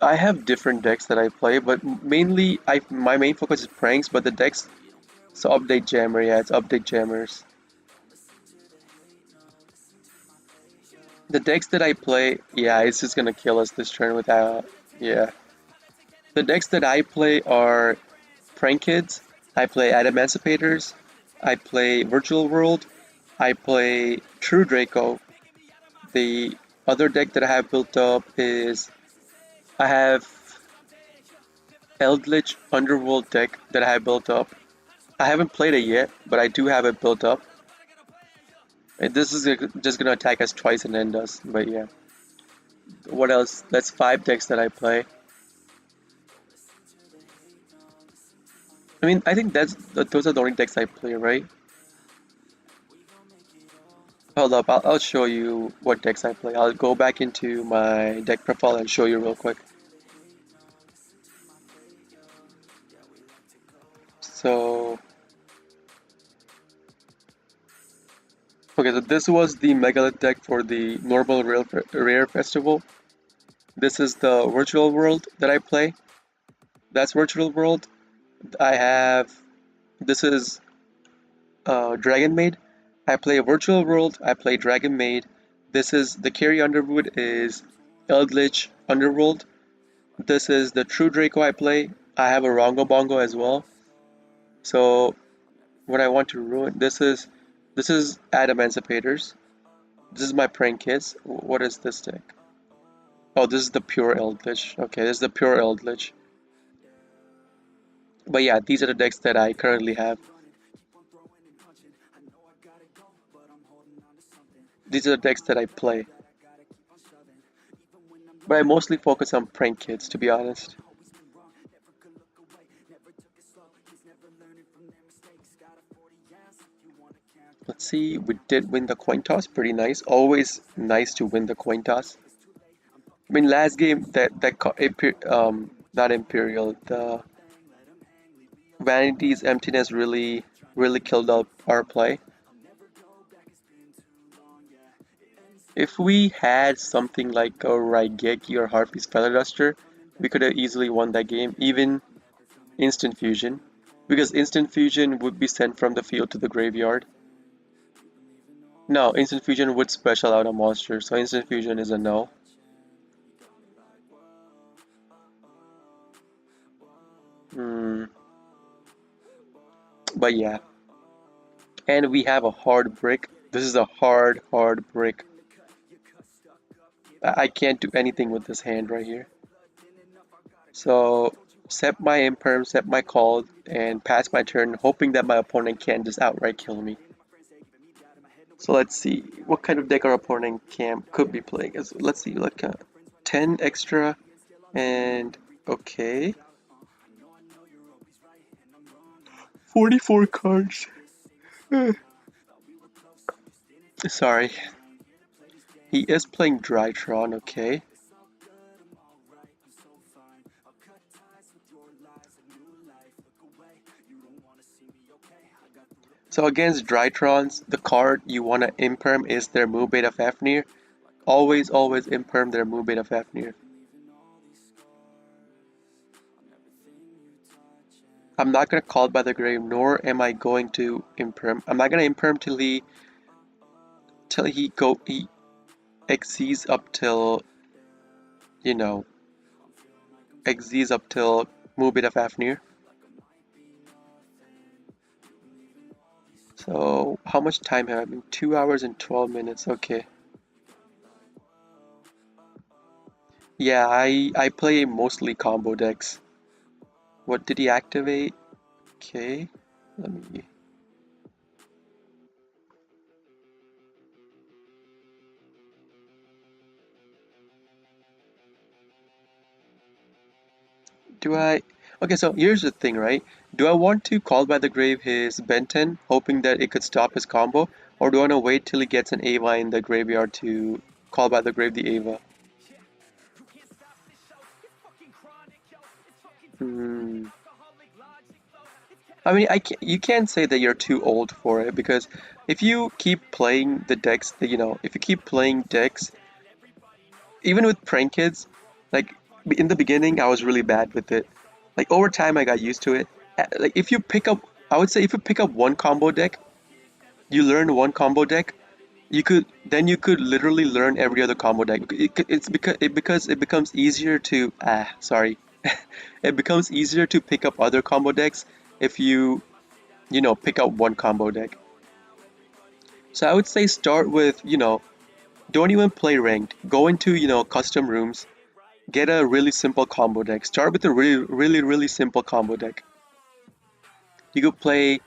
Speaker 1: I have different decks that I play, but mainly my main focus is pranks, but the decks, so update jammer, yeah, it's update jammers. The decks that I play, yeah, it's just gonna kill us this turn without, yeah. The decks that I play are Prank Kids, I play Adamanticators, I play Virtual World, I play True Draco. The other deck that I have built up is, I have Eldritch Underworld deck that I have built up. I haven't played it yet, but I do have it built up. And this is just gonna attack us twice and end us, but yeah. What else? That's 5 decks that I play. I think those are the only decks I play, right? Hold up, I'll show you what decks I play. I'll go back into my deck profile and show you real quick. So, okay, so this was the Megalith deck for the normal rare festival. This is the Virtual World that I play. That's Virtual World. This is Dragon Maid. I play Virtual World, I play Dragon Maid. This is, the Carry Underwood is Eldritch Underworld. This is the true Draco I play. I have a Rongo Bongo as well. So what I want to ruin, this is Ad Emancipators. This is my prank kids. What is this deck? Oh, this is the pure Eldritch. Okay, this is the pure Eldritch. But yeah, these are the decks that I currently have. These are the decks that I play. But I mostly focus on prank kids, to be honest. Let's see, we did win the coin toss, pretty nice. Always nice to win the coin toss. I mean, last game not Imperial, the Vanity's Emptiness really killed our play. If we had something like a Raigeki or Harpy's Feather Duster, we could have easily won that game, even Instant Fusion, because Instant Fusion would be sent from the field to the graveyard. No, Instant Fusion would special out a monster, so Instant Fusion is a no. Hmm. But yeah. And we have a hard brick. This is a hard brick. I can't do anything with this hand right here. So, set my imperm, set my call, and pass my turn, hoping that my opponent can't just outright kill me. So let's see what kind of deck our opponent could be playing. Let's see, like 10 extra, and okay, 44 cards. Sorry, he is playing Drytron. Okay. So against Drytrons, the card you want to imperm is their Moo Beta Fafnir. Always imperm their Moo Beta Fafnir. I'm not going to call by the grave, nor am I going to imperm. I'm not going to imperm till he exceeds up till, you know, exceeds up till Moo Beta Fafnir. So how much time have I been? 2 hours and 12 minutes. Okay. Yeah, I play mostly combo decks. What did he activate? Okay, let me. Do I? Okay, so here's the thing, right? Do I want to call by the grave his Benten, hoping that it could stop his combo, or do I want to wait till he gets an Ava in the graveyard to call by the grave the Ava? Hmm. I mean, you can't say that you're too old for it because if you keep playing the decks, if you keep playing decks, even with prank kids, like in the beginning, I was really bad with it. Like over time, I got used to it. Like if you pick up, I would say if you pick up one combo deck, you learn one combo deck, you could literally learn every other combo deck. It's because it becomes easier to sorry, it becomes easier to pick up other combo decks if you pick up one combo deck. So I would say start with don't even play ranked. Go into custom rooms. Get a really simple combo deck. Start with a really simple combo deck. You could play,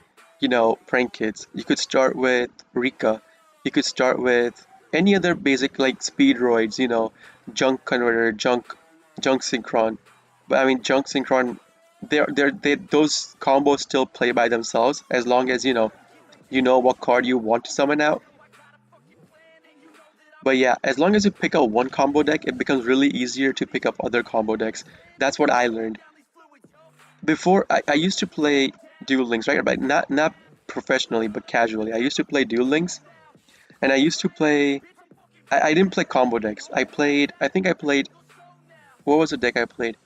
Speaker 1: prank kids. You could start with Rika. You could start with any other basic like speedroids, junk converter, junk synchron. But I mean junk synchron, those combos still play by themselves as long as you know what card you want to summon out. But yeah, as long as you pick up one combo deck, it becomes really easier to pick up other combo decks. That's what I learned. Before I used to play Duel Links, right? But not professionally, but casually. I used to play Duel Links, and I used to play. I didn't play combo decks. I think I played. What was the deck I played?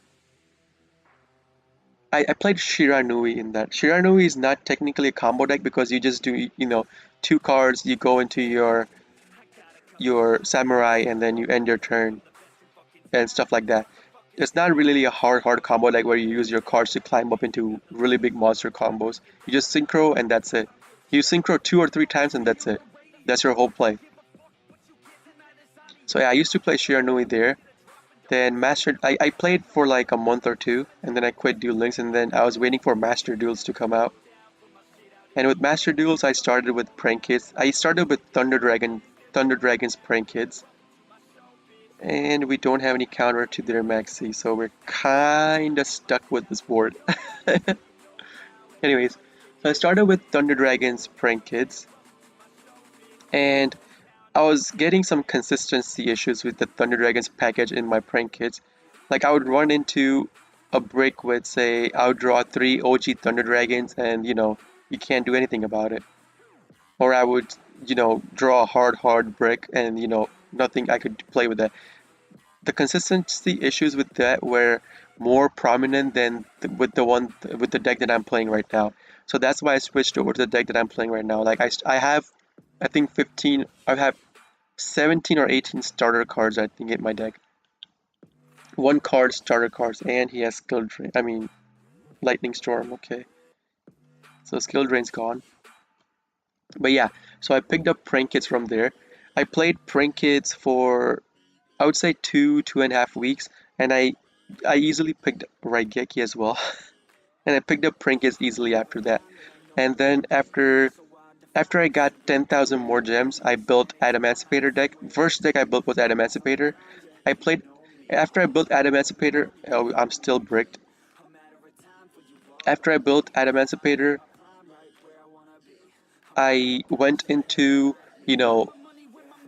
Speaker 1: I played Shiranui in that. Shiranui is not technically a combo deck because you just do two cards. You go into your samurai and then you end your turn. and stuff like that. It's not really a hard combo like where you use your cards to climb up into really big monster combos. You just synchro and that's it. You synchro 2 or 3 times and that's it. That's your whole play. So yeah, I used to play Shiranui there. Then I played for like a month or two, and then I quit Duel Links, and then I was waiting for Master Duels to come out. And with Master Duels, I started with Prank Kids. I started with Thunder Dragon's Prank Kids, and we don't have any counter to their Maxi, so we're kinda stuck with this board. Anyways, so I started with Thunder Dragon's Prank Kids, and I was getting some consistency issues with the Thunder Dragons package in my Prank Kids. Like I would run into a brick with, say, I would draw 3 OG Thunder Dragons, and you can't do anything about it. Or I would, draw a hard brick, and nothing I could play with that. The consistency issues with that were more prominent than with the deck that I'm playing right now. So that's why I switched over to the deck that I'm playing right now. Like I have, I think 15. I have 17 or 18 starter cards, I think, in my deck. One card starter cards, and he has skill drain. I mean, lightning storm. Okay, so skill drain's gone. But yeah, so I picked up Prank Kids from there. I played Prank Kids for, I would say, 2.5 weeks, and I easily picked Raigeki as well, and I picked up Prank Kids easily after that. And then after I got 10,000 more gems, I built Adamantipator deck. First deck I built was Adamantipator. I played after I built Adamantipator. Oh, I'm still bricked. After I built Adamantipator, I went into,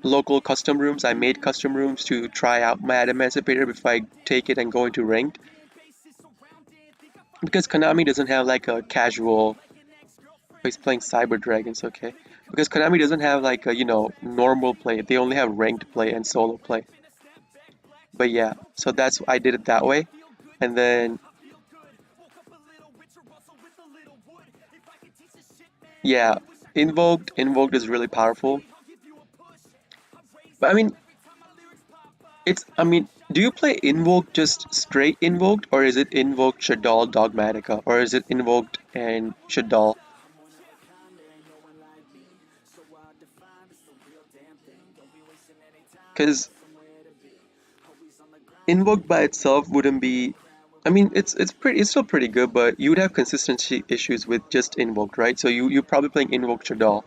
Speaker 1: local custom rooms. I made custom rooms to try out my Adamantipator before I take it and go into ranked. Because Konami doesn't have like a casual. He's playing Cyber Dragons, okay. Because Konami doesn't have like a, normal play. They only have ranked play and solo play. But yeah, so that's I did it that way. And then yeah, Invoked is really powerful. But do you play Invoked just straight Invoked, or is it Invoked Shaddoll Dogmatica, or is it Invoked and Shaddoll? Because Invoked by itself wouldn't be. It's still pretty good, but you would have consistency issues with just Invoked, right? So you're probably playing Invoked Shaddoll.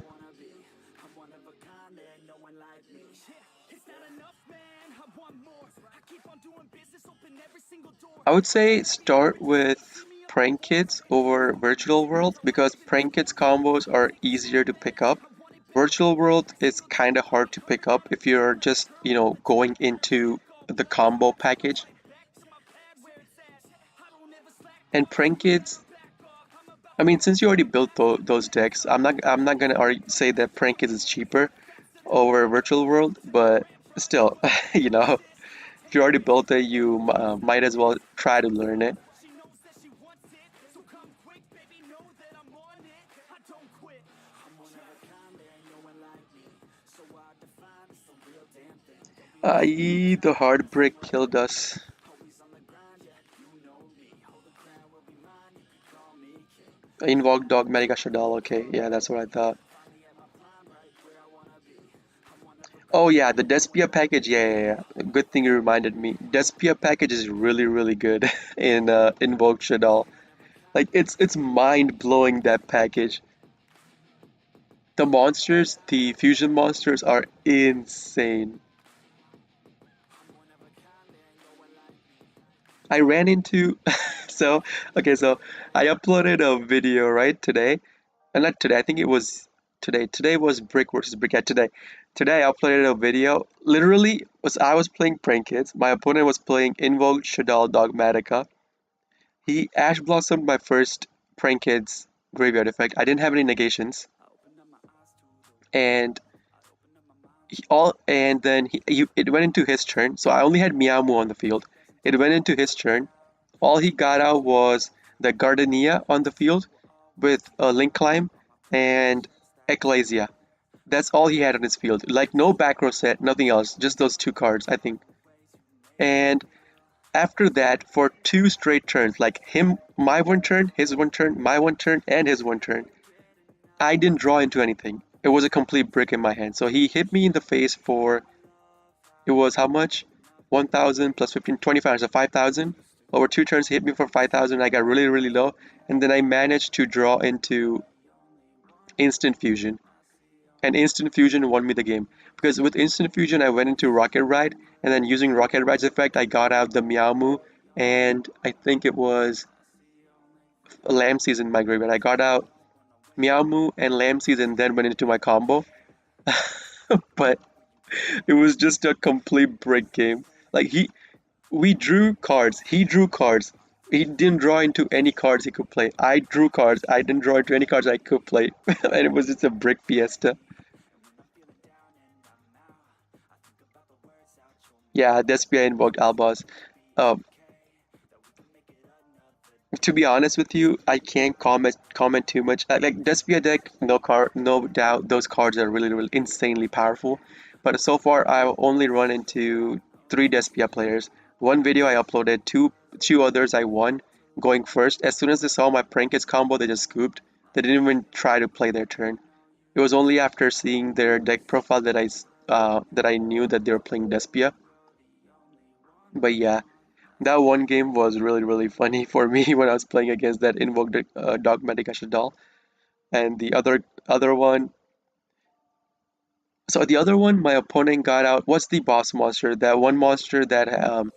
Speaker 1: I would say start with Prank Kids over Virtual World because Prank Kids combos are easier to pick up. Virtual World is kind of hard to pick up if you're just, going into the combo package. And Prank Kids, since you already built those decks, I'm not gonna say that Prank Kids is cheaper over Virtual World, but still, if you already built it, you might as well try to learn it. The hard brick killed us. Invoke Dog Mega Shadal, okay, yeah, that's what I thought. Oh yeah, the Despia package, yeah. Good thing you reminded me. Despia package is really good in Invoke Shadal. Like it's mind blowing that package. The monsters, the fusion monsters are insane. I ran into so okay, so I uploaded a video right today. And not today, I think it was today. Today was brick versus brick. Yeah, today. Today I uploaded a video. Literally was I was playing Prank Kids. My opponent was playing Invoke Shadal Dogmatica. He Ash Blossomed my first Prank Kids graveyard effect. I didn't have any negations. And then it went into his turn. So I only had Miamu on the field. It went into his turn. All he got out was the Gardenia on the field with a Link Climb and Ecclesia. That's all he had on his field. Like no back row set, nothing else. Just those two cards, I think. And after that, for two straight turns, like my one turn, his one turn, my one turn, and his one turn, I didn't draw into anything. It was a complete brick in my hand. So he hit me in the face for, it was how much? 1,000 plus 15, 25, so 5,000. Over two turns, he hit me for 5,000. I got really, really low. And then I managed to draw into Instant Fusion. And Instant Fusion won me the game. Because with Instant Fusion, I went into Rocket Ride. And then using Rocket Ride's effect, I got out the Meow Moo. And I think it was Lamb Season in my graveyard. I got out Meow Moo and Lamb Season, then went into my combo. But it was just a complete brick game. Like we drew cards. He drew cards. He didn't draw into any cards he could play. I drew cards. I didn't draw into any cards I could play. And it was just a brick fiesta. Yeah, Despia invoked Albaz. Um, to be honest with you, I can't comment too much. Like Despia deck, no doubt, those cards are really, really insanely powerful. But so far, I've only run into three Despia players. One video I uploaded, two others I won going first. As soon as they saw my Prankets combo, they just scooped. They didn't even try to play their turn. It was only after seeing their deck profile that I knew that they were playing Despia. But yeah, that one game was really, really funny for me when I was playing against that invoked dogmatic Ashadal. And the other one, so the other one, my opponent got out. What's the boss monster? That one monster that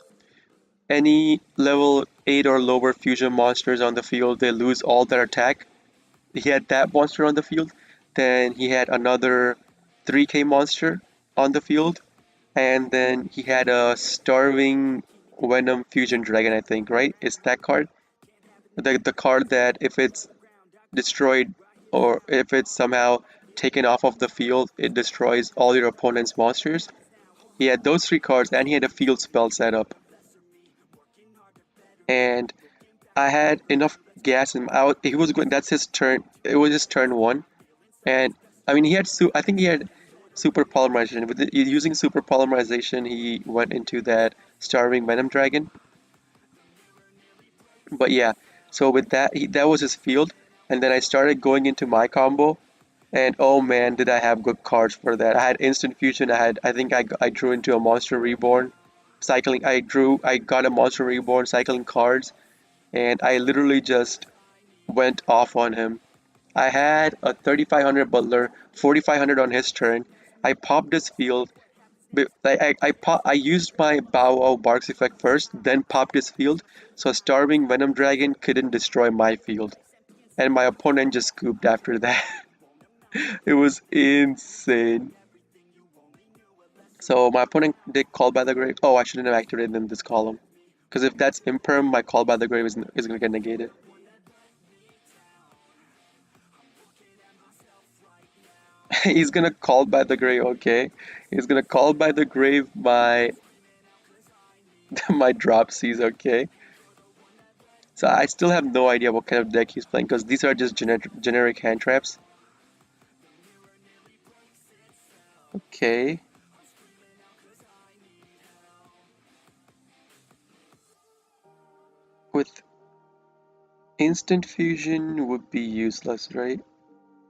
Speaker 1: any level 8 or lower fusion monsters on the field, they lose all their attack. He had that monster on the field. Then he had another 3K monster on the field. And then he had a starving Venom Fusion Dragon, I think, right? It's that card. The card that if it's destroyed or if it's somehow taken off of the field, it destroys all your opponent's monsters. He had those three cards and he had a field spell set up. And I had enough gas in he was going, that's his turn. It was his turn one. And I mean, I think he had super polymerization. Using super polymerization, he went into that starving Venom Dragon. But yeah, so with that, that was his field. And then I started going into my combo. And oh man, did I have good cards for that. I had Instant Fusion. I think I drew into a Monster Reborn. I got a Monster Reborn cycling cards. And I literally just went off on him. I had a 3500 Butler, 4500 on his turn. I popped his field. I used my Bow Wow Barks effect first, then popped his field, so Starving Venom Dragon couldn't destroy my field. And my opponent just scooped after that. It was insane. So my opponent did Call by the Grave. Oh, I shouldn't have activated in this column. Because if that's Imperm, my Call by the Grave is going to get negated. He's going to Call by the Grave, okay. He's going to Call by the Grave my, my drop Cs, okay. So I still have no idea what kind of deck he's playing because these are just generic hand traps. Okay. With Instant Fusion would be useless, right?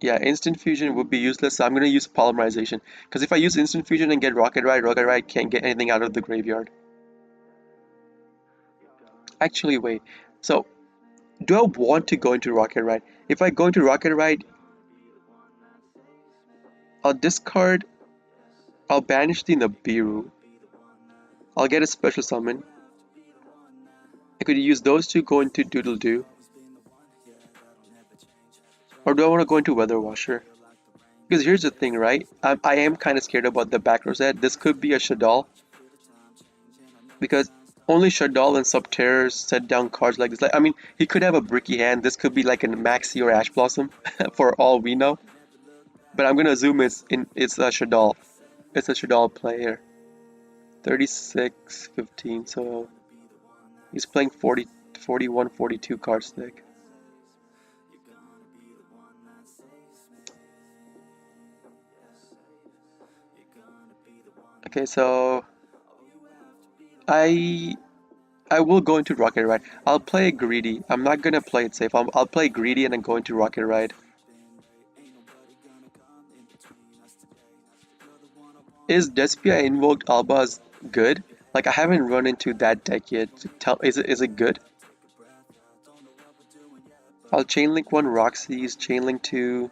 Speaker 1: Yeah, Instant Fusion would be useless, so I'm going to use Polymerization. Because if I use Instant Fusion and get Rocket Ride can't get anything out of the graveyard. Actually, wait. So, do I want to go into Rocket Ride? If I go into Rocket Ride, I'll discard, I'll banish the Nibiru. I'll get a special summon. I could use those to go into Doodle Doo. Or do I want to go into Weather Washer? Because here's the thing, right? I am kind of scared about the back row set. This could be a Shadal. Because only Shadal and Subterrors set down cards like this. Like, I mean, he could have a bricky hand. This could be like a Maxi or Ash Blossom, for all we know. But I'm gonna assume it's a Shadal. It's a Shadal player. 36, 15, so he's playing 40, 41, 42 card stick. Okay, so I I will go into Rocket Ride. I'll play greedy. I'm not gonna play it safe. I'll play greedy and then go into Rocket Ride. Is Despia Invoked Albaz good? Like I haven't run into that deck yet. Tell, is it good? I'll chainlink one Roxy's, chainlink two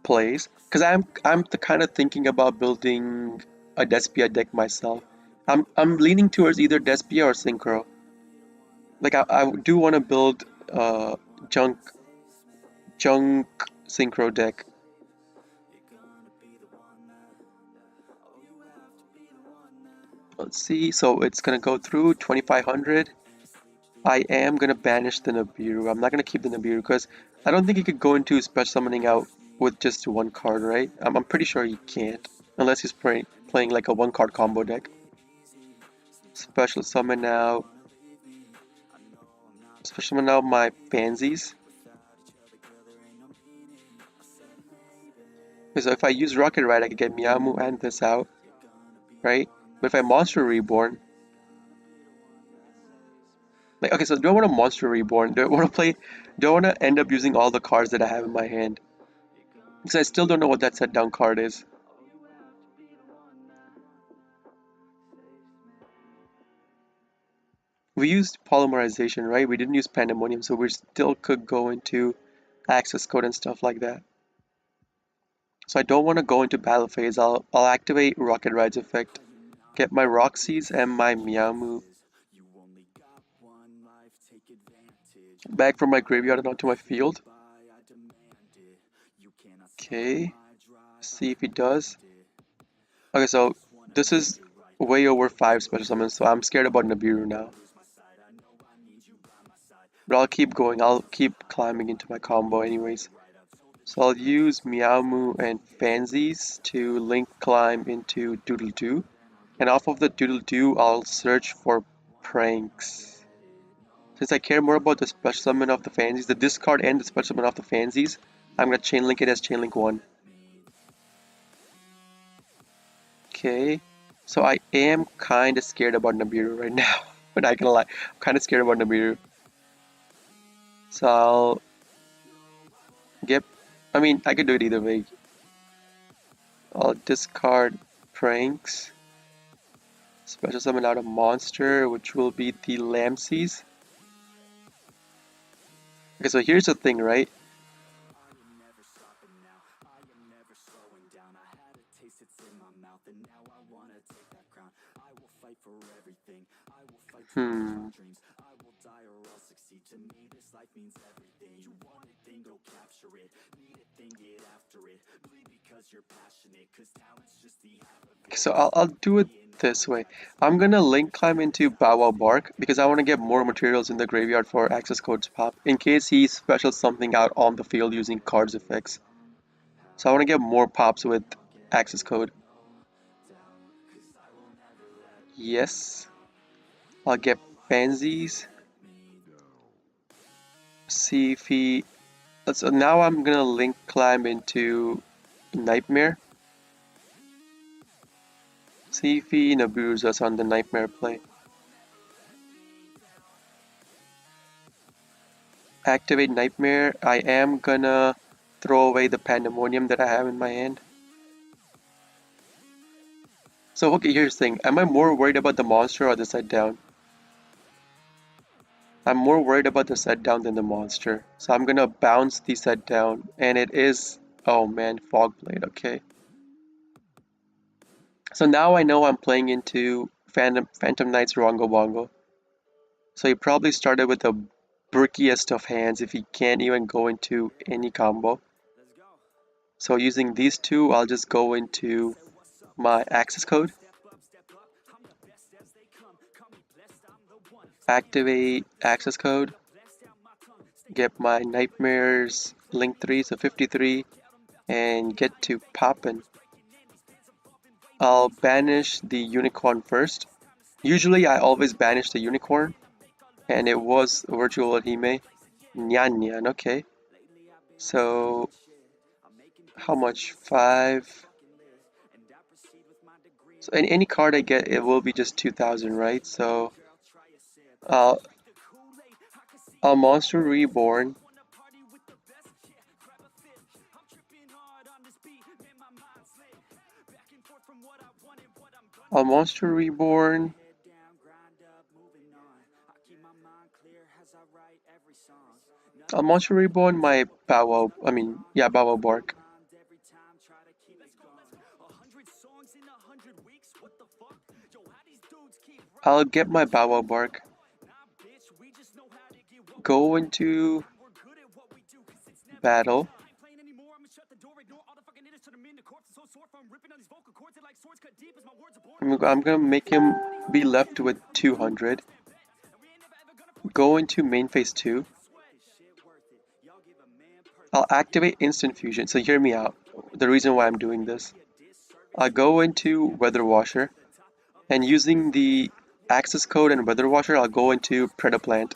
Speaker 1: plays. Cause I'm the kind of thinking about building a Despia deck myself. I'm leaning towards either Despia or Synchro. Like I do want to build junk junk Synchro deck. Let's see. So it's gonna go through 2500. I am gonna banish the Nibiru. I'm not gonna keep the Nibiru because I don't think he could go into special summoning out with just one card, right? I'm pretty sure he can't unless he's playing like a one card combo deck. Special summon out. Special summon out my Pansies. So if I use Rocket Ride, I could get Miyamu and this out, right? But if I Monster Reborn, like okay, so do I want a Monster Reborn? Do I want to play? Do I want to end up using all the cards that I have in my hand? Because I still don't know what that set down card is. We used polymerization, right? We didn't use pandemonium, so we still could go into access code and stuff like that. So I don't want to go into battle phase. I'll activate Rocket Ride's effect, get my Roxy's and my Miyamu back from my graveyard and onto my field. Okay, see if he does. Okay, so this is way over 5 special summons, so I'm scared about Nibiru now. But I'll keep going, I'll keep climbing into my combo anyways. So I'll use Meowmoo and Fansies to link climb into Doodle Doo. And off of the Doodle Doo, I'll search for Pranks. Since I care more about the special summon of the Fansies, the discard and the special summon of the Fansies, I'm gonna chainlink it as chainlink 1. Okay, so I am kinda scared about Nibiru right now. But I can lie, I'm kinda scared about Nibiru. So I'll get, I mean, I could do it either way. I'll discard Pranks. Special summon out a monster, which will be the Lamses. Okay, so here's the thing, right? Hmm. So I'll do it this way. I'm gonna link climb into Bow Wow Bark because I want to get more materials in the graveyard for access codes pop in case he specials something out on the field using cards effects. So I want to get more pops with access code. Yes. I'll get Pansies. See if he. So now I'm gonna link climb into Nightmare. See if he Nabirus us on the Nightmare play. Activate Nightmare. I am gonna throw away the Pandemonium that I have in my hand. So okay, here's the thing. Am I more worried about the monster or the set down? I'm more worried about the set down than the monster. So I'm gonna bounce the set down. And it is, oh man, Fogblade, okay. So now I know I'm playing into Phantom Knight's Rongo Bongo. So he probably started with the brickiest of hands if he can't even go into any combo. So using these two, I'll just go into my access code. Activate access code. Get my Nightmares link 3, so 53. And get to poppin'. I'll banish the unicorn first. Usually I always banish the unicorn. And it was Virtual Hime. Nyan Nyan, okay. So how much? 5. So any card I get, it will be just 2,000, right? So I'll Monster Reborn. I'll Monster Reborn. I'll Monster Reborn my Bow Wow. I mean, yeah, Bow Wow Bark. I'll get my Bow Wow Bark. Go into battle. I'm gonna make him be left with 200. Go into main phase 2. I'll activate instant fusion. So hear me out. The reason why I'm doing this. I'll go into Weather Washer, and using the access code and Weather Washer, I'll go into Predaplant.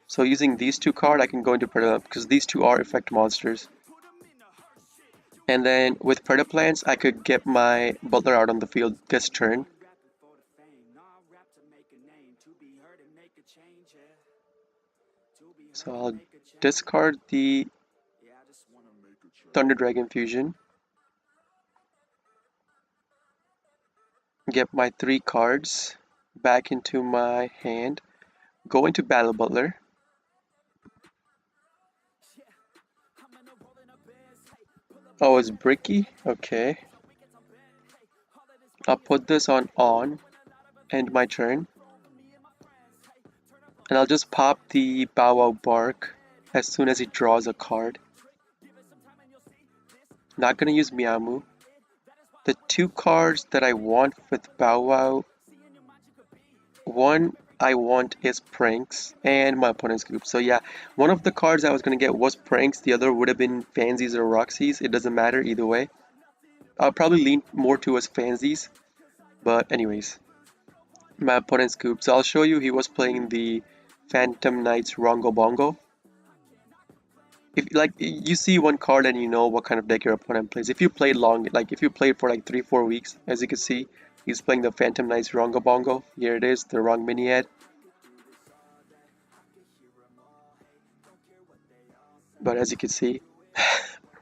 Speaker 1: So using these two cards, I can go into Predaplant because these two are effect monsters. And then with Predaplants, I could get my Butler out on the field this turn. So I'll discard the Thunder Dragon Fusion. Get my 3 cards back into my hand. Go into Battle Butler. Oh, it's Bricky? Okay. I'll put this on, end my turn. And I'll just pop the Bow Wow Bark as soon as he draws a card. Not gonna use Miamu. The 2 cards that I want with Bow Wow, one I want is Pranks and my opponent's group. So yeah, one of the cards I was gonna get was Pranks, the other would have been Fansies or Roxy's. It doesn't matter either way. I'll probably lean more towards Fansies, but anyways, my opponent's group. So I'll show you he was playing the Phantom Knights Rongo Bongo. If like you see one card and you know what kind of deck your opponent plays. If you played long, like if you played for like 3-4 weeks, as you can see, he's playing the Phantom Knights Rongo Bongo. Here it is, the wrong mini ad. But as you can see,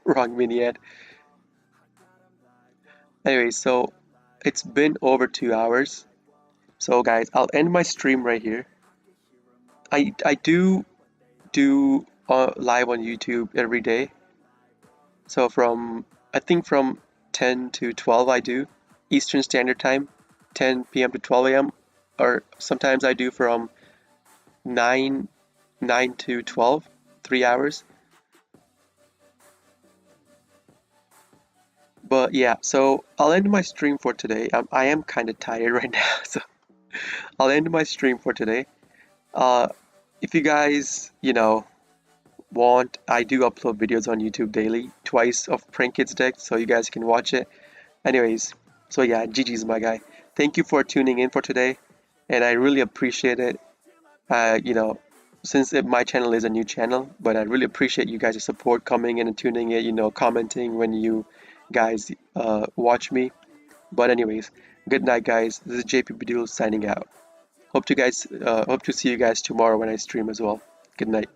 Speaker 1: wrong mini ad. Anyway, so it's been over 2 hours. So guys, I'll end my stream right here. I do live on YouTube every day. So I think from 10 to 12 I do Eastern Standard Time, 10 p.m. to 12 a.m. or sometimes I do from 9 to 12, 3 hours. But yeah, so I'll end my stream for today. I am kind of tired right now, so I'll end my stream for today. If you guys, want, I do upload videos on YouTube daily, twice of Prank Kids deck, so you guys can watch it. Anyways, so yeah, GG's my guy. Thank you for tuning in for today, and I really appreciate it. Since my channel is a new channel, but I really appreciate you guys' support coming in and tuning in, commenting when you guys watch me. But anyways, good night, guys. This is JP Badul signing out. Hope to see you guys tomorrow when I stream as well. Good night.